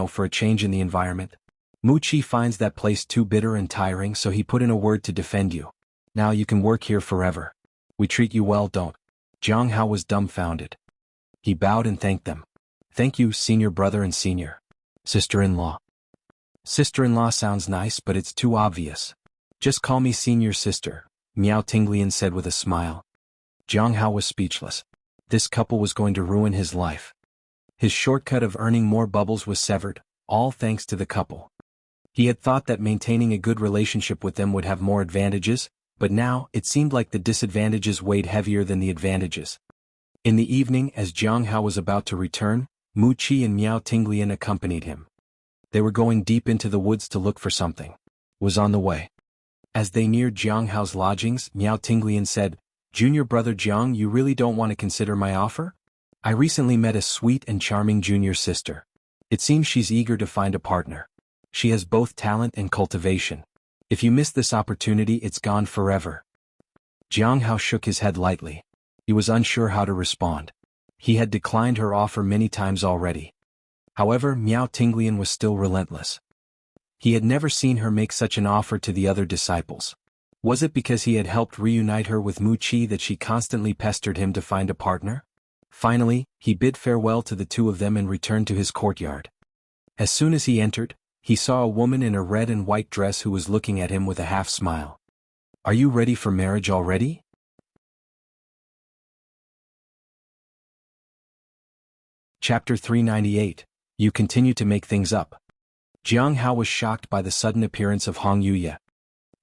for a change in the environment. Mu Qi finds that place too bitter and tiring, so he put in a word to defend you. Now you can work here forever. We treat you well, don't? Jiang Hao was dumbfounded. He bowed and thanked them. Thank you, senior brother and senior sister-in-law. Sister-in-law sounds nice, but it's too obvious. Just call me senior sister, Miao Tinglian said with a smile. Jiang Hao was speechless. This couple was going to ruin his life. His shortcut of earning more bubbles was severed, all thanks to the couple. He had thought that maintaining a good relationship with them would have more advantages, but now it seemed like the disadvantages weighed heavier than the advantages. In the evening, as Jiang Hao was about to return, Mu Qi and Miao Tinglian accompanied him. They were going deep into the woods to look for something. Was on the way. As they neared Jiang Hao's lodgings, Miao Tinglian said, Junior brother Jiang, you really don't want to consider my offer? I recently met a sweet and charming junior sister. It seems she's eager to find a partner. She has both talent and cultivation. If you miss this opportunity, it's gone forever. Jiang Hao shook his head lightly. He was unsure how to respond. He had declined her offer many times already. However, Miao Tinglian was still relentless. He had never seen her make such an offer to the other disciples. Was it because he had helped reunite her with Mu Qi that she constantly pestered him to find a partner? Finally, he bid farewell to the two of them and returned to his courtyard. As soon as he entered, he saw a woman in a red and white dress who was looking at him with a half smile. Are you ready for marriage already? Chapter 398. You continue to make things up. Jiang Hao was shocked by the sudden appearance of Hong Yuya.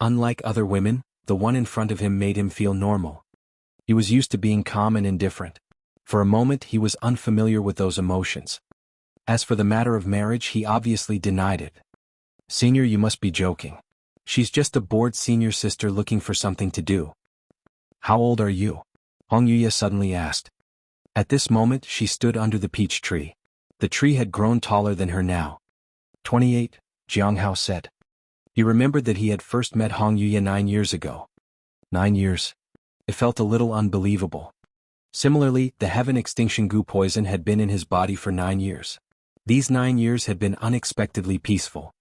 Unlike other women, the one in front of him made him feel normal. He was used to being calm and indifferent. For a moment he was unfamiliar with those emotions. As for the matter of marriage, he obviously denied it. Senior, you must be joking. She's just a bored senior sister looking for something to do. How old are you? Hong Yuya suddenly asked. At this moment she stood under the peach tree. The tree had grown taller than her now. 28, Jiang Hao said. He remembered that he had first met Hong Yuya 9 years ago. 9 years. It felt a little unbelievable. Similarly, the heaven extinction goo poison had been in his body for 9 years. These 9 years had been unexpectedly peaceful.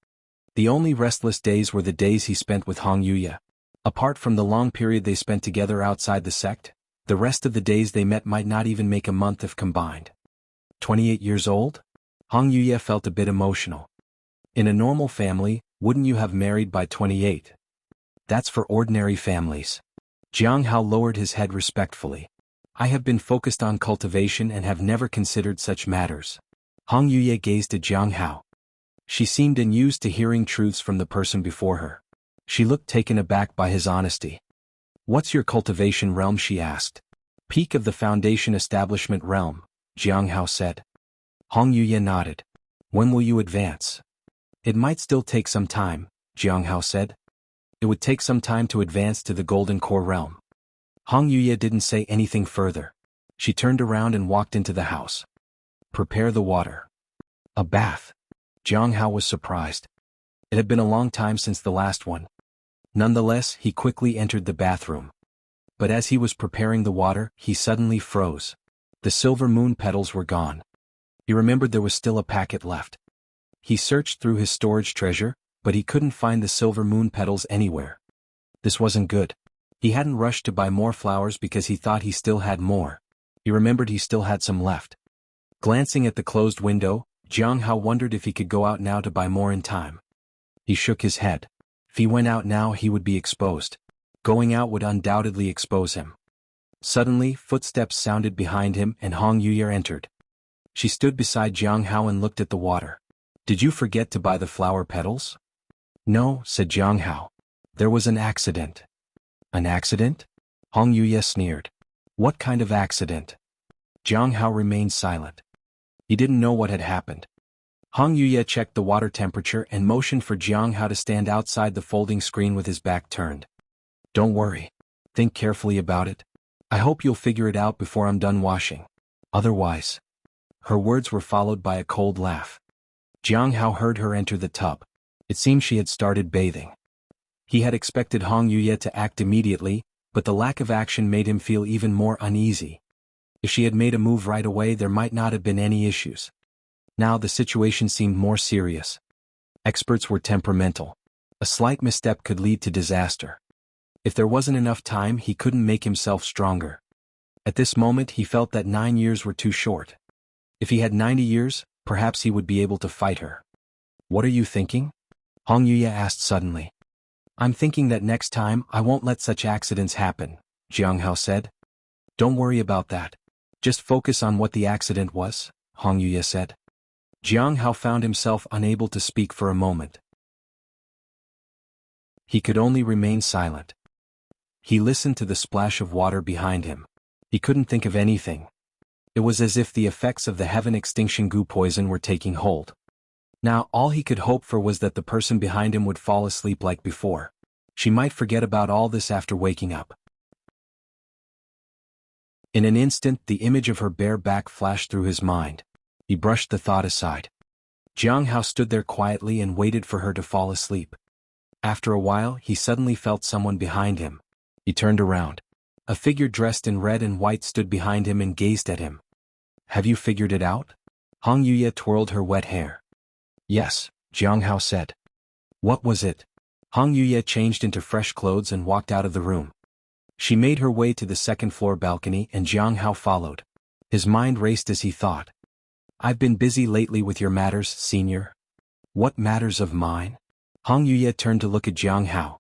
The only restless days were the days he spent with Hong Yuya. Apart from the long period they spent together outside the sect, the rest of the days they met might not even make a month if combined. 28 years old? Hong Yuya felt a bit emotional. In a normal family, wouldn't you have married by 28? That's for ordinary families. Jiang Hao lowered his head respectfully. I have been focused on cultivation and have never considered such matters. Hong Yuya gazed at Jiang Hao. She seemed unused to hearing truths from the person before her. She looked taken aback by his honesty. What's your cultivation realm? She asked. Peak of the Foundation Establishment realm, Jiang Hao said. Hong Yuya nodded. When will you advance? It might still take some time, Jiang Hao said. It would take some time to advance to the Golden Core realm. Hong Yuya didn't say anything further. She turned around and walked into the house. Prepare the water. A bath. Jiang Hao was surprised. It had been a long time since the last one. Nonetheless, he quickly entered the bathroom. But as he was preparing the water, he suddenly froze. The silver moon petals were gone. He remembered there was still a packet left. He searched through his storage treasure, but he couldn't find the silver moon petals anywhere. This wasn't good. He hadn't rushed to buy more flowers because he thought he still had more. He remembered he still had some left. Glancing at the closed window, Jiang Hao wondered if he could go out now to buy more in time. He shook his head. If he went out now, he would be exposed. Going out would undoubtedly expose him. Suddenly, footsteps sounded behind him and Hong Yuya entered. She stood beside Jiang Hao and looked at the water. Did you forget to buy the flower petals? No, said Jiang Hao. There was an accident. An accident? Hong Yuya sneered. What kind of accident? Jiang Hao remained silent. He didn't know what had happened. Hong Yuye checked the water temperature and motioned for Jiang Hao to stand outside the folding screen with his back turned. Don't worry. Think carefully about it. I hope you'll figure it out before I'm done washing. Otherwise. Her words were followed by a cold laugh. Jiang Hao heard her enter the tub. It seemed she had started bathing. He had expected Hong Yuye to act immediately, but the lack of action made him feel even more uneasy. If she had made a move right away, there might not have been any issues. Now the situation seemed more serious. Experts were temperamental. A slight misstep could lead to disaster. If there wasn't enough time, he couldn't make himself stronger. At this moment he felt that 9 years were too short. If he had 90 years, perhaps he would be able to fight her. What are you thinking? Hong Yuye asked suddenly. I'm thinking that next time I won't let such accidents happen, Jiang Hao said. Don't worry about that. Just focus on what the accident was, Hong Yuye said. Jiang Hao found himself unable to speak for a moment. He could only remain silent. He listened to the splash of water behind him. He couldn't think of anything. It was as if the effects of the heaven extinction goo poison were taking hold. Now all he could hope for was that the person behind him would fall asleep like before. She might forget about all this after waking up. In an instant the image of her bare back flashed through his mind. He brushed the thought aside. Jiang Hao stood there quietly and waited for her to fall asleep. After a while he suddenly felt someone behind him. He turned around. A figure dressed in red and white stood behind him and gazed at him. Have you figured it out? Hong Yuye twirled her wet hair. Yes, Jiang Hao said. What was it? Hong Yuye changed into fresh clothes and walked out of the room. She made her way to the second-floor balcony and Jiang Hao followed. His mind raced as he thought. I've been busy lately with your matters, senior. What matters of mine? Hong Yuye turned to look at Jiang Hao.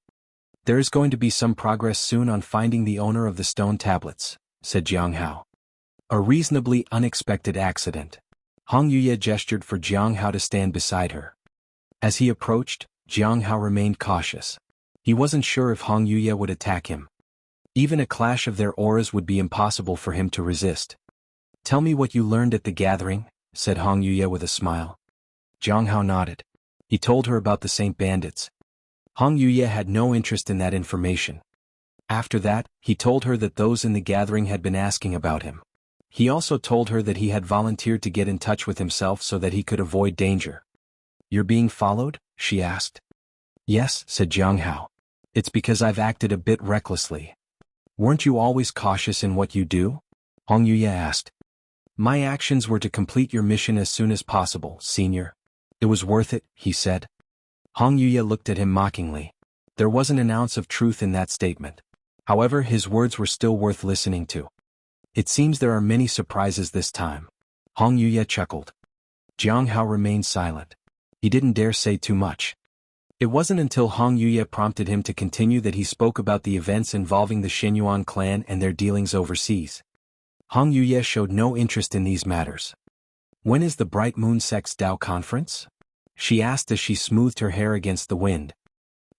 There is going to be some progress soon on finding the owner of the stone tablets, said Jiang Hao. A reasonably unexpected accident. Hong Yuye gestured for Jiang Hao to stand beside her. As he approached, Jiang Hao remained cautious. He wasn't sure if Hong Yuye would attack him. Even a clash of their auras would be impossible for him to resist. Tell me what you learned at the gathering, said Hong Yuye with a smile. Jiang Hao nodded. He told her about the Saint Bandits. Hong Yuye had no interest in that information. After that, he told her that those in the gathering had been asking about him. He also told her that he had volunteered to get in touch with himself so that he could avoid danger. You're being followed? She asked. Yes, said Jiang Hao. It's because I've acted a bit recklessly. Weren't you always cautious in what you do? Hong Yuye asked. My actions were to complete your mission as soon as possible, senior. It was worth it, he said. Hong Yuye looked at him mockingly. There wasn't an ounce of truth in that statement. However, his words were still worth listening to. It seems there are many surprises this time. Hong Yuye chuckled. Jiang Hao remained silent. He didn't dare say too much. It wasn't until Hong Yuye prompted him to continue that he spoke about the events involving the Shenyuan clan and their dealings overseas. Hong Yuye showed no interest in these matters. When is the Bright Moon Sect's Dao conference? She asked as she smoothed her hair against the wind.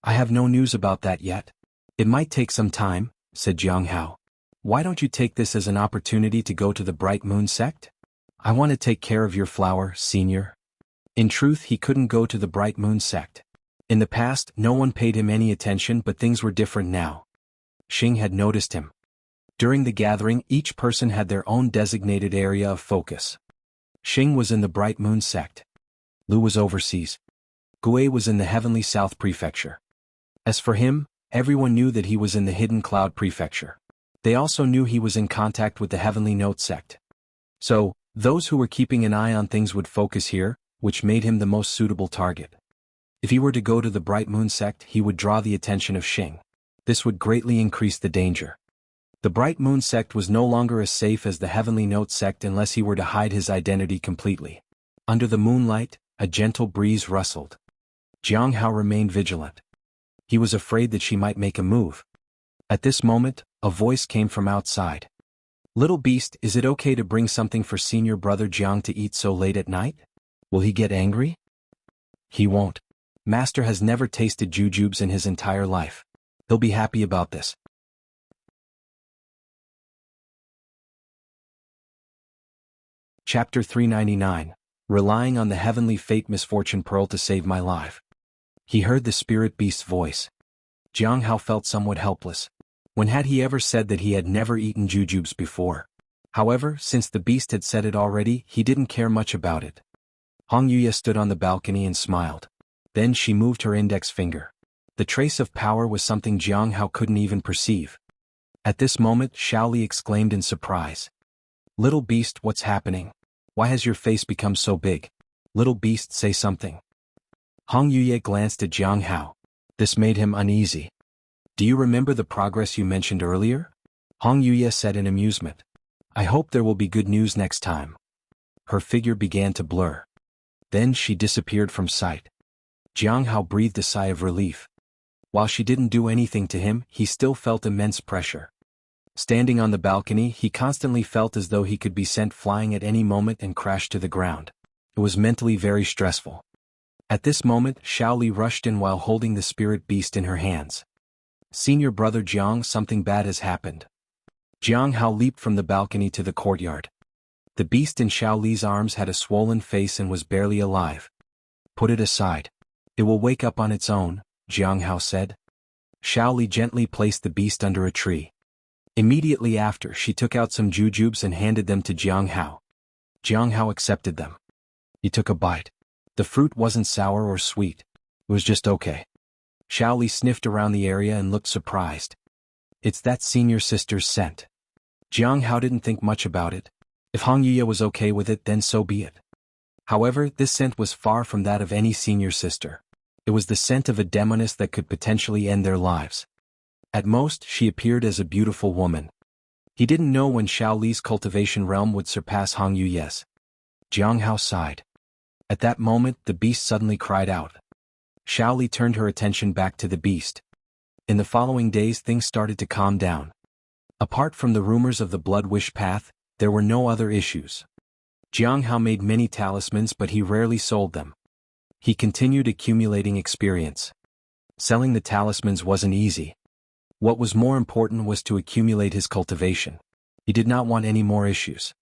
I have no news about that yet. It might take some time, said Jiang Hao. Why don't you take this as an opportunity to go to the Bright Moon Sect? I want to take care of your flower, senior. In truth, he couldn't go to the Bright Moon Sect. In the past, no one paid him any attention, but things were different now. Xing had noticed him. During the gathering, each person had their own designated area of focus. Xing was in the Bright Moon Sect. Lu was overseas. Gui was in the Heavenly South Prefecture. As for him, everyone knew that he was in the Hidden Cloud Prefecture. They also knew he was in contact with the Heavenly Note Sect. So, those who were keeping an eye on things would focus here, which made him the most suitable target. If he were to go to the Bright Moon Sect, he would draw the attention of Xing. This would greatly increase the danger. The Bright Moon Sect was no longer as safe as the Heavenly Note Sect unless he were to hide his identity completely. Under the moonlight, a gentle breeze rustled. Jiang Hao remained vigilant. He was afraid that she might make a move. At this moment, a voice came from outside. Little beast, is it okay to bring something for senior brother Jiang to eat so late at night? Will he get angry? He won't. Master has never tasted jujubes in his entire life. He'll be happy about this. Chapter 399, Relying on the Heavenly Fate Misfortune Pearl to Save My Life. He heard the spirit beast's voice. Jiang Hao felt somewhat helpless. When had he ever said that he had never eaten jujubes before? However, since the beast had said it already, he didn't care much about it. Hong Yuya stood on the balcony and smiled. Then she moved her index finger. The trace of power was something Jiang Hao couldn't even perceive. At this moment, Shaoli exclaimed in surprise. "Little beast, what's happening? Why has your face become so big? Little beast, say something." Hong Yuya glanced at Jiang Hao. This made him uneasy. "Do you remember the progress you mentioned earlier?" Hong Yuya said in amusement. "I hope there will be good news next time." Her figure began to blur. Then she disappeared from sight. Jiang Hao breathed a sigh of relief. While she didn't do anything to him, he still felt immense pressure. Standing on the balcony, he constantly felt as though he could be sent flying at any moment and crash to the ground. It was mentally very stressful. At this moment, Shaoli rushed in while holding the spirit beast in her hands. "Senior brother Jiang, something bad has happened." Jiang Hao leaped from the balcony to the courtyard. The beast in Shaoli's arms had a swollen face and was barely alive. "Put it aside. It will wake up on its own," Jiang Hao said. Shaoli gently placed the beast under a tree. Immediately after, she took out some jujubes and handed them to Jiang Hao. Jiang Hao accepted them. He took a bite. The fruit wasn't sour or sweet. It was just okay. Shaoli sniffed around the area and looked surprised. "It's that senior sister's scent." Jiang Hao didn't think much about it. If Hong Yuya was okay with it, then so be it. However, this scent was far from that of any senior sister. It was the scent of a demoness that could potentially end their lives. At most, she appeared as a beautiful woman. He didn't know when Shaoli's cultivation realm would surpass Hong Yuya's. Jiang Hao sighed. At that moment, the beast suddenly cried out. Shaoli turned her attention back to the beast. In the following days, things started to calm down. Apart from the rumors of the blood wish path, there were no other issues. Jiang Hao made many talismans, but he rarely sold them. He continued accumulating experience. Selling the talismans wasn't easy. What was more important was to accumulate his cultivation. He did not want any more issues.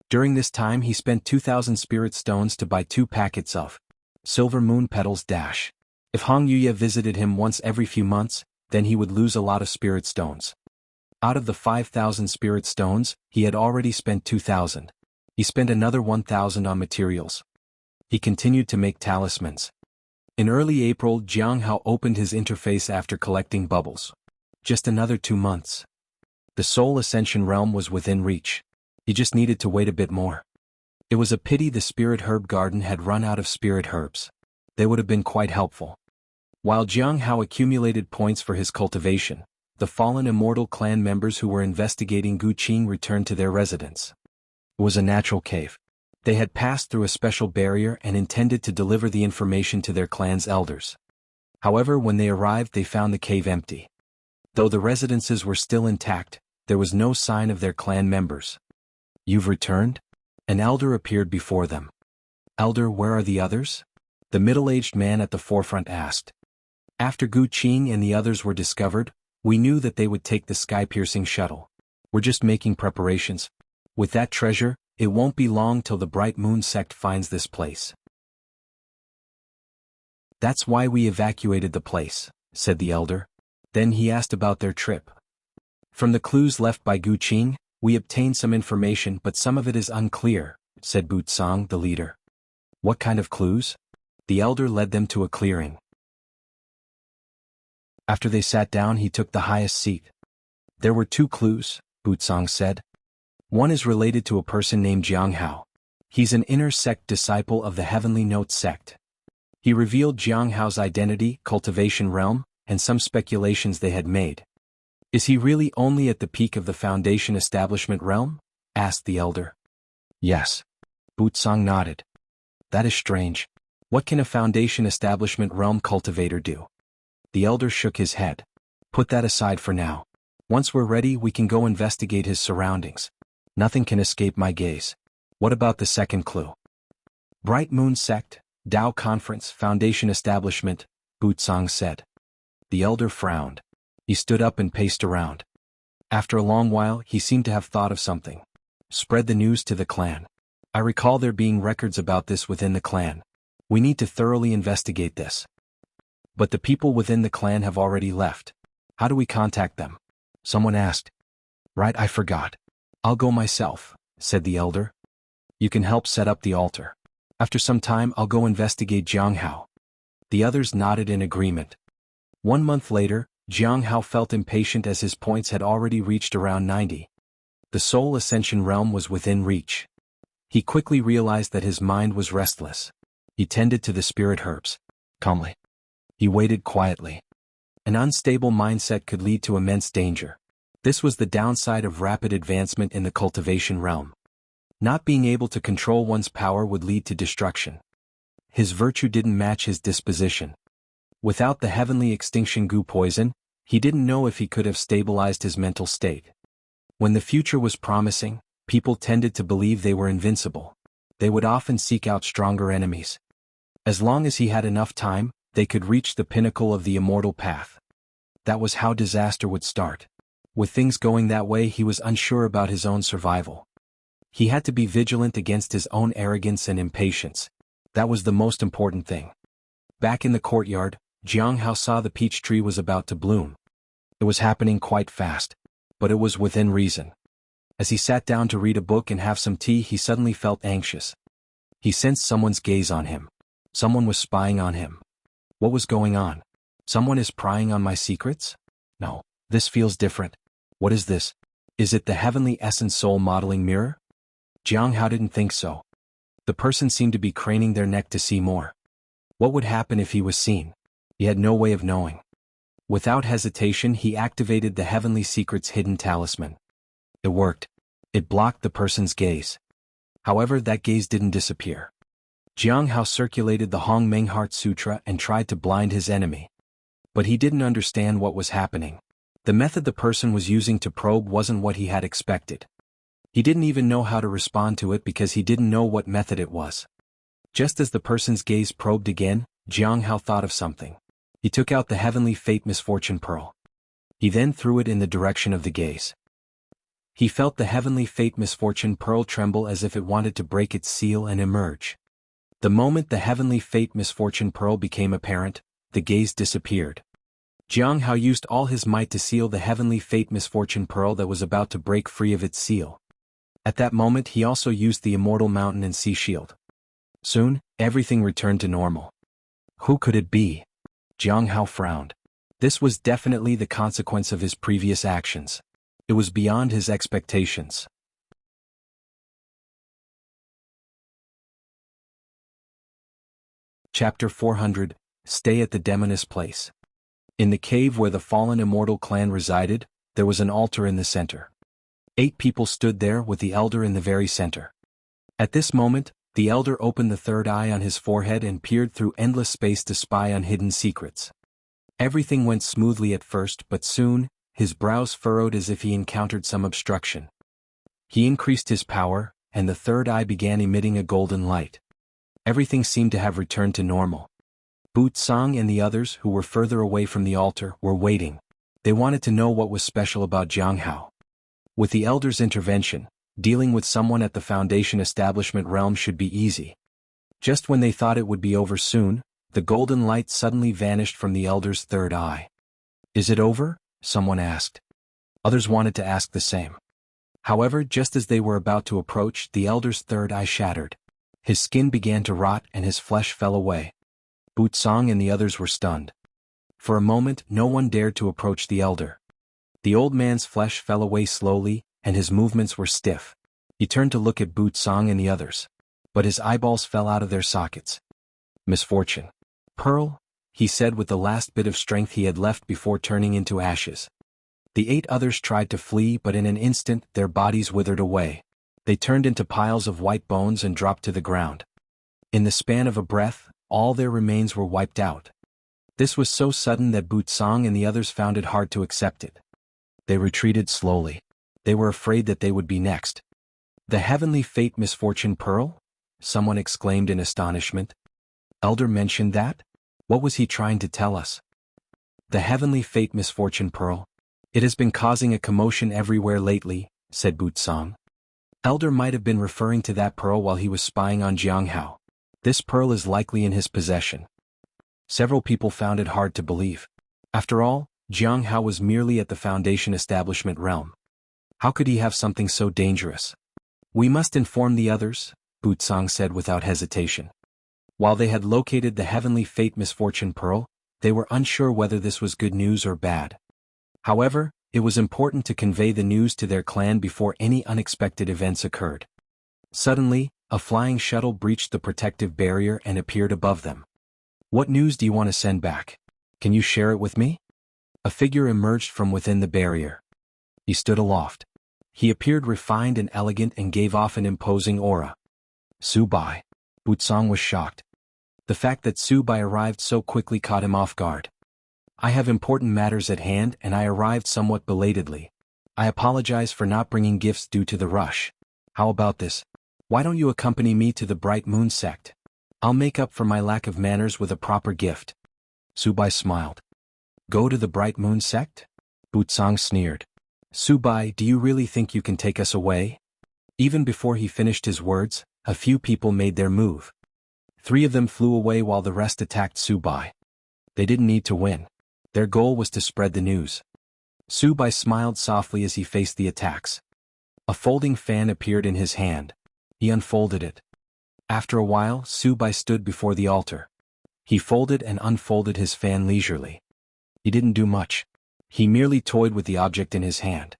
During this time, he spent 2,000 spirit stones to buy 2 packets of Silver Moon Petals Dash. If Hong Yuya visited him once every few months, then he would lose a lot of spirit stones. Out of the 5,000 spirit stones, he had already spent 2,000. He spent another 1,000 on materials. He continued to make talismans. In early April, Jiang Hao opened his interface after collecting bubbles. Just another 2 months. The Soul Ascension realm was within reach. He just needed to wait a bit more. It was a pity the Spirit Herb Garden had run out of spirit herbs. They would have been quite helpful. While Jiang Hao accumulated points for his cultivation, the fallen immortal clan members who were investigating Gu Qing returned to their residence. It was a natural cave. They had passed through a special barrier and intended to deliver the information to their clan's elders. However, when they arrived, they found the cave empty. Though the residences were still intact, there was no sign of their clan members. "You've returned?" An elder appeared before them. "Elder, where are the others?" The middle-aged man at the forefront asked. "After Gu Qing and the others were discovered, we knew that they would take the sky-piercing shuttle. We're just making preparations. With that treasure, it won't be long till the Bright Moon sect finds this place. That's why we evacuated the place," said the elder. Then he asked about their trip. "From the clues left by Gu Qing, we obtained some information, but some of it is unclear," said Butsang, the leader. "What kind of clues?" The elder led them to a clearing. After they sat down, he took the highest seat. "There were 2 clues," Butsang said. "One is related to a person named Jiang Hao. He's an inner sect disciple of the Heavenly Note sect." He revealed Jiang Hao's identity, cultivation realm, and some speculations they had made. "Is he really only at the peak of the Foundation Establishment realm?" asked the elder. "Yes." Butsang nodded. "That is strange. What can a Foundation Establishment realm cultivator do?" The elder shook his head. "Put that aside for now. Once we're ready, we can go investigate his surroundings. Nothing can escape my gaze. What about the second clue?" "Bright Moon Sect, Tao Conference, Foundation Establishment," Butsang said. The elder frowned. He stood up and paced around. After a long while, he seemed to have thought of something. "Spread the news to the clan. I recall there being records about this within the clan. We need to thoroughly investigate this. But the people within the clan have already left. How do we contact them? Someone asked. Right, I forgot. I'll go myself, said the elder. You can help set up the altar. After some time I'll go investigate Jianghao. The others nodded in agreement. 1 month later, Jianghao felt impatient as his points had already reached around 90. The soul ascension realm was within reach. He quickly realized that his mind was restless. He tended to the spirit herbs. Calmly. He waited quietly. An unstable mindset could lead to immense danger. This was the downside of rapid advancement in the cultivation realm. Not being able to control one's power would lead to destruction. His virtue didn't match his disposition. Without the heavenly extinction goo poison, he didn't know if he could have stabilized his mental state. When the future was promising, people tended to believe they were invincible. They would often seek out stronger enemies. As long as he had enough time, they could reach the pinnacle of the immortal path. That was how disaster would start. With things going that way, he was unsure about his own survival. He had to be vigilant against his own arrogance and impatience. That was the most important thing. Back in the courtyard, Jianghao saw the peach tree was about to bloom. It was happening quite fast, but it was within reason. As he sat down to read a book and have some tea, he suddenly felt anxious. He sensed someone's gaze on him. Someone was spying on him. What was going on? Someone is prying on my secrets? No, this feels different. What is this? Is it the heavenly essence soul modeling mirror? Jianghao didn't think so. The person seemed to be craning their neck to see more. What would happen if he was seen? He had no way of knowing. Without hesitation, he activated the heavenly secret's hidden talisman. It worked. It blocked the person's gaze. However, that gaze didn't disappear. Jianghao circulated the Hong Meng Heart Sutra and tried to blind his enemy. But he didn't understand what was happening. The method the person was using to probe wasn't what he had expected. He didn't even know how to respond to it because he didn't know what method it was. Just as the person's gaze probed again, Jianghao thought of something. He took out the heavenly fate misfortune pearl. He then threw it in the direction of the gaze. He felt the heavenly fate misfortune pearl tremble as if it wanted to break its seal and emerge. The moment the heavenly fate misfortune pearl became apparent, the gaze disappeared. Jianghao used all his might to seal the heavenly fate misfortune pearl that was about to break free of its seal. At that moment he also used the immortal mountain and sea shield. Soon, everything returned to normal. Who could it be? Jianghao frowned. This was definitely the consequence of his previous actions. It was beyond his expectations. Chapter 400, Stay at the Demoness Place. In the cave where the fallen immortal clan resided, there was an altar in the center. 8 people stood there with the elder in the very center. At this moment, the elder opened the third eye on his forehead and peered through endless space to spy on hidden secrets. Everything went smoothly at first, but soon, his brows furrowed as if he encountered some obstruction. He increased his power, and the third eye began emitting a golden light. Everything seemed to have returned to normal. Wuxia and the others who were further away from the altar were waiting. They wanted to know what was special about Jianghao. With the elder's intervention, dealing with someone at the Foundation establishment realm should be easy. Just when they thought it would be over soon, the golden light suddenly vanished from the elder's third eye. Is it over? Someone asked. Others wanted to ask the same. However, just as they were about to approach, the elder's third eye shattered. His skin began to rot and his flesh fell away. Wuxia and the others were stunned. For a moment, no one dared to approach the elder. The old man's flesh fell away slowly, and his movements were stiff. He turned to look at Wuxia and the others. But his eyeballs fell out of their sockets. Misfortune. Pearl, he said with the last bit of strength he had left before turning into ashes. The 8 others tried to flee, but in an instant their bodies withered away. They turned into piles of white bones and dropped to the ground. In the span of a breath, all their remains were wiped out. This was so sudden that Wuxia and the others found it hard to accept it. They retreated slowly. They were afraid that they would be next. The heavenly fate misfortune pearl? Someone exclaimed in astonishment. Elder mentioned that? What was he trying to tell us? The heavenly fate misfortune pearl? It has been causing a commotion everywhere lately, said Wuxia. Elder might have been referring to that pearl while he was spying on Jiang Hao. This pearl is likely in his possession. Several people found it hard to believe. After all, Jiang Hao was merely at the Foundation establishment realm. How could he have something so dangerous? We must inform the others, Butsang said without hesitation. While they had located the heavenly fate misfortune pearl, they were unsure whether this was good news or bad. However, it was important to convey the news to their clan before any unexpected events occurred. Suddenly, a flying shuttle breached the protective barrier and appeared above them. What news do you want to send back? Can you share it with me? A figure emerged from within the barrier. He stood aloft. He appeared refined and elegant and gave off an imposing aura. Su Bai. Butsang was shocked. The fact that Su Bai arrived so quickly caught him off guard. I have important matters at hand and I arrived somewhat belatedly. I apologize for not bringing gifts due to the rush. How about this? Why don't you accompany me to the Bright Moon sect? I'll make up for my lack of manners with a proper gift. Su Bai smiled. Go to the Bright Moon sect? Butsang sneered. Su Bai, do you really think you can take us away? Even before he finished his words, a few people made their move. 3 of them flew away while the rest attacked Su Bai. They didn't need to win. Their goal was to spread the news. Su Bai smiled softly as he faced the attacks. A folding fan appeared in his hand. He unfolded it. After a while, Su Bai stood before the altar. He folded and unfolded his fan leisurely. He didn't do much. He merely toyed with the object in his hand.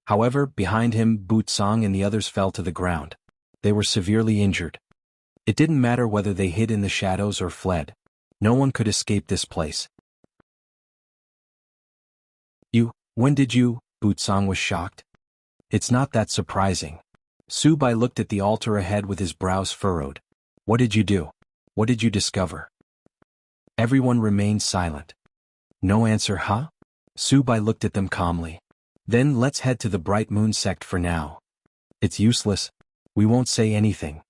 However, behind him, Butsang and the others fell to the ground. They were severely injured. It didn't matter whether they hid in the shadows or fled. No one could escape this place. When did you? Butsang was shocked. It's not that surprising. Su Bai looked at the altar ahead with his brows furrowed. What did you do? What did you discover? Everyone remained silent. No answer, huh? Su Bai looked at them calmly. Then let's head to the Bright Moon sect for now. It's useless. We won't say anything.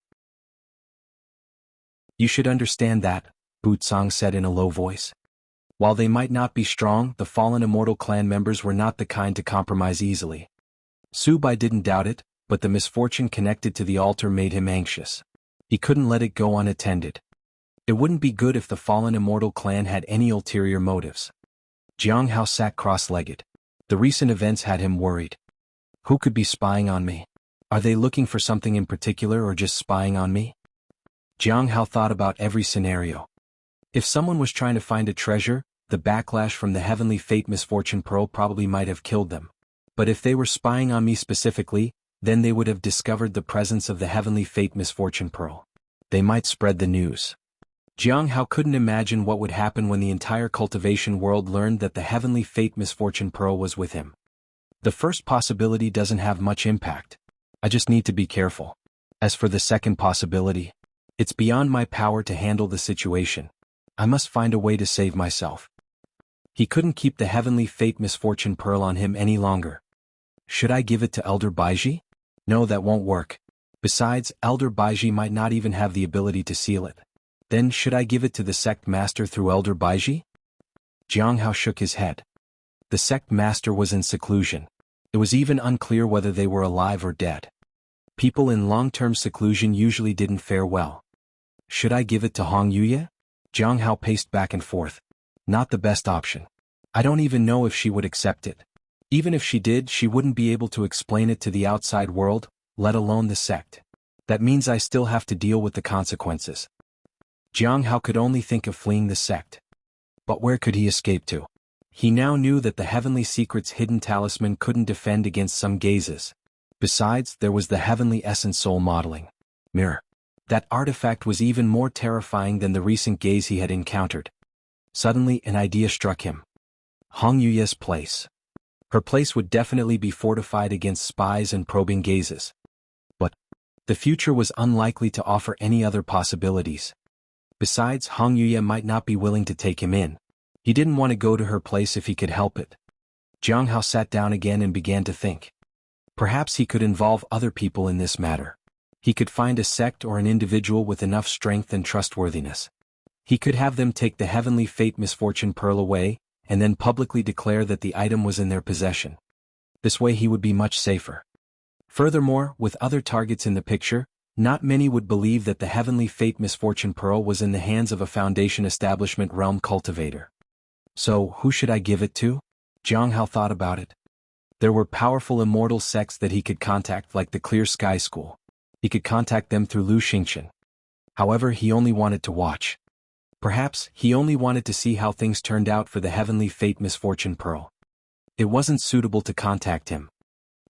You should understand that, Butsang said in a low voice. While they might not be strong, the fallen immortal clan members were not the kind to compromise easily. Su Bai didn't doubt it, but the misfortune connected to the altar made him anxious. He couldn't let it go unattended. It wouldn't be good if the fallen immortal clan had any ulterior motives. Jiang Hao sat cross-legged. The recent events had him worried. Who could be spying on me? Are they looking for something in particular or just spying on me? Jiang Hao thought about every scenario. If someone was trying to find a treasure, the backlash from the heavenly fate misfortune pearl probably might have killed them. But if they were spying on me specifically, then they would have discovered the presence of the heavenly fate misfortune pearl. They might spread the news. Jiang Hao couldn't imagine what would happen when the entire cultivation world learned that the heavenly fate misfortune pearl was with him. The first possibility doesn't have much impact. I just need to be careful. As for the second possibility, it's beyond my power to handle the situation. I must find a way to save myself. He couldn't keep the heavenly fate misfortune pearl on him any longer. Should I give it to Elder Baiji? No, that won't work. Besides, Elder Baiji might not even have the ability to seal it. Then should I give it to the sect master through Elder Baiji? Jiang Hao shook his head. The sect master was in seclusion. It was even unclear whether they were alive or dead. People in long-term seclusion usually didn't fare well. Should I give it to Hong Yuye? Jiang Hao paced back and forth. Not the best option. I don't even know if she would accept it. Even if she did, she wouldn't be able to explain it to the outside world, let alone the sect. That means I still have to deal with the consequences. Jiang Hao could only think of fleeing the sect. But where could he escape to? He now knew that the Heavenly Secret's hidden talisman couldn't defend against some gazes. Besides, there was the Heavenly Essence Soul modeling mirror. That artifact was even more terrifying than the recent gaze he had encountered. Suddenly, an idea struck him. Hong Yuye's place. Her place would definitely be fortified against spies and probing gazes. But the future was unlikely to offer any other possibilities. Besides, Hong Yuye might not be willing to take him in. He didn't want to go to her place if he could help it. Jiang Hao sat down again and began to think. Perhaps he could involve other people in this matter. He could find a sect or an individual with enough strength and trustworthiness. He could have them take the heavenly fate misfortune pearl away, and then publicly declare that the item was in their possession. This way he would be much safer. Furthermore, with other targets in the picture, not many would believe that the Heavenly Fate Misfortune Pearl was in the hands of a Foundation Establishment realm cultivator. So, who should I give it to? Jiang Hao thought about it. There were powerful immortal sects that he could contact, like the Clear Sky School. He could contact them through Lu Xingqian. However, he only wanted to watch. Perhaps, he only wanted to see how things turned out for the Heavenly Fate Misfortune Pearl. It wasn't suitable to contact him.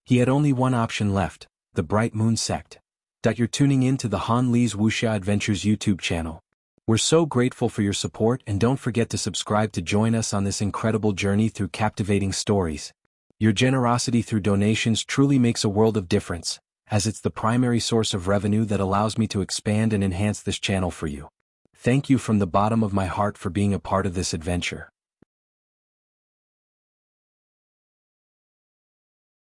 He had only one option left, the Bright Moon Sect. You're tuning in to the Han Li's Wuxia Adventures YouTube channel. We're so grateful for your support, and don't forget to subscribe to join us on this incredible journey through captivating stories. Your generosity through donations truly makes a world of difference, as it's the primary source of revenue that allows me to expand and enhance this channel for you. Thank you from the bottom of my heart for being a part of this adventure.